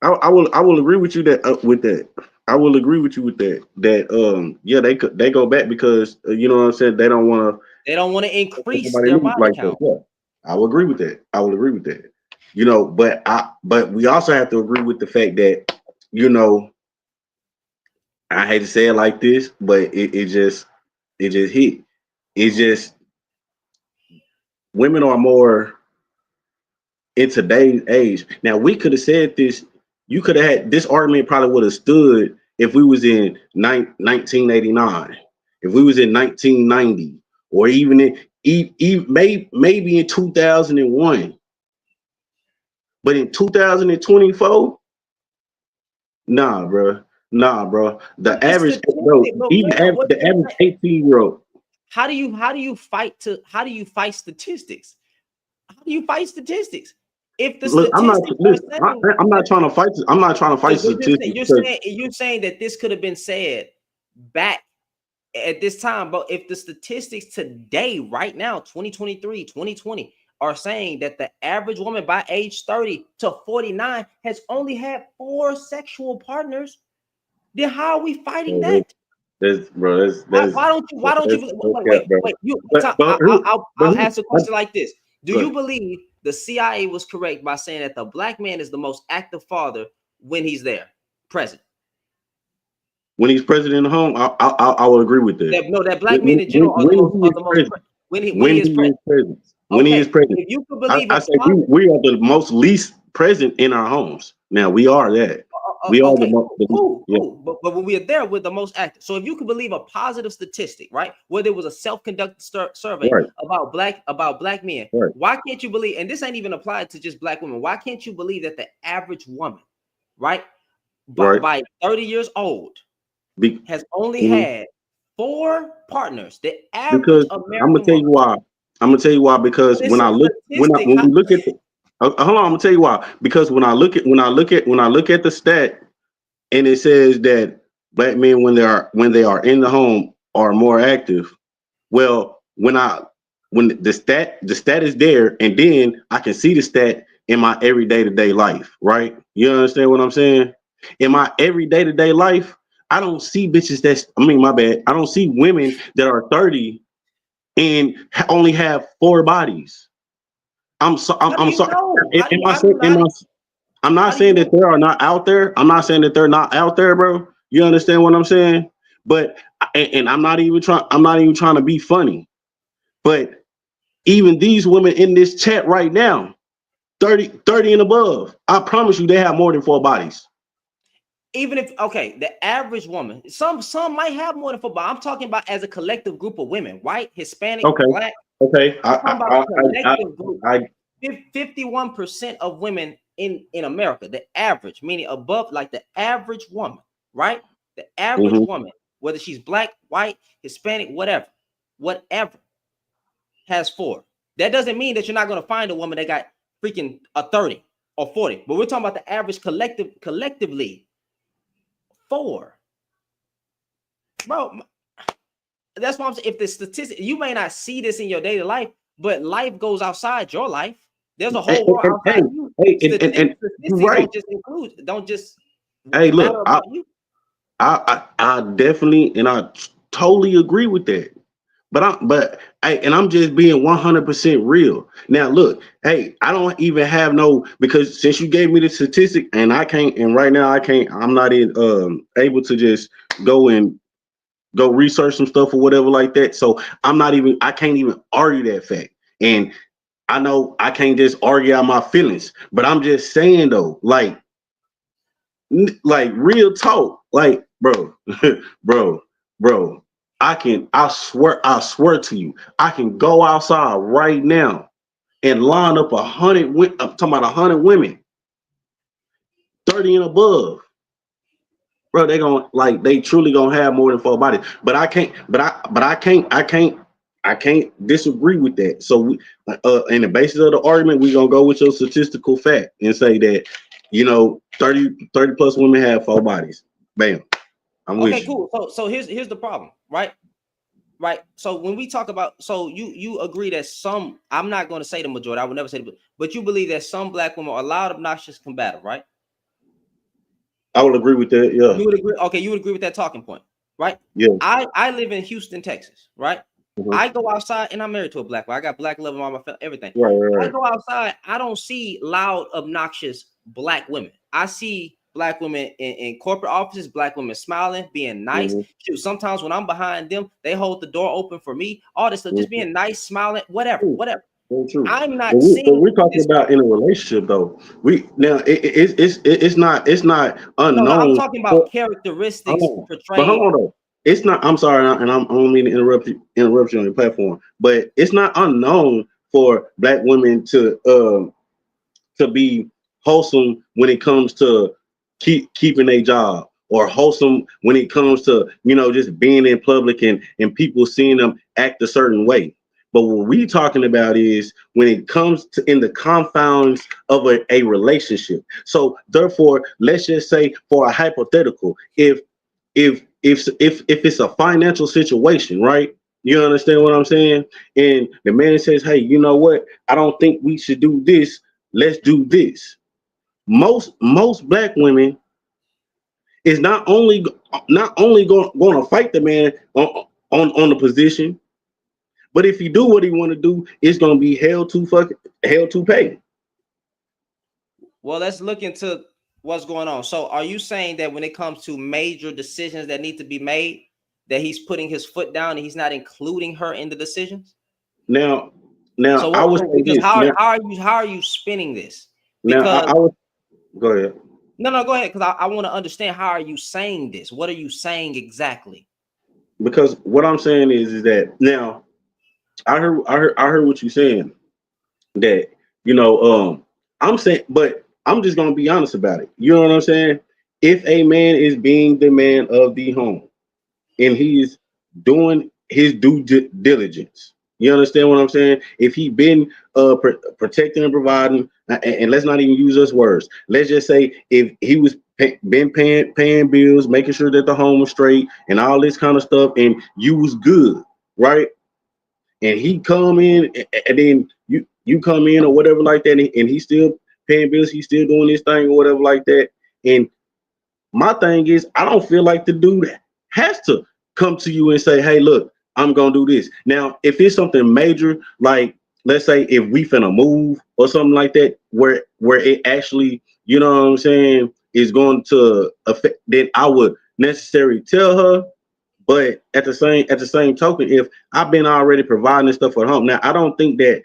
sometimes. I will agree with you that with that. I will agree with you with that. That yeah, they go back because you know what I'm saying. They don't want to They don't want to increase somebody their new body like that. count. Yeah, I will agree with that. I will agree with that. But we also have to agree with the fact that you know I hate to say it like this, but it just hit. It's just women are more in today's age. Now we could have said this. You could have had this argument probably would have stood if we was in 1989, if we was in 1990, or even maybe in 2001. But in 2024, nah, bro, nah, bro. The But the average, bro, statistic, but even fam, what the you're average saying, 18-year-old. how do you fight statistics? How do you fight statistics? If the Look, I'm not. statistics are Listen, saying I'm not trying to fight. I'm not trying to fight but statistics because you're saying that this could have been said back at this time, but if the statistics today, right now, 2023, 2020, are saying that the average woman by age 30 to 49 has only had 4 sexual partners, then how are we fighting bro, that? that's Why don't you that's no cap, wait, bro. wait, you But but who- but I'll who? ask a question like this. Do you But believe the CIA was correct by saying that the black man is the most active father when he's there present? when he's president of the home, I will agree with that. That no, that When, black men in when, general when he are is the most present, when he when is he present. is present, when he is Okay, present, if you could believe I a say positive, we are the most least present in our homes. Now we are that. We are the okay, most. Yeah, cool. But when we are there, we're the most active. So if you could believe a positive statistic, right, where there was a self-conducted survey right, about black men, right. why can't you believe? And this ain't even applied to just black women. Why can't you believe that the average woman, right, Right. by 30 years old, Be, has only mhm. had 4 partners? The average Because I'm gonna American tell you woman. why. I'm gonna tell you why. Because But it's a statistic. when we look at the, hold on, I'm gonna tell you why. Because when I look at the stat and it says that black men when they are in the home are more active. Well, when the stat is there, and then I can see the stat in my everyday to day life, right? You understand what I'm saying? In my everyday to day life, I don't see bitches my bad. I don't see women that are 30 and only have 4 bodies. How do I'm you sorry. know? Am I saying, I'm How not do you saying that know? they are not out there. I'm not saying that they're not out there, bro. You understand what I'm saying? But and I'm not even trying to be funny. But even these women in this chat right now, 30 and above, I promise you they have more than 4 bodies. Even if okay, the average woman, some might have more than four, but I'm talking about as a collective group of women, white, Hispanic, Okay. black. Okay. I'm talking about I, collective group. I 51% of women in America, the average, meaning above, like the average woman, right? The average mhm. woman, whether she's black, white, Hispanic, whatever, has 4. That doesn't mean that you're not going to find a woman that got freaking a 30 or 40, but we're talking about the average collectively 4. Bro, that's why I'm saying, if the statistic, you may not see this in your daily life, but life goes outside your life. There's a whole world outside you. And you're Statistics right. don't just Hey, matter look, about you. I definitely and I totally agree with that. And I'm just being 100% real. Now, look, hey, I don't even have no, because since you gave me the statistic, and I can't, and right now I can't, I'm not able to just go and go research some stuff or whatever like that. So I can't even argue that fact. And I know I can't just argue out my feelings, but I'm just saying though, like real talk, like bro, bro, bro. I swear to you, I can go outside right now and line up 100. I'm talking about 100 women, 30 and above, bro. They truly gonna have more than 4 bodies. But I can't, I can't disagree with that. So in the basis of the argument, we gonna go with your statistical fact and say that 30 plus women have 4 bodies. Bam. I'm Okay, with you. cool. So here's the problem, right? Right. So when we talk about, so you agree that some, I'm not going to say the majority, I would never say but you believe that some black women are loud, obnoxious, combative, right? I would agree with that. Yeah. You would agree. Okay, you would agree with that talking point, right? Yeah. I live in Houston, Texas, right? Mhm. I go outside and I'm married to a black woman. I got black love in my family, everything. Right, right, I right. go outside, I don't see loud, obnoxious black women. I see black women in corporate offices, black women smiling, being nice. Mhm. Shoot, sometimes when I'm behind them, they hold the door open for me. All this stuff, just Mhm. being nice, smiling, whatever, True. whatever. Very true. I'm But not seeing we're talking this. about in a relationship though. We now it's not No, I'm unknown. talking But about characteristics hold on. But hold portrayed. on though. It's not. I'm sorry, and I don't mean to interrupt you on your platform. But it's not unknown for black women to be wholesome when it comes to keeping a job, or wholesome when it comes to just being in public and people seeing them act a certain way. But what we talking about is when it comes to in the confounds of a relationship. So therefore, let's just say, for a hypothetical, if it's a financial situation, right? You understand what I'm saying? And the man says, "Hey, you know what? I don't think we should do this. Let's do this." Most black women is not only going to fight the man on the position, but if he do what he want to do, it's going to be hell to pay. Well, let's look into what's going on. So, are you saying that when it comes to major decisions that need to be made, that he's putting his foot down and he's not including her in the decisions? Now, So, I what? would So, say because this. how are you spinning this? Now Because I would go ahead. no, go ahead. Because I want to understand, how are you saying this? What are you saying exactly? Because what I'm saying is that now I heard what you're saying, that I'm saying, but I'm just gonna be honest about it. You know what I'm saying? If a man is being the man of the home and he's doing his diligence, you understand what I'm saying? If he been protecting and providing, and let's not even use those words. Let's just say if he was been paying bills, making sure that the home was straight, and all this kind of stuff, and you was good, right? And he come in, and then you come in or whatever like that, and he's still paying bills, he's still doing this thing or whatever like that. And my thing is, I don't feel like the dude has to come to you and say, "Hey, look, I'm gonna do this." Now, if it's something major, like let's say if we finna move or something like that, where it actually, you know what I'm saying, is going to affect, then I would necessarily tell her. But at the same token, if I've been already providing this stuff at home, now I don't think that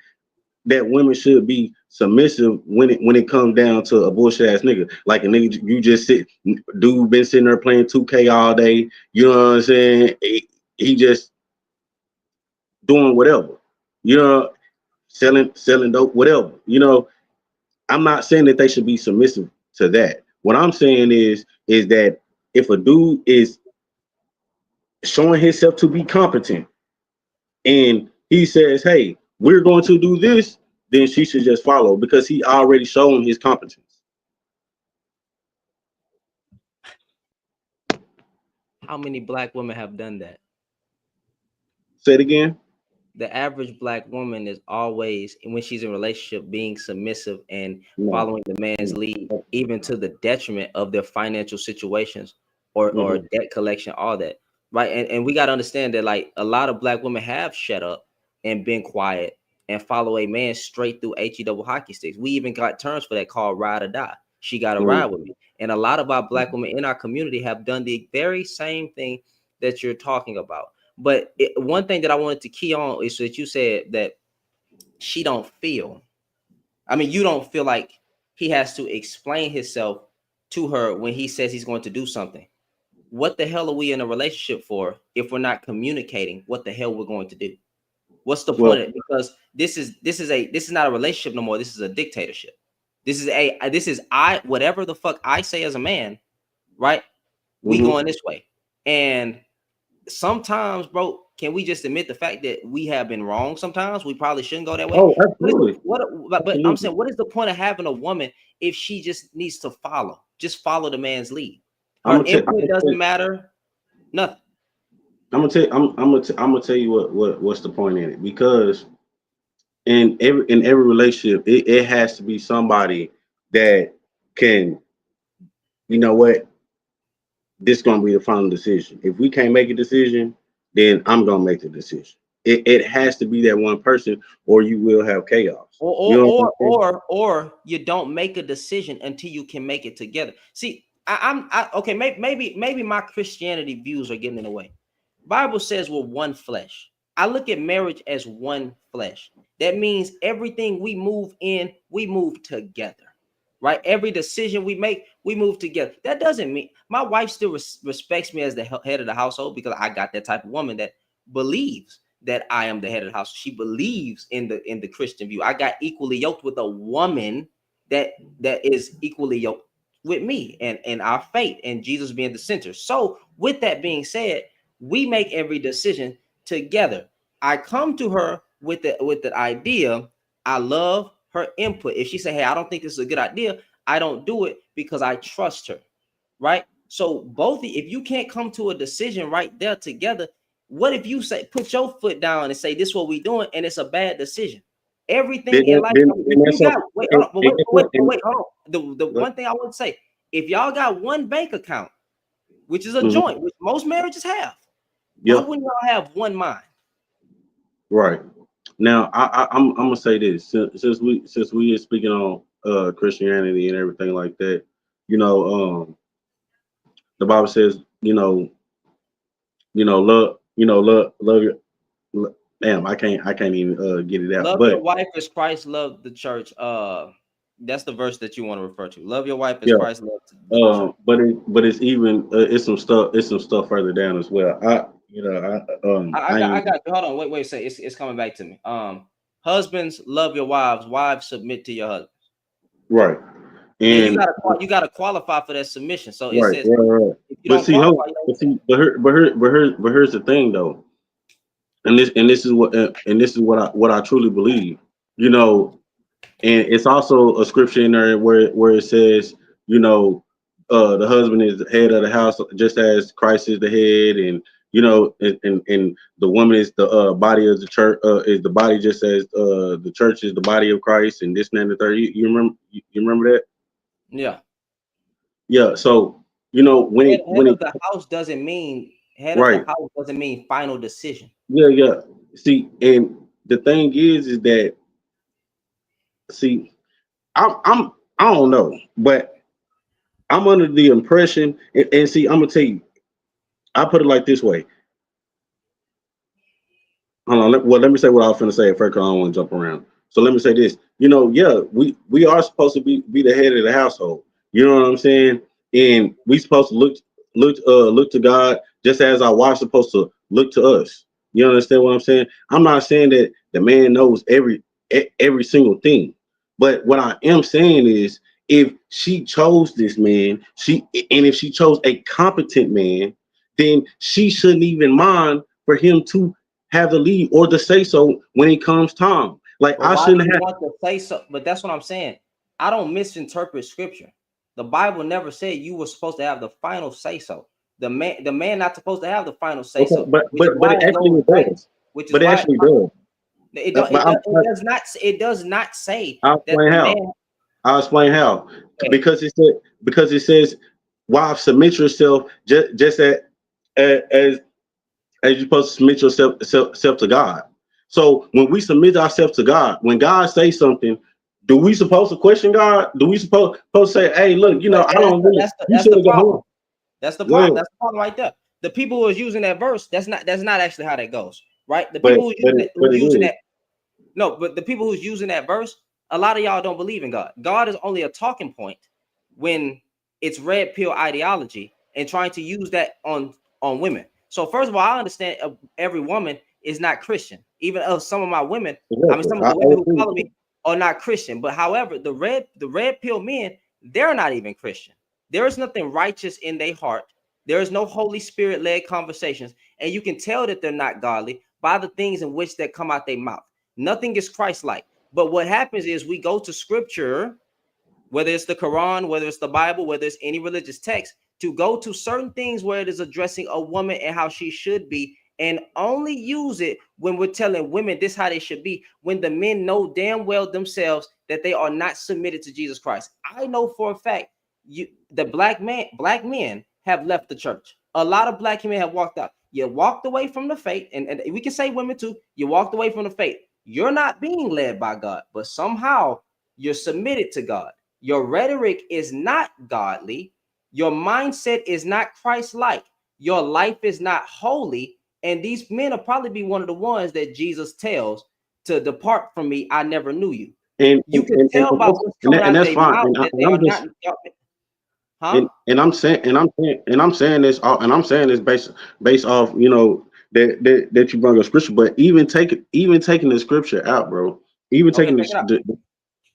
women should be submissive when it comes down to a bullshit ass nigga. Like a nigga, you just dude been sitting there playing 2K all day. You know what I'm saying? He just doing whatever. You know, selling dope, whatever. You know, I'm not saying that they should be submissive to that. What I'm saying is that if a dude is showing himself to be competent and he says, "Hey, we're going to do this," then she should just follow because he already shown his competence. How many black women have done that? Say it again. The average black woman is always, when she's in a relationship, being submissive and No. following the man's lead, even to the detriment of their financial situations or Mhm. debt collection, all that, right? And we got to understand that, like, a lot of black women have shut up and been quiet and follow a man straight through double hockey sticks. We even got terms for that called ride or die. She got to ride with me. And a lot of our black women in our community have done the very same thing that you're talking about. But one thing that I wanted to key on is that you said that she don't feel. I mean, you don't feel like he has to explain himself to her when he says he's going to do something. What the hell are we in a relationship for if we're not communicating what the hell we're going to do? What's the point Well, of it? Because this is not a relationship no more. This is a dictatorship. This is whatever the fuck I say as a man, right? We mhm. going this way. And sometimes, bro, can we just admit the fact that we have been wrong? Sometimes we probably shouldn't go that way. Oh, absolutely, But I'm absolutely. saying, what is the point of having a woman if she just needs to just follow the man's lead? I'm Her gonna tell. I'm input gonna tell. doesn't matter. Nothing. I'm gonna tell. I'm gonna tell you what's the point in it, because in every relationship, it has to be somebody that can, you know what, this gonna be the final decision. If we can't make a decision, then I'm gonna make the decision. It has to be that one person, or you will have chaos. Or You or know what or I'm saying? or you don't make a decision until you can make it together. See, okay. Maybe my Christianity views are getting in the way. Bible says we're one flesh. I look at marriage as one flesh. That means everything we move together, right? Every decision we make, we move together. That doesn't mean my wife still respects me as the head of the household, because I got that type of woman that believes that I am the head of the house. She believes in the Christian view. I got equally yoked with a woman that is equally yoked with me and our faith and Jesus being the center. So with that being said, we make every decision together. I come to her with the idea. I love her input. If she say, "Hey, I don't think this is a good idea," I don't do it because I trust her, right? So if you can't come to a decision right there together, what if you say, put your foot down and say, "This is what we doing," and it's a bad decision? Everything in life, if Then you that's got, something. wait, hold And, on, but and wait, guess wait, what? wait, hold on. The one thing I would say, if y'all got one bank account, which is a Mhm. joint, which most marriages have, why Yep. wouldn't y'all have one mind? Right. Now, I'm gonna say this, since we are speaking on Christianity and everything like that. You know, the Bible says, love your. Damn, I can't even get it out. Love your But wife as Christ loved the church. That's the verse that you want to refer to. Love your wife as yeah, Christ loved the church. but it's even it's some stuff further down as well. I got you. Hold on, wait. Say it's coming back to me. Husbands, love your wives. Wives, submit to your husband. Right. Then And you gotta qualify for that submission. So it right, says right, right. if you But don't see, qualify, hold, you don't but get see, but here's the thing though, and this is what I truly believe. You know, and it's also a scripture in there where it says, you know, the husband is the head of the house, just as Christ is the head, and and the woman is the body of the church, is the body, just as the church is the body of Christ, and this and that and the third. You remember? You remember that? Yeah. Yeah. So when Head it of the house doesn't mean head of the right. house doesn't mean final decision. Yeah, yeah. See, and the thing is that, see, I'm I don't know, but I'm under the impression, and see, I'm gonna tell you, I put it like this way. Hold on. Well, let me say what I was going to say at first, 'cause I don't want to jump around. So let me say this. Yeah, we are supposed to be the head of the household. You know what I'm saying? And we supposed to look to God, just as our wife's supposed to look to us. You understand what I'm saying? I'm not saying that the man knows every single thing, but what I am saying is, if she chose this man, if she chose a competent man, then she shouldn't even mind for him to have the lead or the say so when it comes time. Like, But I why do shouldn't you have. want to say so? But that's what I'm saying. I don't misinterpret scripture. The Bible never said you were supposed to have the final say so. The man not supposed to have the final say Okay, so, but which is why it it actually goes back, does. which is But it why actually does. it don't But it does not say I'll that explain the how. man. I'll explain how. Okay, Because it says, wife, submit yourself, just as you're supposed to submit yourself to God. So when we submit ourselves to God, when God says something, do we supposed to question God? Do we supposed to say, "Hey, look, but I don't really, you that's should the have gone home"? problem. That's the Go ahead. problem. That's the problem right there. The people who are using that verse, that's not actually how that goes, right? The But people but who's it using is. that. No, but the people who's using that verse, a lot of y'all don't believe in God. God is only a talking point when it's red pill ideology and trying to use that on women. So first of all, I understand every woman is not Christian. Even some of my women, I mean, Exactly. some of I the women who agree with follow you. me are not Christian. But however, the red pill men, they're not even Christian. There is nothing righteous in their heart. There is no Holy Spirit led conversations, and you can tell that they're not godly by the things in which that come out their mouth. Nothing is Christ-like. But what happens is we go to scripture, whether it's the Quran, whether it's the Bible, whether it's any religious text, to go to certain things where it is addressing a woman and how she should be, and only use it when we're telling women this how they should be, when the men know damn well themselves that they are not submitted to Jesus Christ. I know for a fact the black men have left the church. A lot of black men have walked out. You walked away from the faith, and we can say women too. You walked away from the faith. You're not being led by God, but somehow you're submitted to God. Your rhetoric is not godly. Your mindset is not Christ-like. Your life is not holy. And these men will probably be one of the ones that Jesus tells to depart from me. I never knew you. And You can tell by what's coming out of that's their fine. mouth that they I'm are just not, huh? and I'm saying this based off, that you brought up scripture. But even taking the scripture out, bro. Even Okay, taking check it out.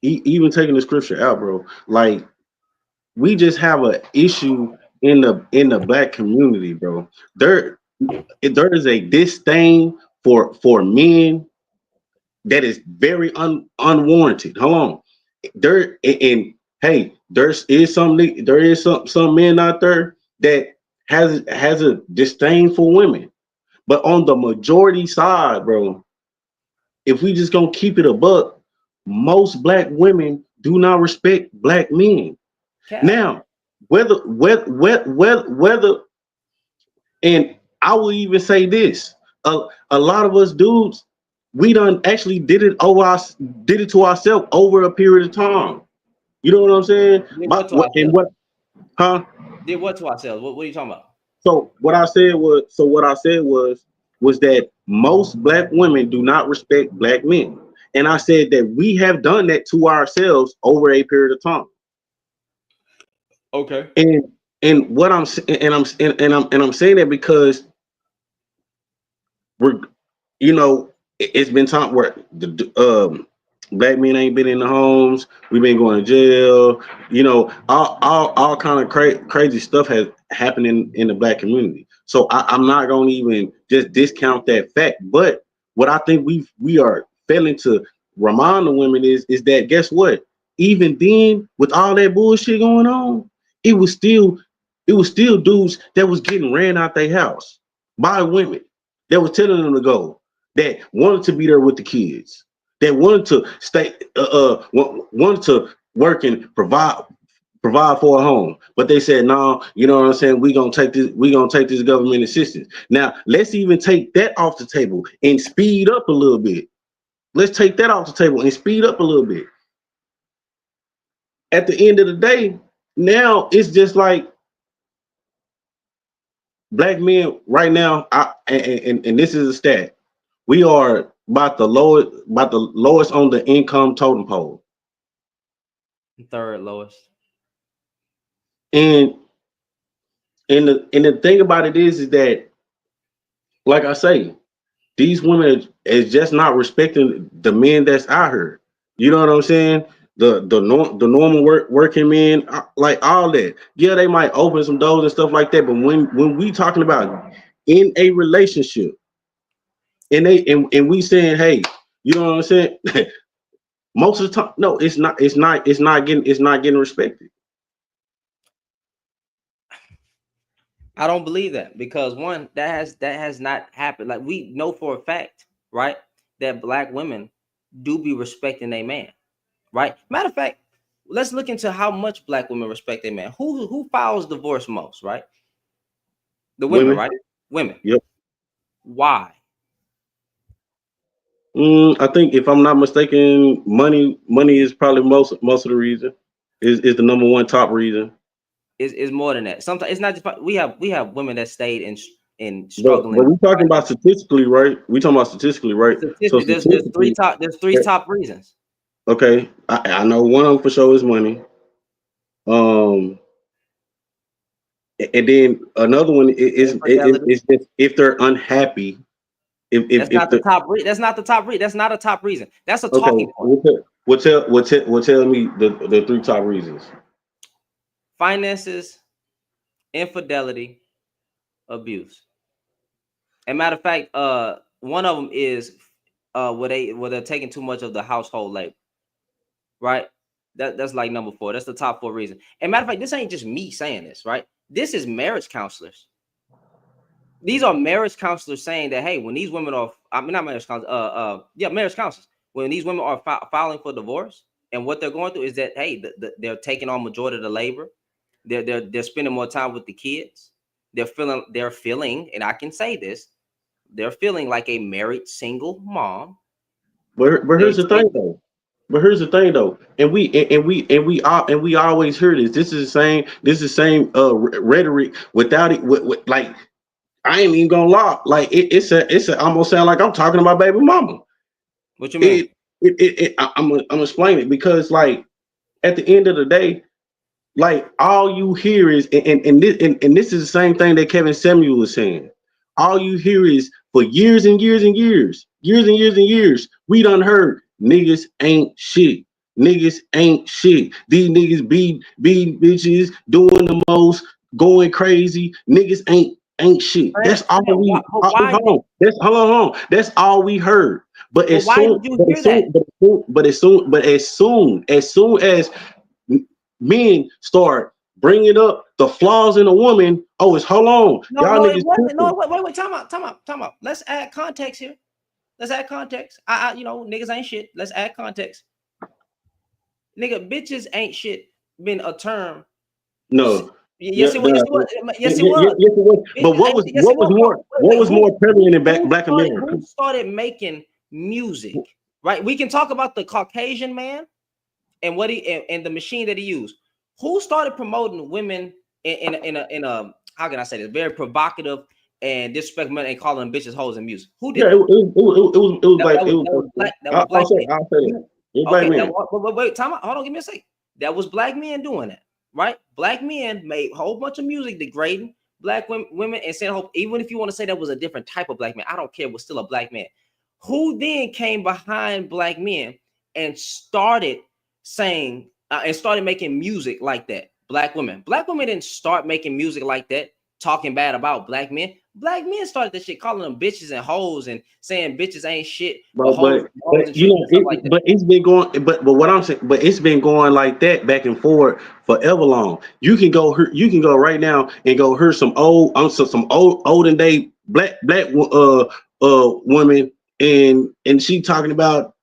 even taking the scripture out, bro. Like, we just have an issue in the black community, bro. There is a disdain for men that is very unwarranted. Hold on. And hey, there is some men out there that has a disdain for women. But on the majority side, bro, if we just gonna keep it a buck, most black women do not respect black men. Cap. Now, whether, and I will even say this: a lot of us dudes, we done actually did it to ourselves over a period of time. You know what I'm saying? Did what But to what and ourselves? what, huh? Did what to ourselves? What are you talking about? What I said was that most black women do not respect black men, and I said that we have done that to ourselves over a period of time. Okay. And what I'm s- and I'm saying that because we're, it's been time where the black men ain't been in the homes. We've been going to jail. All kind of crazy stuff has happened in the black community. So I'm not going to even just discount that fact. But what I think we are failing to remind the women is that, guess what? Even then, with all that bullshit going on, it was still dudes that was getting ran out their house by women that was telling them to go, that wanted to be there with the kids, that wanted to stay, wanted to work and provide for a home. But they said, no, you know what I'm saying? We're gonna take this government assistance. Now let's even take that off the table and speed up a little bit. Let's take that off the table and speed up a little bit. At the end of the day, now it's just like black men right now, and this is a stat. We are about the lowest on the income totem pole. Third lowest. And the thing about it is that, like I say, these women is just not respecting the men that's out here. You know what I'm saying? The normal working men, like all that. Yeah, they might open some doors and stuff like that, but when we talking about in a relationship, and we saying, hey, you know what I'm saying? Most of the time, no, it's not getting respected. I don't believe that, because one, that has not happened. Like, we know for a fact, right, that black women do be respecting a man, right? Matter of fact, let's look into how much black women respect a man. Who files divorce most, right? The women, Women, right? Women. yep. Why? I think if I'm not mistaken, money is probably most of the reason. Is the number one top reason. Is more than that. Sometimes it's not just, we have women that stayed in But struggling. we talking about statistically, right? We talking about statistically, right? So Statistic. There's statistically, three top reasons. okay, I know one of them for sure is money. Um, and then another one Infidelity. is if they're unhappy. That's If not the the top reason. That's not the top reason. That's not a top reason. That's a okay, talking point. tell me the three top reasons. Finances, infidelity, abuse. And matter of fact, one of them is where they're taking too much of the household labor, right? That's like number 4. That's the top 4 reason. And matter of fact, this ain't just me saying this, right? This is marriage counselors. These are marriage counselors saying that, hey, when these women are, I mean, not marriage counselors, marriage counselors, when these women are filing for divorce, and what they're going through is that, hey, they're taking on majority of the labor. They're spending more time with the kids. They're feeling, and I can say this, they're feeling like a married single mom. But They here's the thing spend, though. But here's the thing though, and we always hear this. This is the same rhetoric without it. Like I ain't even gonna lie. Like it's a almost sound like I'm talking about baby mama. what you mean? It I'm gonna explain it because like at the end of the day, like all you hear is and this is the same thing that Kevin Samuel was saying. All you hear is for years and years and years, we done heard niggas ain't shit. Niggas ain't shit. These niggas be bitches doing the most, going crazy. Niggas ain't shit. That's all we Why hold did? on. Hold on. That's all we heard. But But as why soon did you hear that? as soon as men start bringing up the flaws in a woman. Oh, it's hold on, No, y'all no, it niggas wasn't. No, tripping. wait. Time out. Let's add context here. Let's add context. Niggas ain't shit. Let's add context. Nigga, bitches ain't shit been a term. No, yeah, Yes, it was. Yes, it was. Yes, it was. yes, it was. But Yes, it was. what was Who more prevalent in who Black started America? who started making music? Right. We can talk about the Caucasian man and what he and the machine that he used. Who started promoting women in a how can I say this, very provocative and disrespectful and calling them bitches, hoes, and music? Who Yeah, did that? it was That, like that it was was. that was black. That was I'll black say men. that. It was Black Okay, men. wait, time out. Hold on, give me a second. That was black men doing that, right? Black men made a whole bunch of music degrading black women and saying, hope, even if you want to say that was a different type of black man, I don't care, was still a black man. Who then came behind black men and started saying and started making music like that? Black women. Black women didn't start making music like that. talking bad about black men. Black men started this shit, calling them bitches and hoes and saying bitches ain't shit, but Bro, hoes and you tricks know, and stuff like that. but it's been going. But what I'm saying, but it's been going like that back and forth forever long. You can go right now and go hear some old, some olden day black women, and she talking about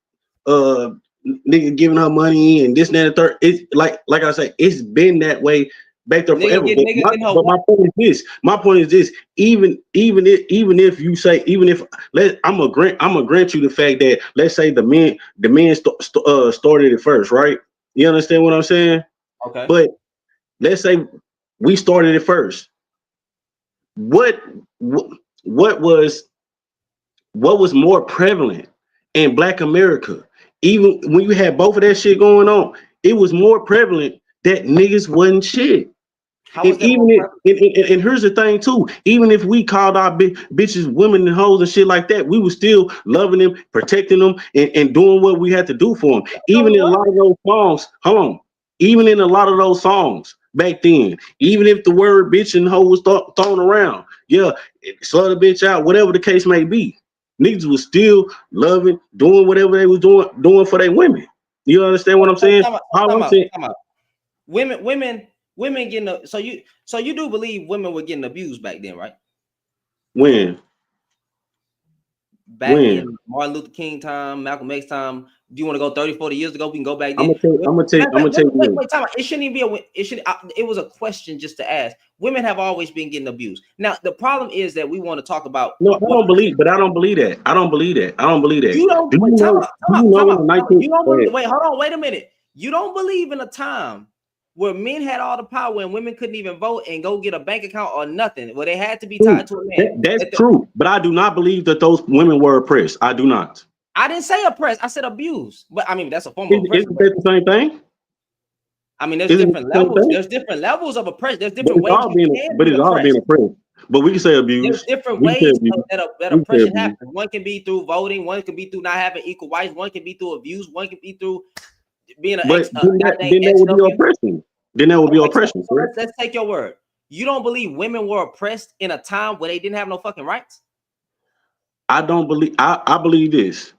nigga giving her money and this and that and the third. It's like I say, it's been that way back there forever. Niggas in her My point is this. My point is this. Even if you say, even if I'm gonna grant you the fact that, let's say the men started it first, right? You understand what I'm saying? Okay. But let's say we started it first. What what was more prevalent in Black America? Even when you had both of that shit going on, it was more prevalent that niggas wasn't shit. How And was that more even prevalent? and here's the thing too. Even if we called our bitches women and hoes and shit like that, we were still loving them, protecting them, and doing what we had to do for them. So Even in a what? lot of those songs, hold on. Even in a lot of those songs back then, even if the word bitch and hoe was thrown around, yeah, slow the bitch out, whatever the case may be, niggas was still loving, doing whatever they was doing for their women. You understand what I'm saying? All I'm saying, Time out. Women getting so you do believe women were getting abused back then, right? when Back when in Martin Luther King time, Malcolm X time. Do you want to go 30, 40 years ago? We can go back I'm then. gonna tell you this. Wait, time out. It shouldn't even be it was a question just to ask. Women have always been getting abused. Now, the problem is that we want to talk about No, I what don't believe, but I don't believe that. I don't believe that. I don't believe that. you don't Do you wait, know? Do you know in the time out. 19th? You don't Go believe, ahead. wait, hold on, wait a minute. You don't believe in a time where men had all the power and women couldn't even vote and go get a bank account or nothing, where they had to be True. tied to a man. That's true. But I do not believe that those women were oppressed. I do not. I didn't say oppressed, I said abused. But I mean, that's a form of oppression. Isn't that the same thing? I mean, there's Isn't it different the same levels. thing? There's different levels of oppression. There's But different ways you can be it's all being oppressed. oppressed. But we can say There's abuse. different We can say ways abuse. that We can say oppression abuse. happens. One can be through voting. One can be through not having equal rights. One can be through abuse. One can be through being an But goddamn then that would be SW. oppression. Then that would be Okay, oppression, so correct? let's take your word. You don't believe women were oppressed in a time where they didn't have no fucking rights? I don't believe. I believe this,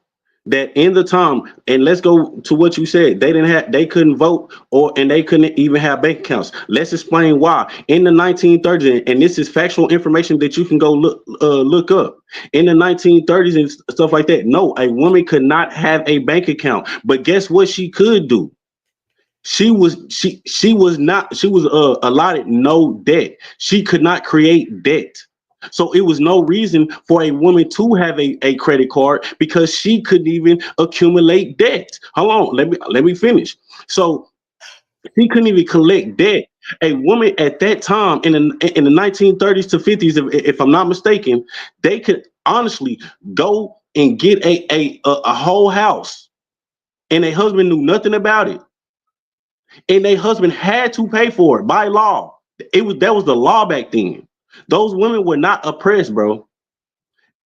that in the time, and let's go to what you said. They couldn't vote, and they couldn't even have bank accounts. Let's explain why. In the 1930s, and this is factual information that you can go look up. In the 1930s and stuff like that, no, a woman could not have a bank account. But guess what she could do? She was allotted no debt. She could not create debt. So it was no reason for a woman to have a credit card because she couldn't even accumulate debt. Hold on, let me finish. So she couldn't even collect debt. A woman at that time in the 1930s to 50s, if I'm not mistaken, they could honestly go and get a whole house, and a husband knew nothing about it, and their husband had to pay for it by law. That was the law back then. Those women were not oppressed, bro. All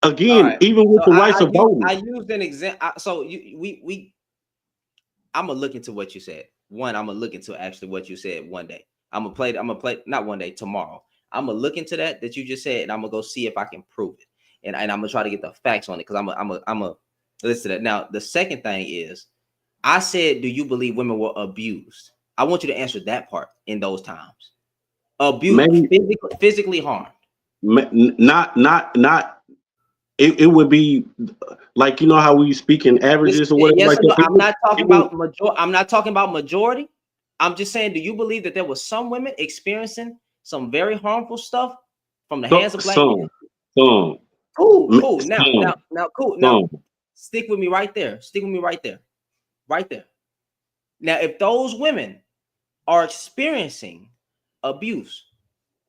Again, right. even with So the rights of I voting. used an example. So we I'm gonna look into what you said. One, I'm gonna look into actually what you said one day. I'm gonna play not one day, tomorrow. I'm gonna look into that you just said, and I'm gonna go see if I can prove it. And I'm gonna try to get the facts on it because I'm a listen to that. Now, the second thing is, I said, do you believe women were abused? I want you to answer that part in those times. Abused, Maybe physically harmed. not. It would be like, you know how we speak in Listen, averages or whatever yes like or that. no, I'm not talking It would, about I'm not talking about majority. I'm just saying, do you believe that there was some women experiencing some very harmful stuff from the hands of black men? some, Cool. some, Cool. Now, some. stick with me right there. Stick with me right there. Right there. Now, if those women are experiencing abuse,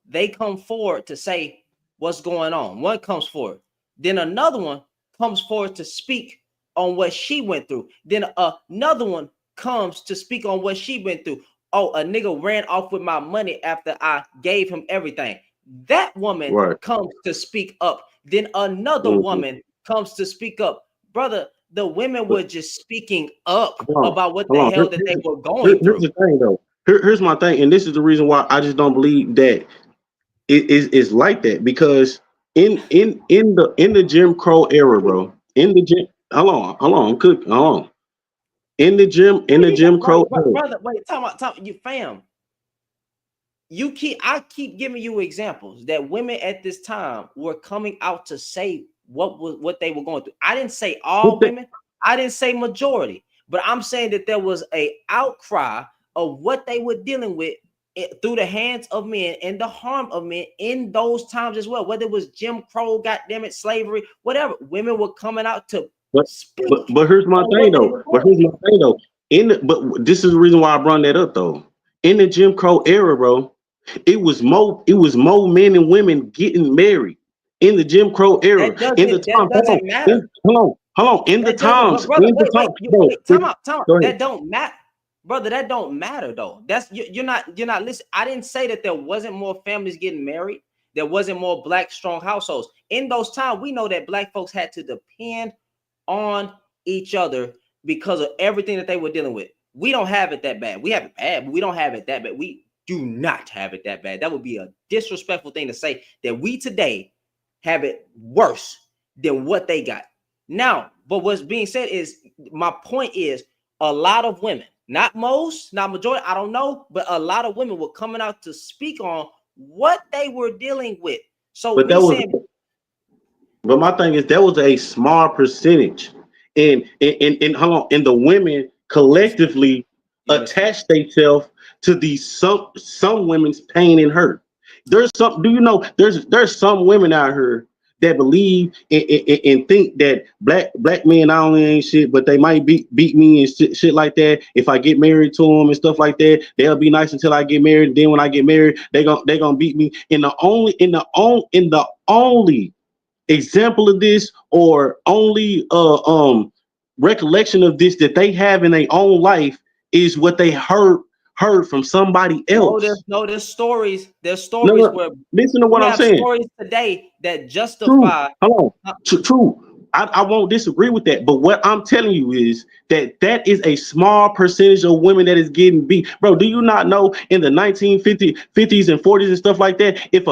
they come forward to say what's going on. One comes forward, then another one comes forward to speak on what she went through. Then another one comes to speak on what she went through. Oh, a nigga ran off with my money after I gave him everything. That woman Right. comes to speak up. Then another Mm-hmm. woman comes to speak up. Brother, the women But were just speaking up hold on, about what the hold on. hell that they were going Here's through. the thing, though. Here's my thing, and this is the reason why I just don't believe that it's like that because in the Jim Crow era, bro. In the Jim, hold on, cook, hold on. In Bro, the you got, Jim Crow era. brother. Wait, talk you, fam. I keep giving you examples that women at this time were coming out to say what they were going through. I didn't say all women, I didn't say majority, but I'm saying that there was a outcry of what they were dealing with through the hands of men and the harm of men in those times as well. Whether it was Jim Crow, goddamn it, slavery, whatever, women were coming out to But speak but here's my on thing what they though. were But going here's through. my thing though. But this is the reason why I brought that up though. In the Jim Crow era, bro, it was more men and women getting married in the Jim Crow era. In the That time, doesn't matter. hold on. In the That doesn't, times, but brother, in the time, bro. wait, time out, time out. Go ahead. That don't matter, brother. That don't matter though. That's you're not listening. I didn't say that there wasn't more families getting married. There wasn't more black strong households in those times. We know that black folks had to depend on each other because of everything that they were dealing with. We don't have it that bad. We have it bad, but we don't have it that bad. We do not have it that bad. That would be a disrespectful thing to say that we today have it worse than what they got. Now, but what's being said is my point is a lot of women, not most, not majority, I don't know, but a lot of women were coming out to speak on what they were dealing with. So But me that was saying, But my thing is that was a small percentage, and hold on, and the women collectively you missed attach themselves to these some women's pain and hurt. There's some. Do you know? There's some women out here that believe and think that black men not only ain't shit, but they might beat me and shit like that. If I get married to them and stuff like that, they'll be nice until I get married. Then when I get married, they gonna beat me. In the only example of this or only recollection of this that they have in their own life is what they heard from somebody else. there's stories. There's No, stories no, where listen to we what I'm have saying. stories today that True. justify. Hold uh, on. True. I won't disagree with that. But what I'm telling you is that is a small percentage of women that is getting beat. Bro, do you not know in the 1950s and 40s and stuff like that, if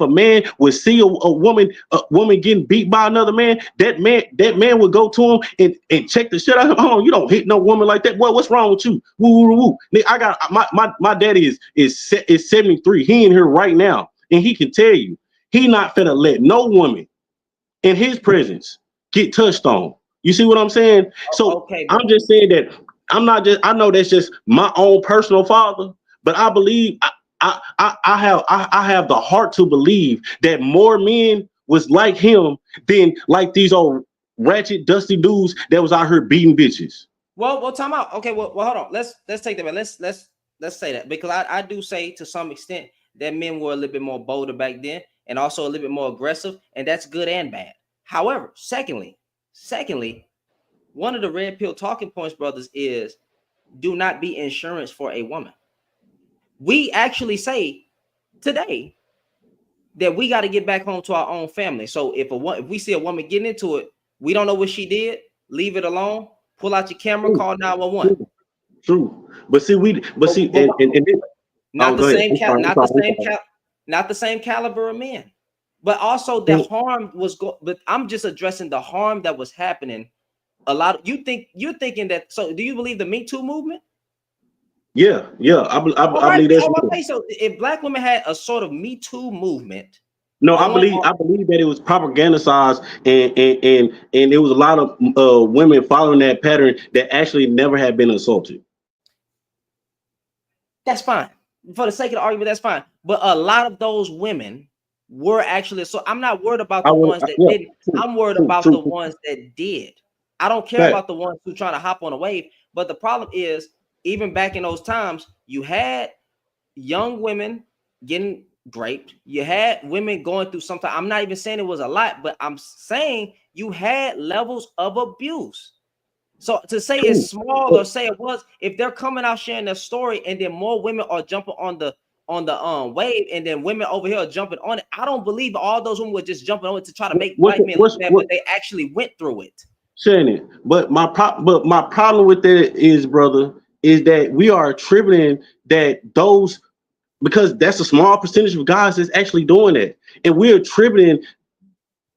a man would see a woman getting beat by another man, that man would go to him and check the shit out of him. Hold on, you don't hit no woman like that. What's wrong with you? Woo, woo, woo. Nigga, I got my daddy is 73. He in here right now. And he can tell you, he not finna let no woman in his presence get touched on. You see what I'm saying? So okay, I'm just saying that I'm not just. I know that's just my own personal father, but I believe I have the heart to believe that more men was like him than like these old ratchet, dusty dudes that was out here beating bitches. time out. Okay, well, hold on. Let's take that back. Let's say that because I do say to some extent that men were a little bit more bolder back then and also a little bit more aggressive, and that's good and bad. However, secondly, one of the red pill talking points, brothers, is do not be insurance for a woman. We actually say today that we got to get back home to our own family. So if we see a woman getting into it, we don't know what she did, leave it alone, pull out your camera, True, call 911. true, true. But see, But, but not oh, the go ahead. same I'm sorry. I'm sorry. I'm sorry. not the same caliber of men. But also the harm was but I'm just addressing the harm that was happening. A lot of you're thinking that. So do you believe the Me Too movement? Yeah, yeah. All I right, believe that's all real. right. So if black women had a sort of Me Too movement No, I going believe on, I believe that it was propagandized, and there was a lot of women following that pattern that actually never had been assaulted. that's fine. For the sake of the argument, that's fine. But a lot of those women were actually, so I'm not worried about I the would, ones that yeah, didn't. true, I'm worried true, about true, the ones that did. I don't care fact, about the ones who trying to hop on a wave. But the problem is, even back in those times, you had young women getting raped. You had women going through something. I'm not even saying it was a lot, but I'm saying you had levels of abuse. So to say it's true. small But or say it was, if they're coming out sharing their story and then more women are jumping on the wave and then women over here are jumping on it, I don't believe all those women were just jumping on it to try to make what's black men look bad, what but they actually went through it. Shannon? But my problem with that is, brother, is that we are attributing that because that's a small percentage of guys that's actually doing that, and we're attributing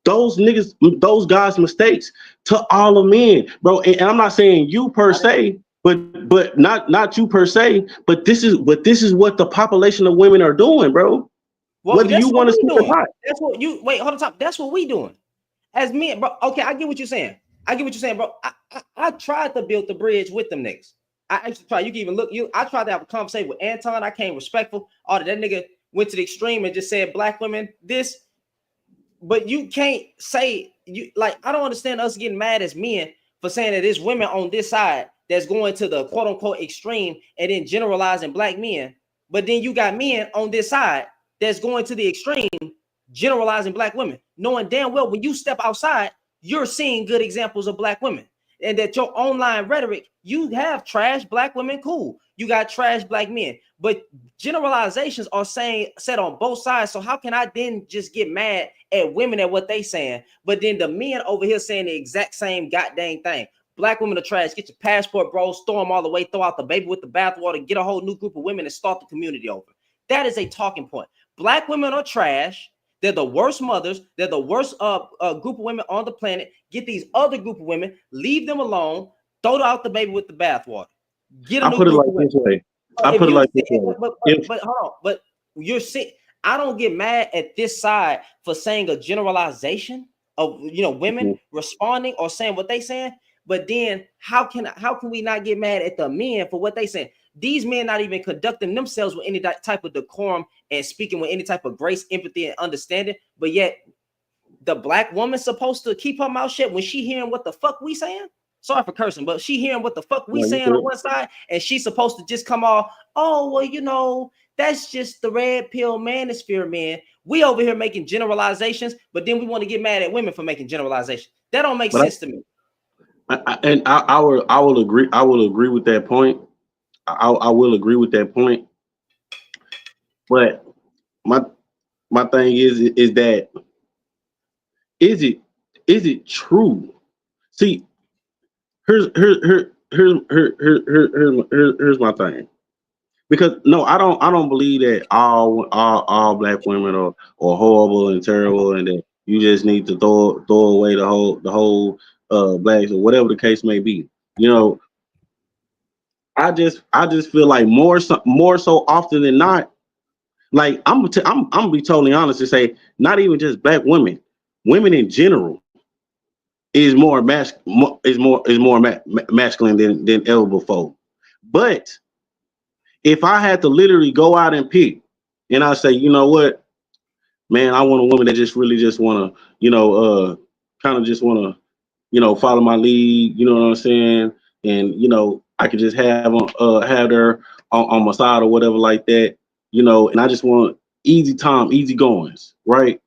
those niggas, those guys' mistakes to all of men, bro. And I'm not saying you per se, but not you per se, but this is what the population of women are doing, bro. Well, Whether you that's what want to we see it or doing. not. That's what you wait. Hold on, top. That's what we doing as men, bro. Okay, I get what you're saying. I get what you're saying, bro. I tried to build the bridge with them niggas. I actually tried. You can even look. I tried to have a conversation with Anton. I came respectful. All that nigga went to the extreme and just said black women this. But you can't say you like. I don't understand us getting mad as men for saying that there's women on this side that's going to the quote unquote extreme and then generalizing black men. But then you got men on this side that's going to the extreme, generalizing black women, knowing damn well when you step outside, you're seeing good examples of black women. And that your online rhetoric, you have trash black women, cool. You got trash black men, but generalizations are said on both sides. So how can I then just get mad at women at what they saying, but then the men over here saying the exact same goddamn thing? Black women are trash. Get your passport, bro. Storm all the way. Throw out the baby with the bathwater. Get a whole new group of women and start the community over. That is a talking point. Black women are trash. They're the worst mothers. They're the worst group of women on the planet. Get these other group of women. Leave them alone. Throw out the baby with the bathwater. Get a I new put it group like of women. this way. I If put it you, like this way. but hold on. But you're saying I don't get mad at this side for saying a generalization of women responding or saying what they saying. But then how can we not get mad at the men for what they saying? These men not even conducting themselves with any type of decorum and speaking with any type of grace, empathy, and understanding. But yet the black woman's supposed to keep her mouth shut when she hearing what the fuck we saying. Sorry for cursing, but she hearing what the fuck we saying on one side, and she's supposed to just come off, oh, well, that's just the red pill manosphere, man. We over here making generalizations, but then we want to get mad at women for making generalizations. That don't make sense to me. I will agree. I will agree with that point. I will agree with that point. But my thing is that is it true? See, here's my thing. Because no, I don't believe that all black women are horrible and terrible, and that you just need to throw away the whole blacks or whatever the case may be. I just feel like more so often than not, like I'm gonna be totally honest and say not even just black women, women in general is more masculine than ever before. But if I had to literally go out and pick, and I say, you know what, man, I want a woman that just really just want to, kind of just want to, follow my lead. You know what I'm saying? And I could just have her on my side or whatever like that. And I just want easy time, easy goings, right?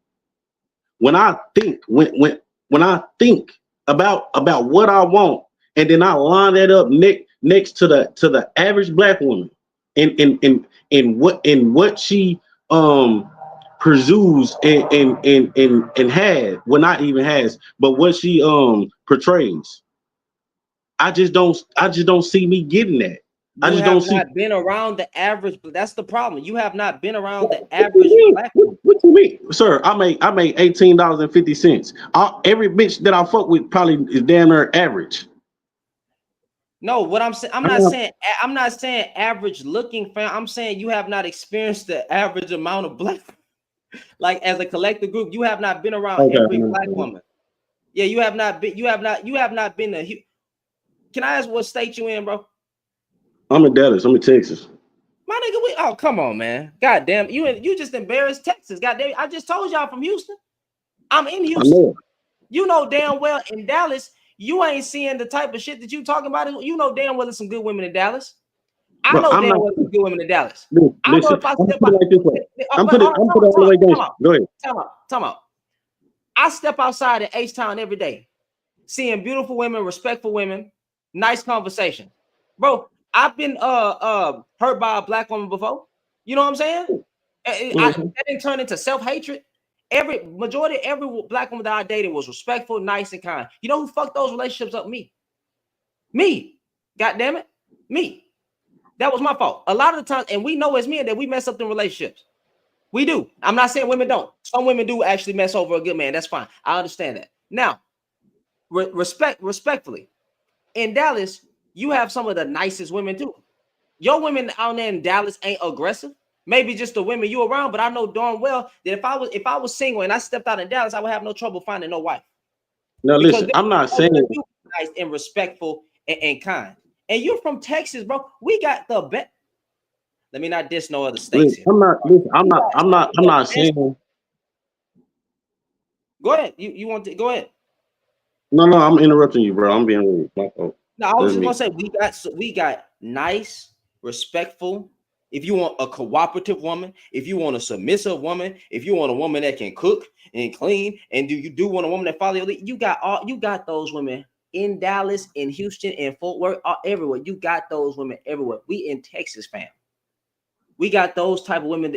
When I think when I think about what I want, and then I line that up next to the average black woman, and what she pursues and had, well, not even has, but what she portrays. I just don't see me getting that. I You just don't have see. not been around the average. That's the problem. You have not been around the What you average mean? black woman. What you mean, sir? I make $18.50. Every bitch that I fuck with probably is damn near average. No, what I'm saying, I'm not saying average looking, fam. I'm saying you have not experienced the average amount of black, like as a collective group. You have not been around every black woman. Yeah, you have not been. You have not been a. Can I ask what state you in, bro? I'm in Dallas. I'm in Texas. My nigga, oh come on, man. God damn, you just embarrassed Texas. God damn, I just told y'all from Houston. I'm in I Houston. know. You know damn well in Dallas, you ain't seeing the type of shit that you talking about. You know damn well there's some good women in Dallas. I But know I'm damn not. well there's good women in Dallas. I know Listen, if I I'm gonna step put out, it like this way. I'm but put it all the way down. Go ahead. time out. I step outside in H-Town every day, seeing beautiful women, respectful women, nice conversation. Bro, I've been hurt by a black woman before. You know what I'm saying? Mhm. That didn't turn into self-hatred. Majority of every black woman that I dated was respectful, nice, and kind. You know who fucked those relationships up? Me. God damn it. Me. That was my fault. A lot of the times, and we know as men that we mess up in relationships. We do. I'm not saying women don't. Some women do actually mess over a good man. That's fine. I understand that. Now, respectfully, in Dallas, you have some of the nicest women too. Your women out there in Dallas ain't aggressive. Maybe just the women you around, but I know darn well that if I was single and I stepped out in Dallas, I would have no trouble finding no wife Now because listen, they're I'm not saying gonna do nice and respectful and kind. And you're from Texas, bro. We got the best. Let me not diss no other states here. I'm not saying Go ahead. You want to go ahead? no, I'm interrupting you, bro. I'm being rude. My fault. No, I was That's just gonna me. say we got nice, respectful. If you want a cooperative woman, if you want a submissive woman, if you want a woman that can cook and clean, and you want a woman that follow your lead, you got those women in Dallas, in Houston, in Fort Worth, everywhere. You got those women everywhere. We in Texas, fam. We got those type of women.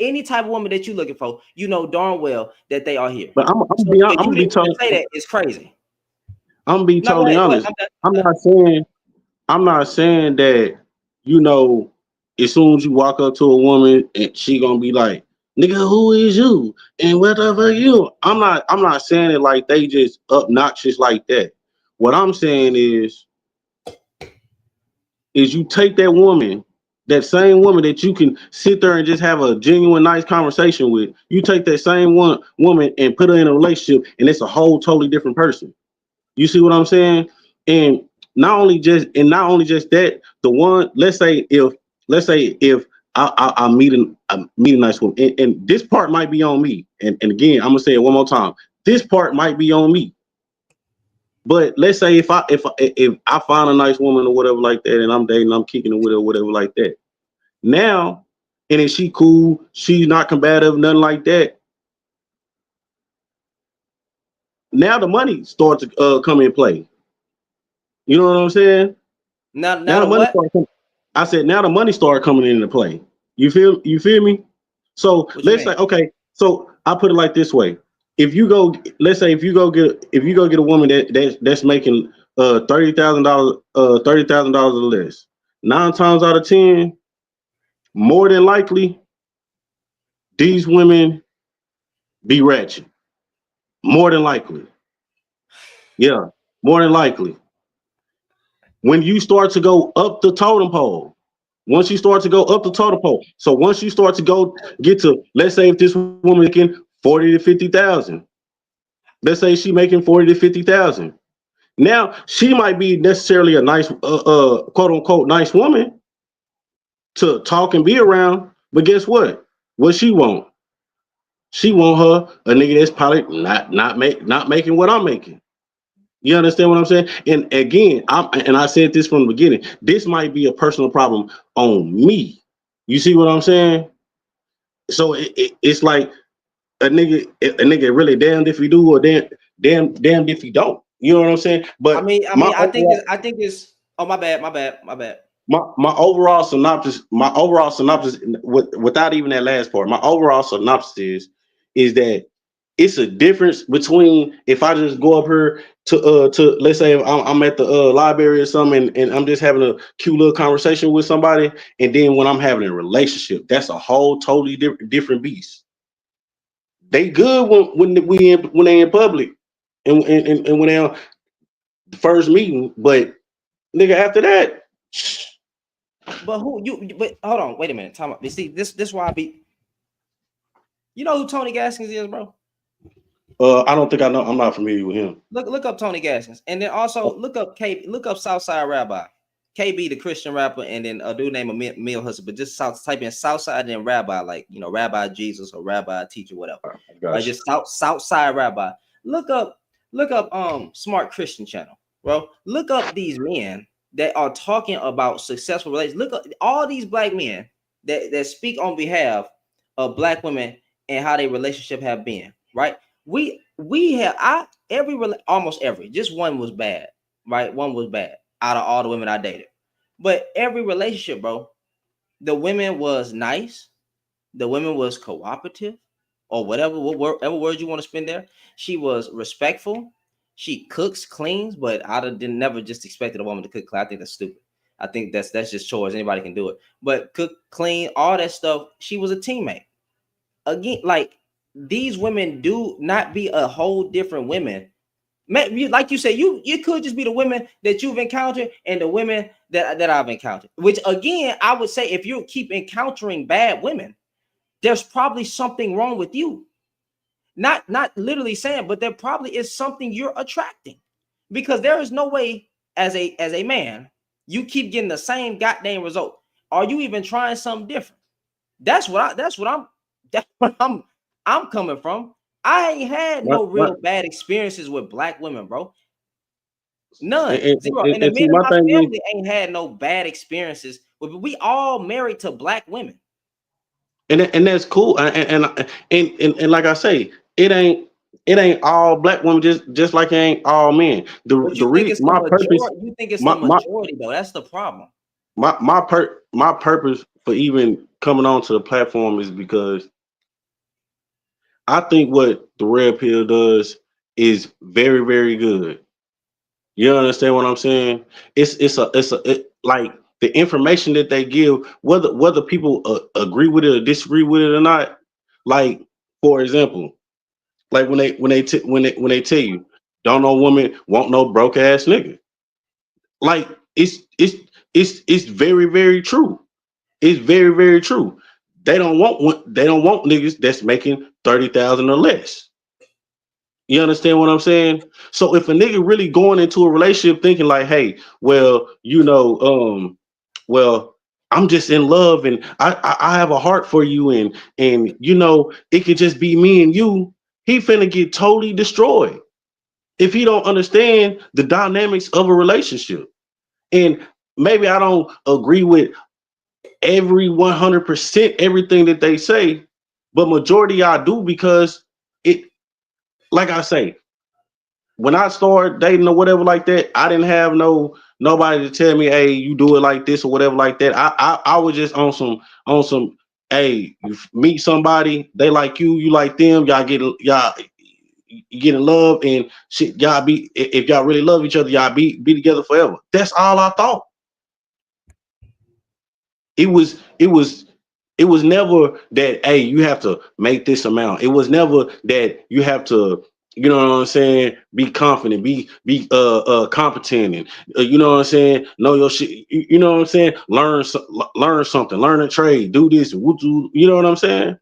Any type of woman that you're looking for, you know darn well that they are here. But So I'm for gonna you be to totally say that is crazy. I'm gonna be No, go totally ahead. Go ahead. honest. I'm not saying I'm not saying that, you know, as soon as you walk up to a woman and she gonna be like, nigga, who is you? And whatever you. I'm not saying it like they just obnoxious like that. What I'm saying is you take that woman, that same woman that you can sit there and just have a genuine nice conversation with, you take that same woman and put her in a relationship and it's a whole totally different person. You see what I'm saying? And not only just that, the one, let's say if I meet a nice woman, and this part might be on me. And again, I'm gonna say it one more time. This part might be on me. But let's say if I find a nice woman or whatever like that, and I'm dating, I'm kicking it with her, whatever like that. Now, and if she cool, she's not combative, nothing like that. Now the money starts to come in play. You know what I'm saying? Now Now the the money what? started. I said now the money started coming into play. You feel me? So What you let's say mean? okay. So I put it like this way: if you go, let's say if you go get a woman that's making $30,000 or less, 9 times out of 10, more than likely these women be ratchet. More than likely, yeah, more than likely. When you start to go up the totem pole, once you start to go up the totem pole, so once you start to go get to, let's say if this woman making 40 to 50,000, let's say she making 40 to 50,000. Now she might be necessarily a nice, quote unquote, nice woman to talk and be around, but guess what? What she want? She want her a nigga that's probably not making what I'm making. You understand what I'm saying? And again, I said this from the beginning. This might be a personal problem on me. You see what I'm saying? So it's like a nigga really damned if you do or damned if you don't. You know what I'm saying? I But mean, I my mean, I think it's. Oh, my bad, my bad, my bad. my overall synopsis without even that last part, my overall synopsis is that it's a difference between if I just go up here to let's say I'm at the library or something and I'm just having a cute little conversation with somebody, and then when I'm having a relationship, that's a whole totally different beast. They good when they in public and when they on the first meeting, but nigga after that, But who you? But hold on, wait a minute. Time out. You see, this why I be. You know who Tony Gaskins is, bro? I don't think I know. I'm not familiar with him. Look up Tony Gaskins, and then also look up Southside Rabbi, KB the Christian rapper, and then a dude named Emil Hustle. But just type in Southside and Rabbi, like Rabbi Jesus or Rabbi teacher, whatever. I Right, got you. just Southside Rabbi. Look up Smart Christian channel, bro. Look up these men that are talking about successful relations. Look up all these black men that speak on behalf of black women and how their relationship have been. Right, we have almost every, just one was bad, right? One was bad out of all the women I dated. But every relationship, bro, the women was nice, the women was cooperative, or whatever word you want to spend there. She was respectful. She cooks, cleans, but I didn't never just expected a woman to cook. I think that's stupid. I think that's just chores. Anybody can do it. But cook, clean, all that stuff. She was a teammate. Again, like these women do not be a whole different women. Like you said, you could just be the women that you've encountered and the women that I've encountered. Which again, I would say if you keep encountering bad women, there's probably something wrong with you. Not literally saying, but there probably is something you're attracting, because there is no way as a man you keep getting the same goddamn result. Are you even trying something different? That's what I'm coming from. I ain't had no What real bad experiences with black women, bro. None, and, zero. And the and men see, in my my thing is, family ain't had no bad experiences. We all married to black women. and that's cool. And like I say, it ain't all black women, just like it ain't all men. But you think it's the My purpose, majority? You think it's the my my majority though? That's the problem. my purpose for even coming onto the platform is because I think what the red pill does is very, very good. You understand what I'm saying? Like the information that they give, whether people agree with it or disagree with it or not. Like, for example, like when they tell you, don't no woman want no broke ass nigga. Like it's very, very true. It's very, very true. They don't want niggas that's making 30,000 or less. You understand what I'm saying? So if a nigga really going into a relationship thinking like, hey, well, well, I'm just in love and I have a heart for you and it could just be me and you, he finna get totally destroyed if he don't understand the dynamics of a relationship. And maybe I don't agree with every 100% everything that they say, but majority I do because it, like I say, when I started dating or whatever like that, I didn't have nobody to tell me, hey, you do it like this or whatever like that. I was just on some, hey, you meet somebody, they like you like them, y'all you get in love and shit, y'all be, if y'all really love each other, y'all be together forever. That's all I thought. It was never that, hey, you have to make this amount. It was never that you have to, you know what I'm saying, be confident, be competent, and you know what I'm saying, know your shit. You know what I'm saying, learn something, learn a trade, do this, you know what I'm saying.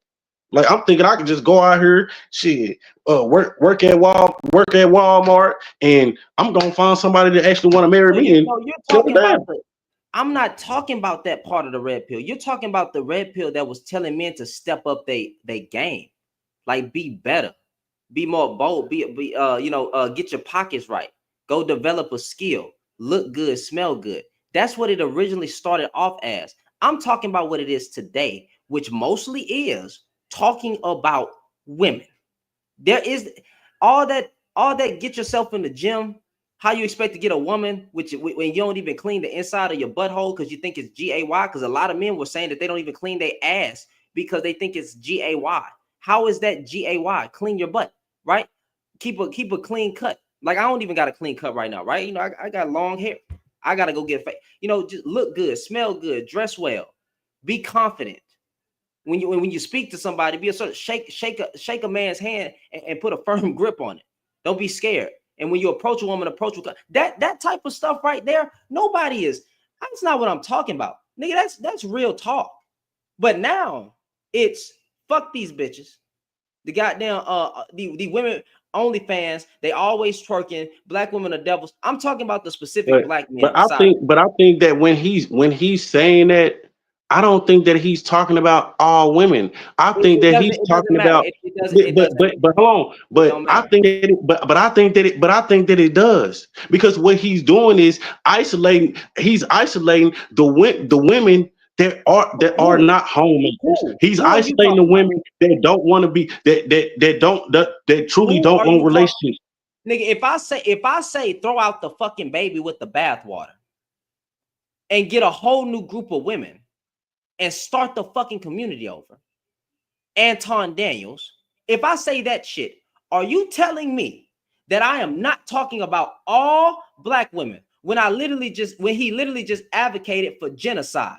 Like, I'm thinking I could just go out here, shit, work at Walmart, and I'm gonna find somebody that actually want to marry So me and you're settle talking about down. the. I'm not talking about that part of the red pill. You're talking about the red pill that was telling men to step up they game, like be better, be more bold, get your pockets right, go develop a skill, look good, smell good. That's what it originally started off as. I'm talking about what it is today, which mostly is talking about women. There is all that get yourself in the gym. How you expect to get a woman which when you don't even clean the inside of your butthole because you think it's GAY? Because a lot of men were saying that they don't even clean their ass because they think it's GAY. How is that GAY? Clean your butt, right? Keep a clean cut. Like I don't even got a clean cut right now, right? I got long hair. I gotta go get just look good, smell good, dress well, be confident. When you speak to somebody, be a sort of shake a man's hand and put a firm grip on it. Don't be scared. And when you approach a woman, approach with that type of stuff right there. Nobody is. That's not what I'm talking about, nigga. That's real talk. But now it's fuck these bitches. The goddamn the women only fans. They always twerking. Black women are devils. I'm talking about the specific But black men but I beside. think but I think that when he's saying that, I don't think that he's talking about all women. I think It that doesn't. he's It doesn't talking matter. about, It doesn't. It doesn't. but hold on. It But don't I matter. think that I think that it does, because what he's doing is isolating. He's isolating the women that are Who? not homemakers. Who? He's Who are you isolating the talking about? women that don't want to be that truly Who don't are want you talking? relationships. Nigga, if I say throw out the fucking baby with the bathwater and get a whole new group of women and start the fucking community over, Anton Daniels, if I say that shit, are you telling me that I am not talking about all black women when he literally just advocated for genocide.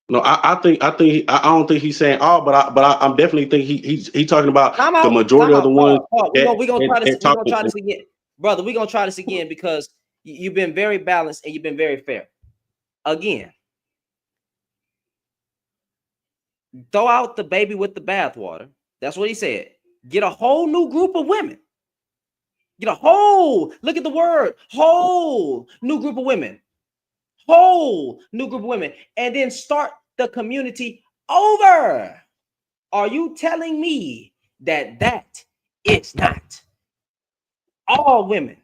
No, I don't think he's saying all, I'm definitely think he's talking about Time the out. majority Time of the out. ones We're gonna try this. We're gonna try talking. this again, brother. We're gonna try this again because you've been very balanced and you've been very fair. Again, throw out the baby with the bathwater. That's what he said. Get a whole new group of women. Get a whole, look at the word, whole new group of women. Whole new group of women. And then start the community over. Are you telling me that it's not all women?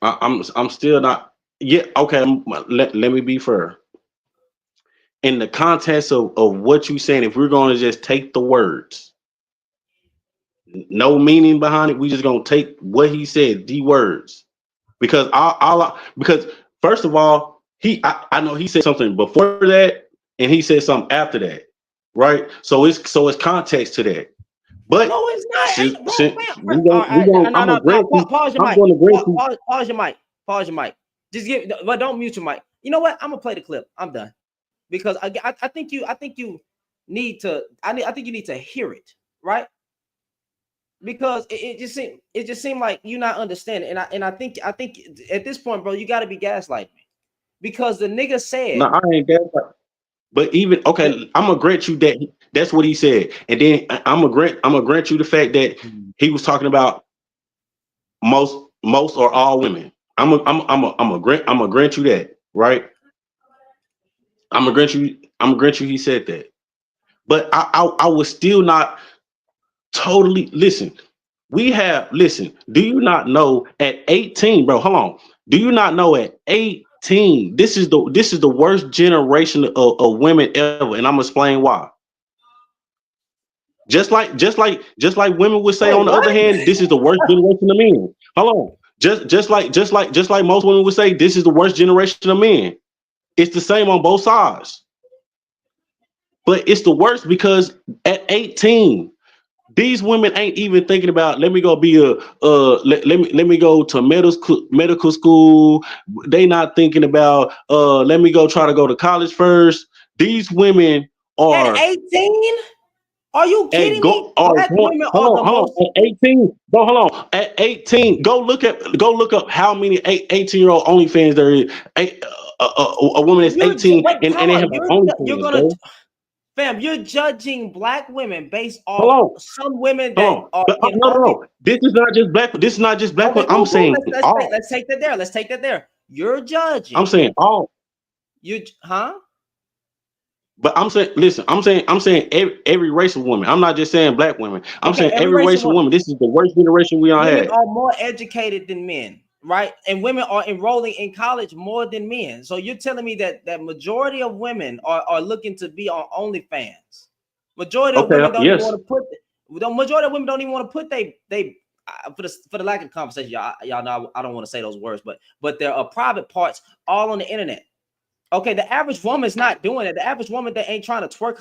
I'm still not. Yeah, okay. Let me be fair. In the context of what you saying, if we're going to just take the words, no meaning behind it, we just gonna take what he said, the words, because because first of all, I know he said something before that, and he said something after that, right? So it's context to that. But No, it's not. since, Bro, since bro. All right, no, I'm no, gonna grant you, pause your I'm mic. going to grant you. Pause your mic. Pause your mic. Just give, but don't mute your mic. You know what? I'm gonna play the clip. I'm done because I think you need to. I think you need to hear it, right? Because it just seemed like you're not understanding, and I think at this point, bro, you got to be gaslighting me because the nigga No, said. I ain't that. But even okay, I'm gonna grant you that that's what he said, and then I'm gonna grant you the fact that he was talking about most or all women. I'm gonna grant you that, right? I'm gonna grant you he said that. But I was still not totally listen. Do you not know at 18, bro? Hold on. Do you not know at 18, this is the worst generation of women ever, and I'm gonna explain why. Just like women would say Wait, on the other what? hand, this is the worst generation of men. Hold on. Just like most women would say, this is the worst generation of men. It's the same on both sides. But it's the worst because at 18, these women ain't even thinking about let me go be a let me go to medical school. They not thinking about let me go try to go to college first. These women At are 18? Are you at kidding me? go are Black going women are the hold most. on at 18. Bro, hold on. At 18, go look up how many 18-year-old OnlyFans there is. A woman that's 18 Wait, and time they out. have an You're OnlyFans, gonna, bro. fam. You're judging black women based Hold off on. some women Hold that on. are But in no, no, only. no. This is not just black. This is not just black. Okay, I'm cool. saying all. Let's take that there. Let's take that there. You're I'm judging. saying all. Huh? But I'm saying, listen. I'm saying every race of woman. I'm not just saying black women. I'm Okay, saying every every race of race of women. woman. This is the worst generation we all Women had. are more educated than men, right? And women are enrolling in college more than men. So you're telling me that majority of women are looking to be on OnlyFans. Majority of Okay. women don't even Yes. want to put. The majority of women don't even want to put they for the lack of conversation, y'all know I don't want to say those words, but there are private parts all on the internet. Okay, the average woman's not doing it. The average woman that ain't trying to twerk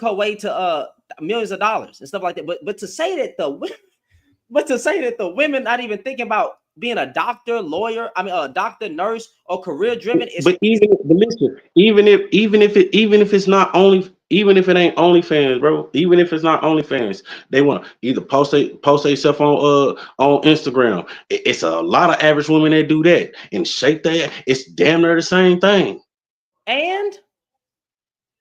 her way to millions of dollars and stuff like that. But to say that the women not even thinking about being a doctor, lawyer, I mean a doctor, nurse, or career driven is. But listen, even if it's not only, even if it ain't OnlyFans, bro. Even if it's not OnlyFans, they want to either post themselves on Instagram. It's a lot of average women that do that and shake their. It's damn near the same thing. And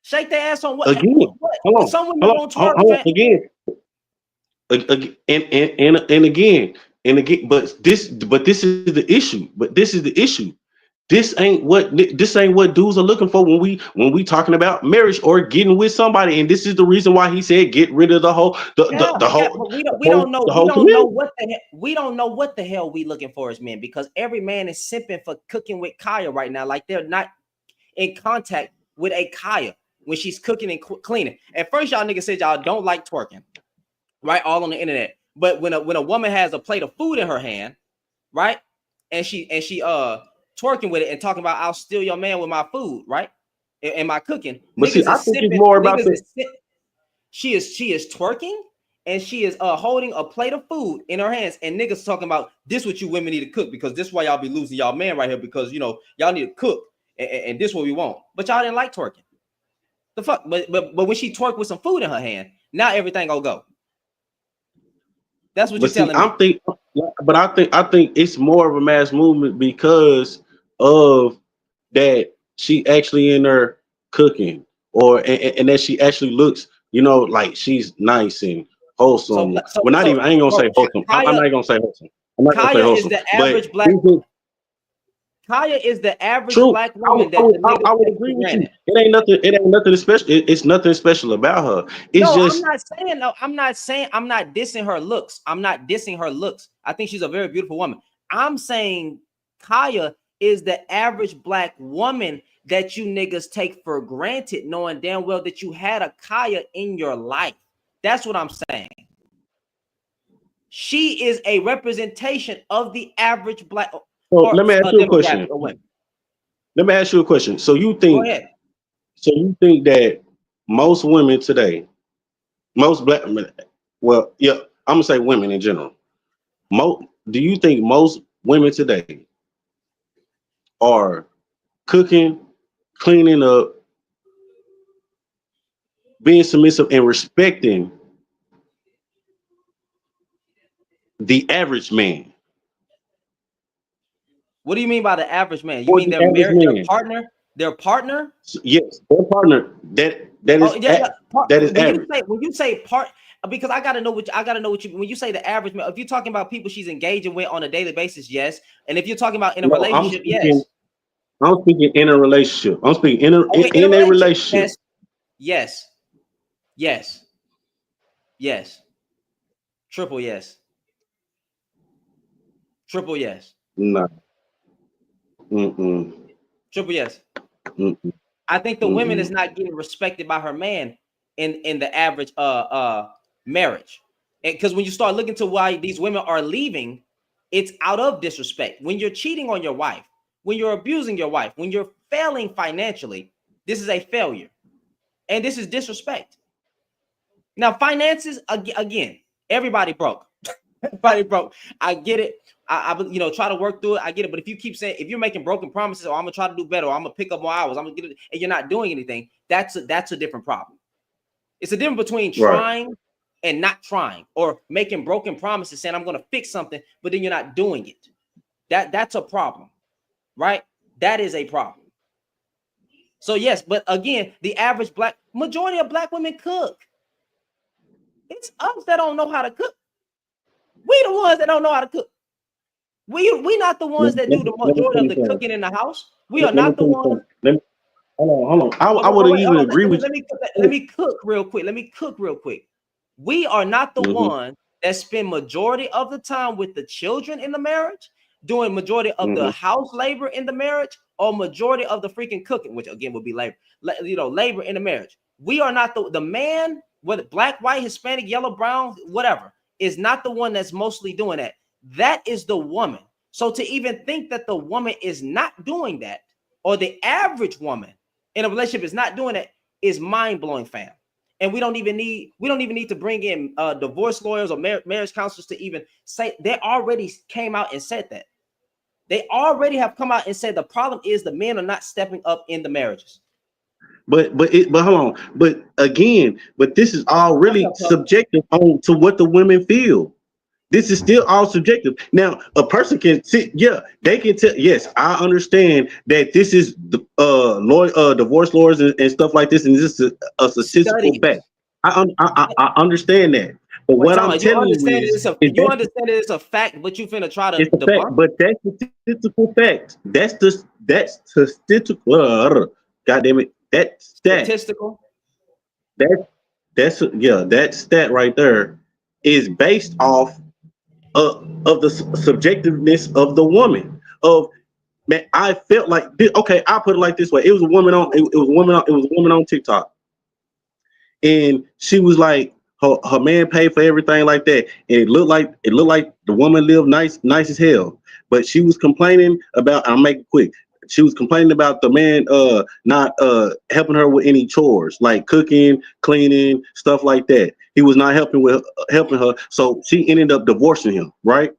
shake their ass on what? Again, What? Some women won't twerk, hold on. fam. Again, and again. But this is the issue. This ain't what dudes are looking for when we talking about marriage or getting with somebody. And this is the reason why he said get rid of the whole Yeah, but the whole community. we don't know what the hell we looking for as men because every man is simping for cooking with Kaya right now, like they're not in contact with a Kaya when she's cooking and cleaning. At first, y'all niggas said y'all don't like twerking, right? All on the internet. But when a woman has a plate of food in her hand, right, and she twerking with it and talking about I'll steal your man with my food, right, and my cooking, But see, niggas I is think it's sipping, more about the she is twerking and she is holding a plate of food in her hands, and niggas talking about this what you women need to cook because this why y'all be losing y'all man right here because y'all need to cook and this what we want. But y'all didn't like twerking. The fuck? But when she twerked with some food in her hand, now everything go. That's what But you're see, telling me. I think it's more of a mass movement because of that she actually in there cooking, or and that she actually looks, like she's nice and So wholesome. Well, not even. I ain't gonna bro, say wholesome. I'm Kaya not gonna say wholesome. I'm not gonna say Kaya is wholesome. the But average black. it's just Kaya is the average true. black woman that the niggas I would take for agree with you. granted. It ain't nothing. It ain't nothing special. It's nothing special about her. It's No, I'm just not saying no. I'm not saying I'm not dissing her looks. I'm not dissing her looks. I think she's a very beautiful woman. I'm saying Kaya is the average black woman that you niggas take for granted, knowing damn well that you had a Kaya in your life. That's what I'm saying. She is a representation of the average black so. or Let me ask a you a question. demographic of women. Let me ask you a question. Go ahead. So you think that most women today, most black men, well, yeah, I'm gonna say women in general. Do you think most women today are cooking, cleaning up, being submissive, and respecting the average man? What do you mean by the average man? You Or mean the their average married, their man? partner, their partner? Yes, their partner Oh yeah. that is When average. you say part, because I gotta know what you when you say the average man. If you're talking about people she's engaging with on a daily basis, yes. And if you're talking about in a No, relationship, yes. I'm speaking in a relationship. I'm speaking Okay, in a in a relationship, relationship. yes, yes, yes, yes, triple yes, triple yes, No. Mm-mm. triple yes. Mm-mm. I think the woman is Mm-mm. not getting respected by her man in the average marriage. Because when you start looking to why these women are leaving, it's out of disrespect. When you're cheating on your wife, when you're abusing your wife, when you're failing financially, this is a failure. And this is disrespect. Now, finances, again, everybody broke. Everybody broke. I get it. I try to work through it. I get it. But if you keep saying, if you're making broken promises, or I'm gonna try to do better, or I'm gonna pick up more hours, I'm gonna get it, and you're not doing anything, that's a different problem. It's a difference between Right. trying and not trying, or making broken promises, saying I'm gonna fix something, but then you're not doing it. That's a problem, right? That is a problem. So yes, but again, the average majority of black women cook. It's us that don't know how to cook. We the ones that don't know how to cook. We not the ones that do the Let me majority tell of you the something. cooking in the house. We are Let me not the tell you ones. something. Hold on. I Hold would on, have wait, hold even on. agree with Let you. me cook real quick. Let me cook real quick. We are not the Mm-hmm. one that spend majority of the time with the children in the marriage, doing majority of the Mm-hmm. house labor in the marriage, or majority of the freaking cooking, which again would be labor. Labor in the marriage. We are not the man, whether black, white, Hispanic, yellow, brown, whatever, is not the one that's mostly doing that. That is the woman. So to even think that the woman is not doing that, or the average woman in a relationship is not doing it, is mind-blowing, fam. And we don't even need to bring in divorce lawyers or marriage counselors to even say. They already came out and said that. They already have come out and said the problem is the men are not stepping up in the marriages. But hold on. But again, this is Okay, all what's really up, Tuck? subjective on to what the women feel. This is still all subjective. Now, a person can sit, yeah, they can tell. Yes, I understand that this is the divorce lawyers and stuff like this, and this is a statistical Studies. fact. I understand that. But Wait, what Tom, I'm you telling you understand is you that understand that it's a fact, but you finna try to it's a fact. debunk it? But that's the statistical fact. That's statistical. God damn it. That stat. Statistical. That that stat right there is based off of the subjectiveness of the woman. Of man, I felt like okay. I put it like this way: it was a woman on it was a woman on TikTok, and she was like her man paid for everything like that, and it looked like the woman lived nice as hell, but she was complaining about. I'll make it quick. she was complaining about the man not helping her with any chores like cooking, cleaning, stuff like that. He was not helping her, so she ended up divorcing him. Right.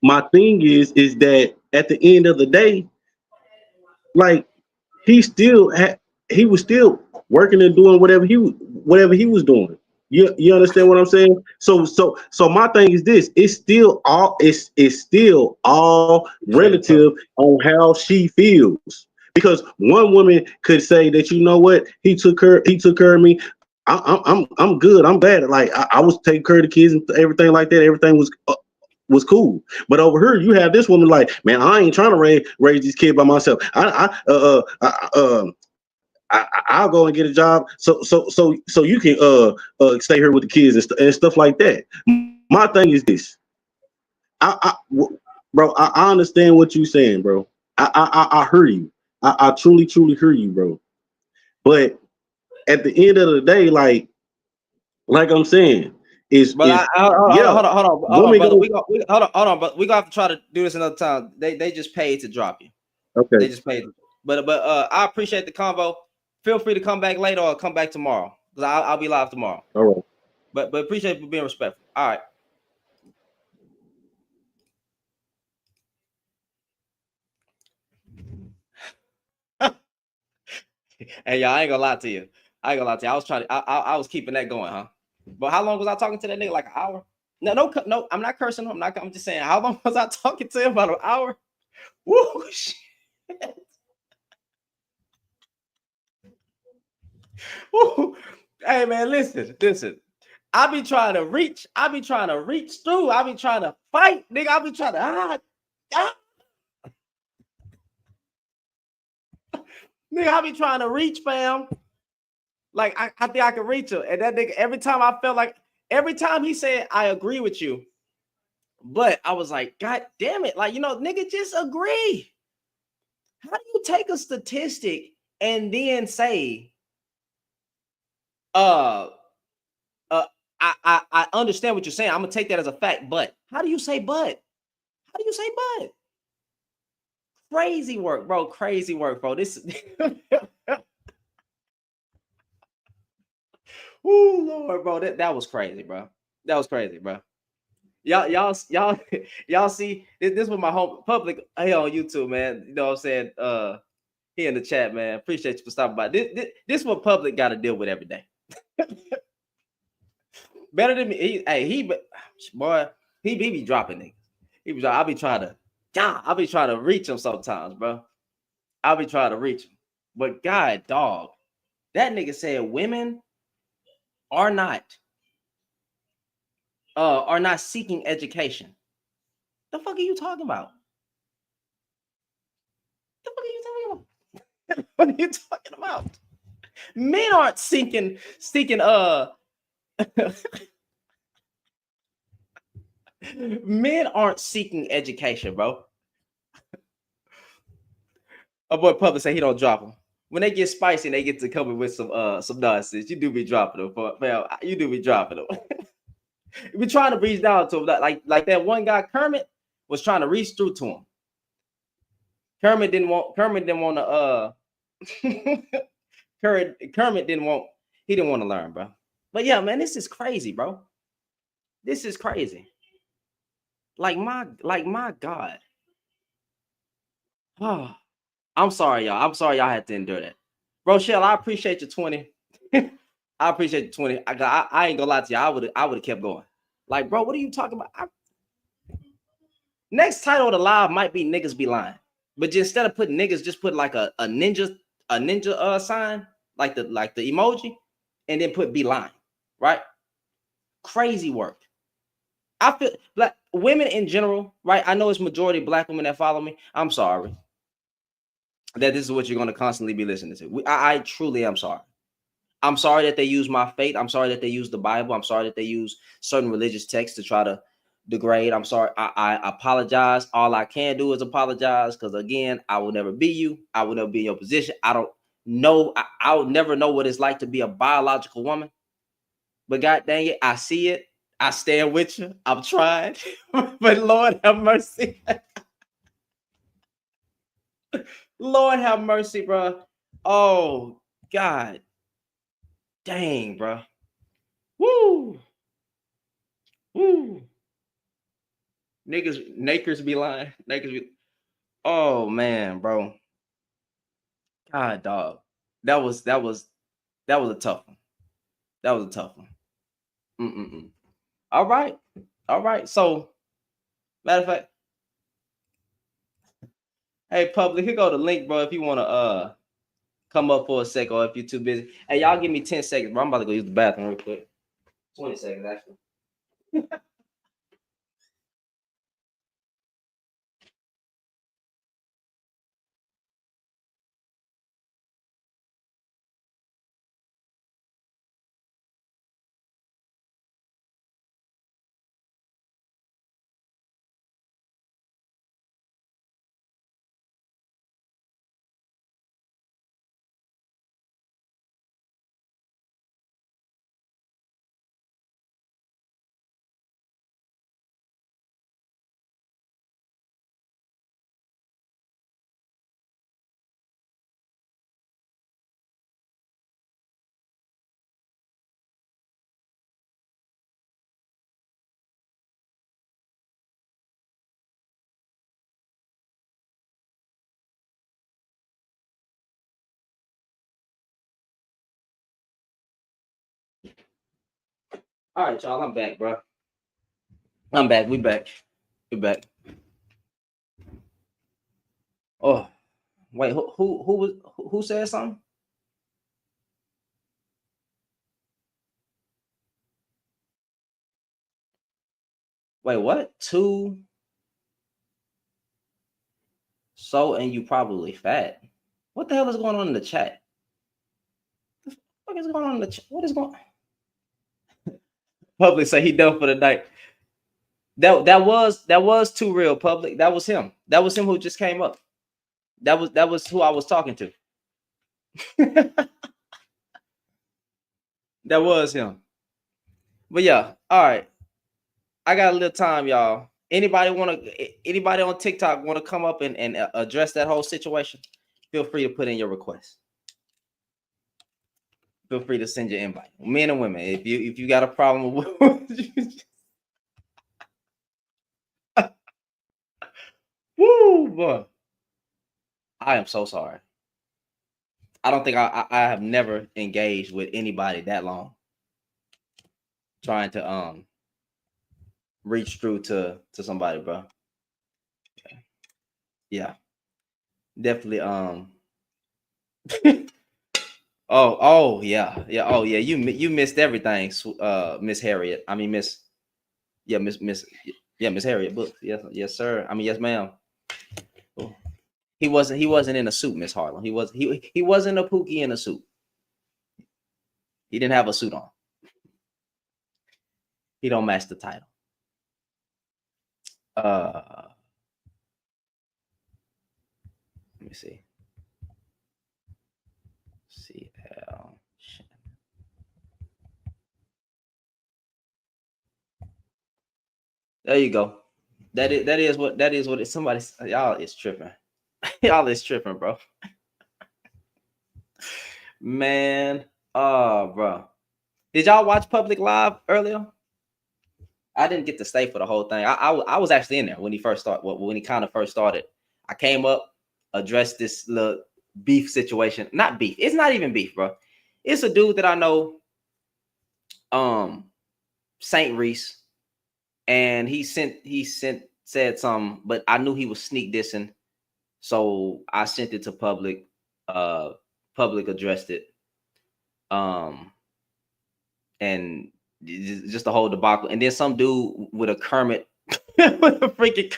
My thing is that at the end of the day, like he still had, he was still working and doing whatever he was doing. You understand what I'm saying? So my thing is this: it's still all Appreciate it, relative on how she feels. Because one woman could say that, you know what, he took care of me. I'm good. I'm bad. Like I was taking care of the kids and everything like that. Everything was cool. But over here, you have this woman like, man, I ain't trying to raise these kids by myself. I'll go and get a job so you can stay here with the kids and stuff like that. My thing is this, bro. I understand what you're saying, bro. I hear you. I truly hear you, bro. But at the end of the day, like I'm saying, But is hold yeah, on, women brother. go Hold on, but we gonna have to try to do this another time. They just paid to drop you. They okay. just paid. But I appreciate the convo. Feel free to come back later or come back tomorrow because I'll be live tomorrow. All right. But appreciate you for being respectful. All right. Hey, y'all, I ain't gonna lie to you. I was trying to. I was keeping that going, huh? But how long was I talking to that nigga? Like an hour? No. I'm not cursing him. I'm just saying. How long was I talking to him? About an hour? Woo! Shit. Woo. Hey man, listen. I be trying to reach. I be trying to reach through. I be trying to fight, nigga. I be trying to nigga. I be trying to reach, fam. Like I think I can reach him. And that nigga, every time he said, I agree with you, but I was like, God damn it. Like, nigga, just agree. How do you take a statistic and then say, uh, I understand what you're saying. I'm gonna take that as a fact, but how do you say but? How do you say but? Crazy work, bro. Crazy work, bro. This oh Lord, bro. That was crazy, bro. That was crazy, bro. Y'all see this was my home public here on YouTube, man. You know what I'm saying? Here in the chat, man. Appreciate you for stopping by. This what public got to deal with every day. Better than me. Boy, he be dropping niggas. I'll be trying to reach him sometimes, bro. I'll be trying to reach him. But God, dog, that nigga said women are not seeking education. The fuck are you talking about? The fuck are you talking about? What are you talking about? Men aren't seeking men aren't seeking education, bro. A boy Public say he don't drop them. When they get spicy and they get to come with some nonsense, you do be dropping them, fam. You do be dropping them. You be trying to reach down to him, like that one guy Kermit was trying to reach through to him. Kermit didn't want to Kermit didn't want to learn, bro. But yeah, man, this is crazy, bro. This is crazy. Like my God. Oh, I'm sorry, y'all. I'm sorry y'all had to endure that. Rochelle, I appreciate your 20. I appreciate your 20. I ain't gonna lie to you. I would have kept going. Like, bro, what are you talking about? Next title of the live might be niggas be lying. But just instead of putting niggas, just put like a ninja sign, like the emoji, and then put be lying, right? Crazy work. I feel like women in general, right? I know it's majority black women that follow me. I'm sorry that this is what you're going to constantly be listening to. I truly am sorry. I'm sorry that they use my faith. I'm sorry that they use the Bible. I'm sorry that they use certain religious texts to try to degrade. I'm sorry. I apologize. All I can do is apologize because, again, I will never be you. I will never be in your position. I don't know. I will never know what it's like to be a biological woman. But God dang it, I see it. I stand with you. I'm trying. But Lord have mercy. Lord have mercy, bro. Oh God, dang, bro. Woo, woo. Nakers be lying. Nakers be. Oh man, bro. God, dog. That was a tough one. That was a tough one. Mm-mm-mm. All right, all right. So, matter of fact, hey, public, here go the link, bro. If you want to come up for a sec, or if you're too busy, hey, y'all give me 10 seconds, bro. I'm about to go use the bathroom real quick. 20 seconds, actually. All right, y'all. I'm back, bro. I'm back. We back. We back. Oh, wait. Who said something? Wait, what? Two. So and you probably fat. What the hell is going on in the chat? What is going on in the chat? What is going? Public say he done for the night. That was too real. Public. That was him. That was him who just came up. That was who I was talking to. That was him. But yeah, all right. I got a little time, y'all. Anybody on TikTok want to come up and address that whole situation? Feel free to put in your request. Feel free to send your invite. Men and women. If you got a problem with woo boy. I am so sorry. I don't think I have never engaged with anybody that long trying to reach through to somebody, bro. Yeah, definitely. Oh yeah. Oh yeah. You missed everything, Miss Harriet. I mean Miss. Yeah, Miss Harriet Books. Yes, sir. I mean, yes, ma'am. Oh. He wasn't in a suit, Miss Harlan. He wasn't a Pookie in a suit. He didn't have a suit on. He don't match the title. Let me see. CL. There you go. That is what it, somebody, y'all is tripping. Y'all is tripping, bro. Man, bro. Did y'all watch Public Live earlier? I didn't get to stay for the whole thing. I was actually in there when he first started. When he kind of first started, I came up, addressed this little beef situation. Not beef. It's not even beef, bro. It's a dude that I know, Saint Reese, and he said something, but I knew he was sneak dissing, so I sent it to Public. Public addressed it, and just the whole debacle. And then some dude with a Kermit, with a freaking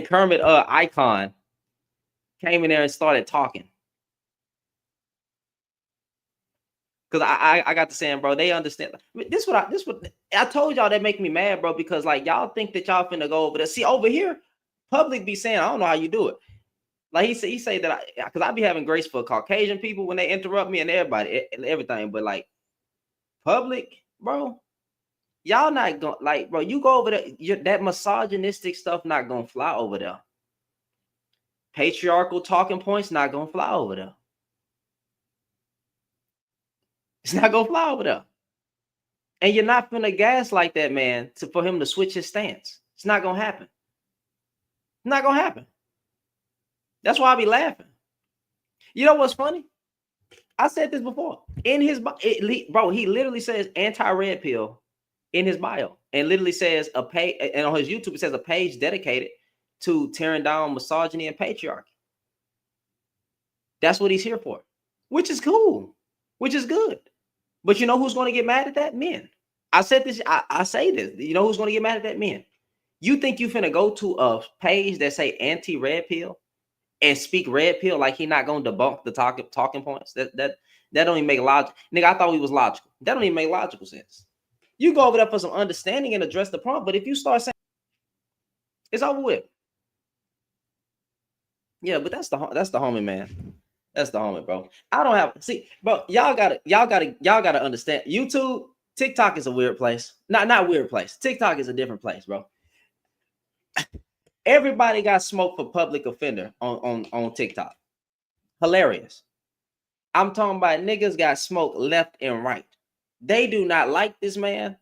Kermit icon came in there and started talking. Cause I got to saying, bro, they understand. This what I told y'all that make me mad, bro. Because like y'all think that y'all finna go over there. See over here, Public be saying, I don't know how you do it. Like he say that because I be having grace for Caucasian people when they interrupt me and everybody and everything. But like Public, bro, y'all not gonna like, bro. You go over there, that misogynistic stuff not gonna fly over there. patriarchal talking points not gonna fly over there. It's not gonna fly over there. And you're not finna gaslight that man for him to switch his stance. It's not gonna happen. It's not gonna happen. That's why I be laughing. You know what's funny? I said this before. In his bro, he literally says anti-red pill in his bio, and literally says a page, and on his YouTube it says a page dedicated to tearing down misogyny and patriarchy. That's what he's here for, which is cool, which is good. But you know who's going to get mad at that? Men. I said this. I say this. You know who's going to get mad at that? Men. You think you finna go to a page that say anti-red pill and speak red pill like he not gonna debunk the talking points? That don't even make logic. Nigga, I thought he was logical. That don't even make logical sense. You go over there for some understanding and address the prompt, but if you start saying it's over with. Yeah, but that's the homie, man. That's the homie, bro. I don't have bro. Y'all gotta understand. YouTube, TikTok is a weird place. Not weird place. TikTok is a different place, bro. Everybody got smoked for public offender on TikTok. Hilarious. I'm talking about niggas got smoked left and right. They do not like this man.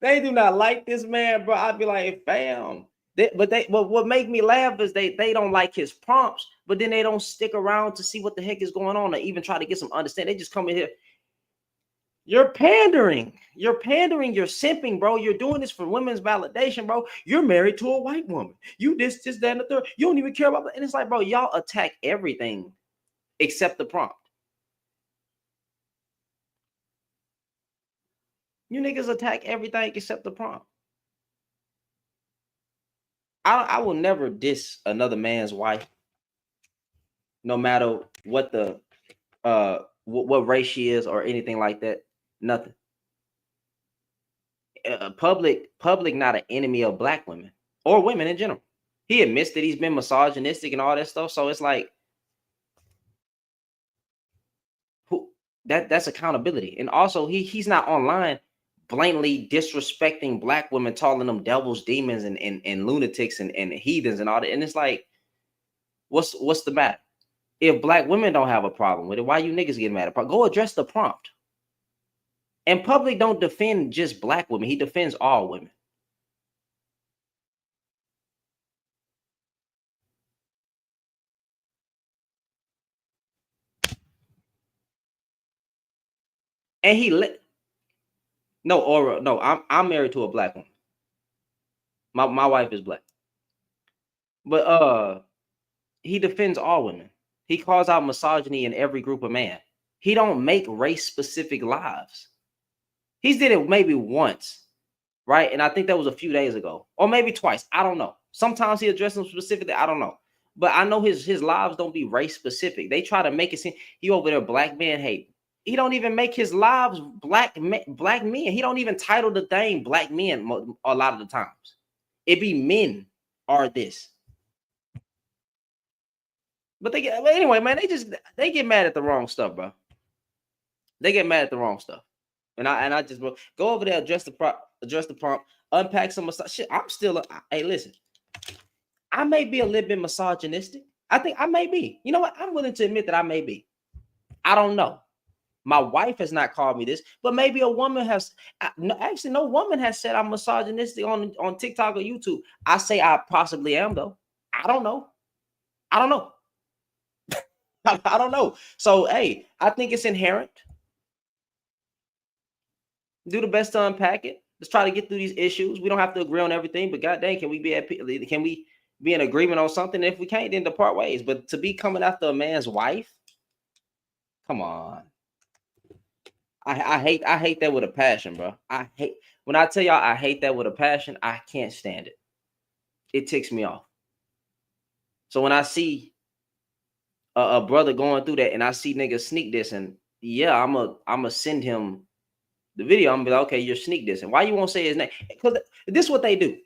They do not like this man, bro. I'd be like, fam. But what make me laugh is they don't like his prompts, but then they don't stick around to see what the heck is going on or even try to get some understanding. They just come in here. You're pandering. You're simping, bro. You're doing this for women's validation, bro. You're married to a white woman. You this, that, and the third. You don't even care about it. And it's like, bro, y'all attack everything except the prompt. You niggas attack everything except the prompt. I will never diss another man's wife, no matter what the what race she is or anything like that. Nothing. Public not an enemy of black women or women in general. He admits that he's been misogynistic and all that stuff. So it's like, that's accountability. And also he's not online blatantly disrespecting black women, calling them devils, demons, and lunatics and heathens and all that. And it's like, what's the matter? If black women don't have a problem with it, why you niggas get mad at it? Go address the prompt. And public don't defend just black women. He defends all women. And I'm married to a black woman. My wife is black. But he defends all women. He calls out misogyny in every group of man. He don't make race specific lives. He's did it maybe once, right? And I think that was a few days ago, or maybe twice. I don't know. Sometimes he addresses them specifically. I don't know. But I know his lives don't be race specific. They try to make it seem he over there black man hate. He don't even make his lives black men. He don't even title the thing black men a lot of the times. It be men are this. But anyway, man, they get mad at the wrong stuff, bro. They get mad at the wrong stuff. And I just go over there, address the prompt, unpack some shit. I'm still hey, listen. I may be a little bit misogynistic. I think I may be. You know what? I'm willing to admit that I may be. I don't know. My wife has not called me this, but maybe a woman has. Actually, no woman has said I'm misogynistic on TikTok or YouTube. I say I possibly am, though. I don't know. I don't know. I don't know. So, hey, I think it's inherent. Do the best to unpack it. Let's try to get through these issues. We don't have to agree on everything, but goddamn, can we be in agreement on something? If we can't, then depart ways. But to be coming after a man's wife, come on. I hate that with a passion, bro. When I tell y'all I hate that with a passion, I can't stand it. It ticks me off. So when I see a brother going through that and I see niggas sneak this, and yeah, I'm a send him the video. I'm gonna be like, okay, you're sneak this, and why you won't say his name? Because this is what they do.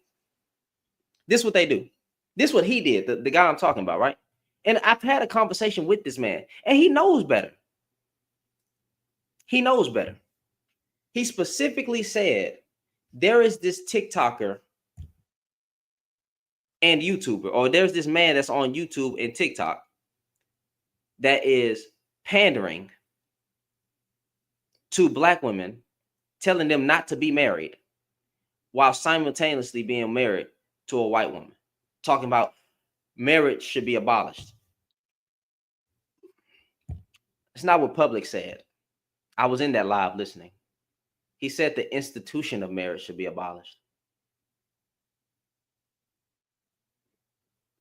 This is what they do. This is what he did, the guy I'm talking about, right? And I've had a conversation with this man, and he knows better. He knows better. He specifically said, there is this TikToker and YouTuber, or there's this man that's on YouTube and TikTok that is pandering to black women, telling them not to be married while simultaneously being married to a white woman, talking about marriage should be abolished. It's not what Public said. I was in that live listening. He said the institution of marriage should be abolished.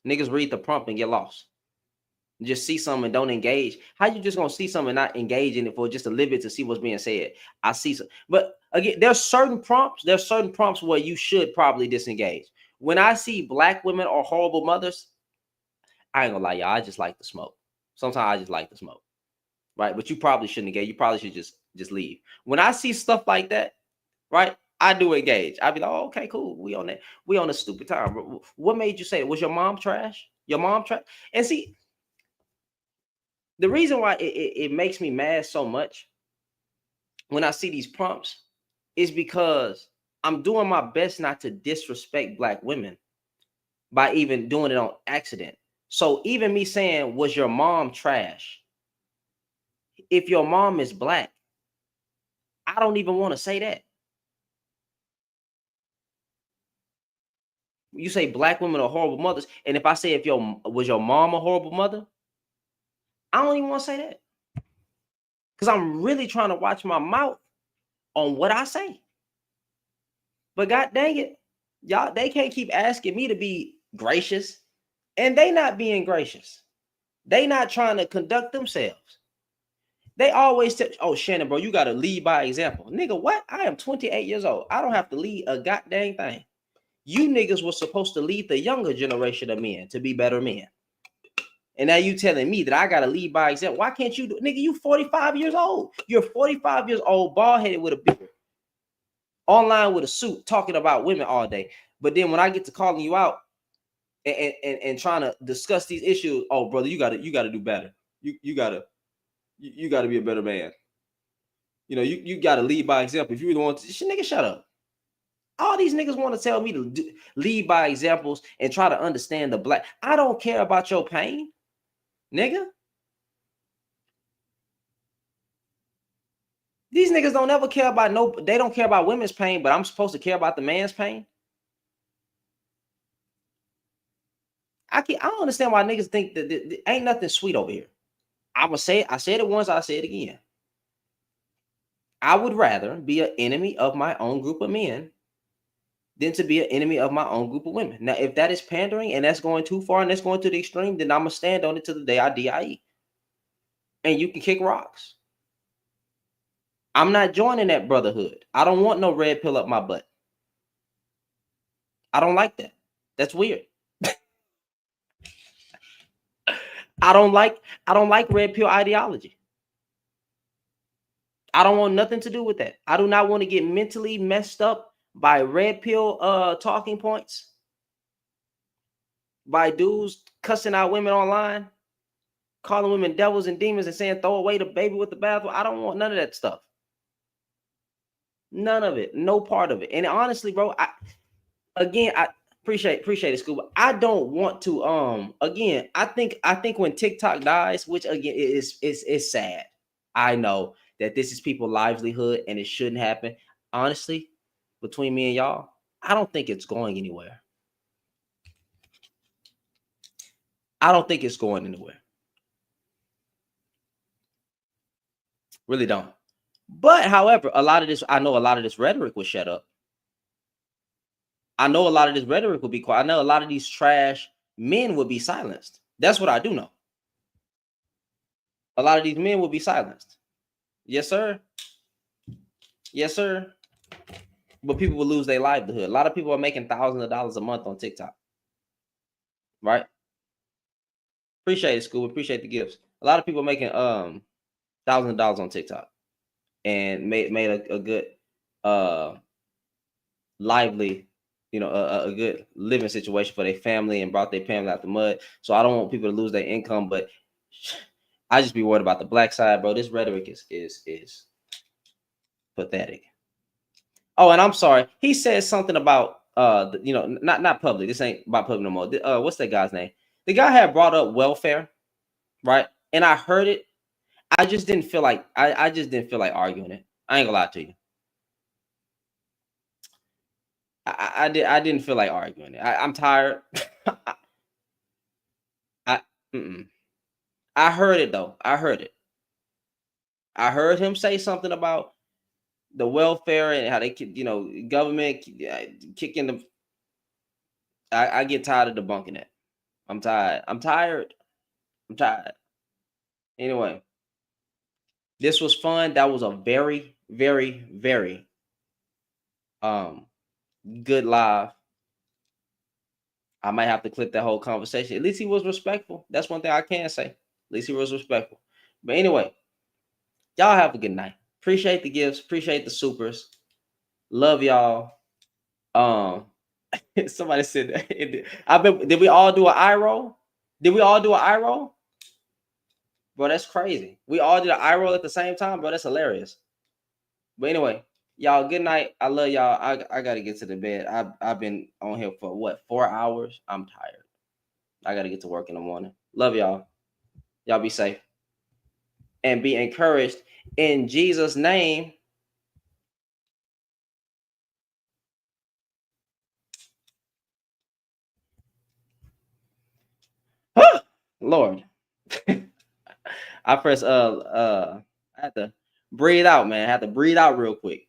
Niggas read the prompt and get lost. Just see something and don't engage. How you just gonna see something and not engage in it for just a little bit to see what's being said? I see some, but again, there's certain prompts where you should probably disengage. When I see black women are horrible mothers, I ain't gonna lie, y'all. I just like to smoke. Sometimes I just like to smoke, right? But you probably shouldn't engage. You probably should just leave. When I see stuff like that, right? I do engage. I'd be like, oh, okay, cool. We on that. We on a stupid time. What made you say it? Was your mom trash? Your mom trash? And see, the reason why it makes me mad so much when I see these prompts is because I'm doing my best not to disrespect black women by even doing it on accident. So even me saying, was your mom trash? If your mom is black, I don't even want to say that. You say black women are horrible mothers, and if I say was your mom a horrible mother, I don't even want to say that, because I'm really trying to watch my mouth on what I say. But god dang it, y'all, they can't keep asking me to be gracious, and they not being gracious. They not trying to conduct themselves. They always tell, oh, Shannon, bro, you got to lead by example. Nigga, what? I am 28 years old. I don't have to lead a goddamn thing. You niggas were supposed to lead the younger generation of men to be better men. And now you telling me that I got to lead by example. Why can't you do, nigga, you 45 years old. You're 45 years old, bald-headed with a beard, online with a suit, talking about women all day. But then when I get to calling you out and trying to discuss these issues, oh, brother, you gotta do better. You gotta be a better man. You know, you gotta lead by example. If you really want to, nigga, shut up. All these niggas want to tell me to lead by examples and try to understand the black. I don't care about your pain, nigga. These niggas don't ever care about they don't care about women's pain, but I'm supposed to care about the man's pain. I don't understand why niggas think that ain't nothing sweet over here. I'm gonna say it. I said it once, I say it again. I would rather be an enemy of my own group of men than to be an enemy of my own group of women. Now, if that is pandering and that's going too far and that's going to the extreme, then I'm gonna stand on it to the day I die. And you can kick rocks. I'm not joining that brotherhood. I don't want no red pill up my butt. I don't like that. That's weird. I don't like red pill ideology. I don't want nothing to do with that. I do not want to get mentally messed up by red pill talking points, by dudes cussing out women online, calling women devils and demons and saying throw away the baby with the bathwater. I don't want none of that stuff. None of it. No part of it. And honestly, bro, I appreciate it, Scuba. I don't want to again, I think when TikTok dies, which again is sad. I know that this is people's livelihood and it shouldn't happen. Honestly, between me and y'all, I don't think it's going anywhere. I don't think it's going anywhere. Really don't. But however, I know a lot of this rhetoric will shut up. I know a lot of this rhetoric will be quiet. I know a lot of these trash men will be silenced. That's what I do know. A lot of these men will be silenced. Yes, sir. Yes, sir. But people will lose their livelihood. A lot of people are making thousands of dollars a month on TikTok. Right? Appreciate it, School. Appreciate the gifts. A lot of people making thousands of dollars on TikTok and made a good lively, you know, a good living situation for their family and brought their family out the mud. So I don't want people to lose their income, but I just be worried about the black side, bro. This rhetoric is pathetic. Oh, and I'm sorry. He said something about you know, not public. This ain't about public no more. What's that guy's name? The guy had brought up welfare, right? And I heard it. I just didn't feel like I just didn't feel like arguing it. I ain't gonna lie to you. I didn't feel like arguing it. I'm tired. I I heard it though. I heard it. I heard him say something about the welfare and how they could, you know, government kicking the. I get tired of debunking it. I'm tired. I'm tired. I'm tired. Anyway, this was fun. That was a very, very, very good live. I might have to clip that whole conversation. At least he was respectful. That's one thing I can say. At least he was respectful. But anyway, y'all have a good night. Appreciate the gifts. Appreciate the supers. Love y'all. Somebody said that. Did we all do an eye roll? Did we all do an eye roll? Bro, that's crazy. We all did an eye roll at the same time, bro. That's hilarious. But anyway, y'all, good night. I love y'all. I gotta get to the bed. I've been on here for what, 4 hours? I'm tired. I gotta get to work in the morning. Love y'all. Y'all be safe and be encouraged in Jesus' name. Lord. I press I had to breathe out, man. I had to breathe out real quick.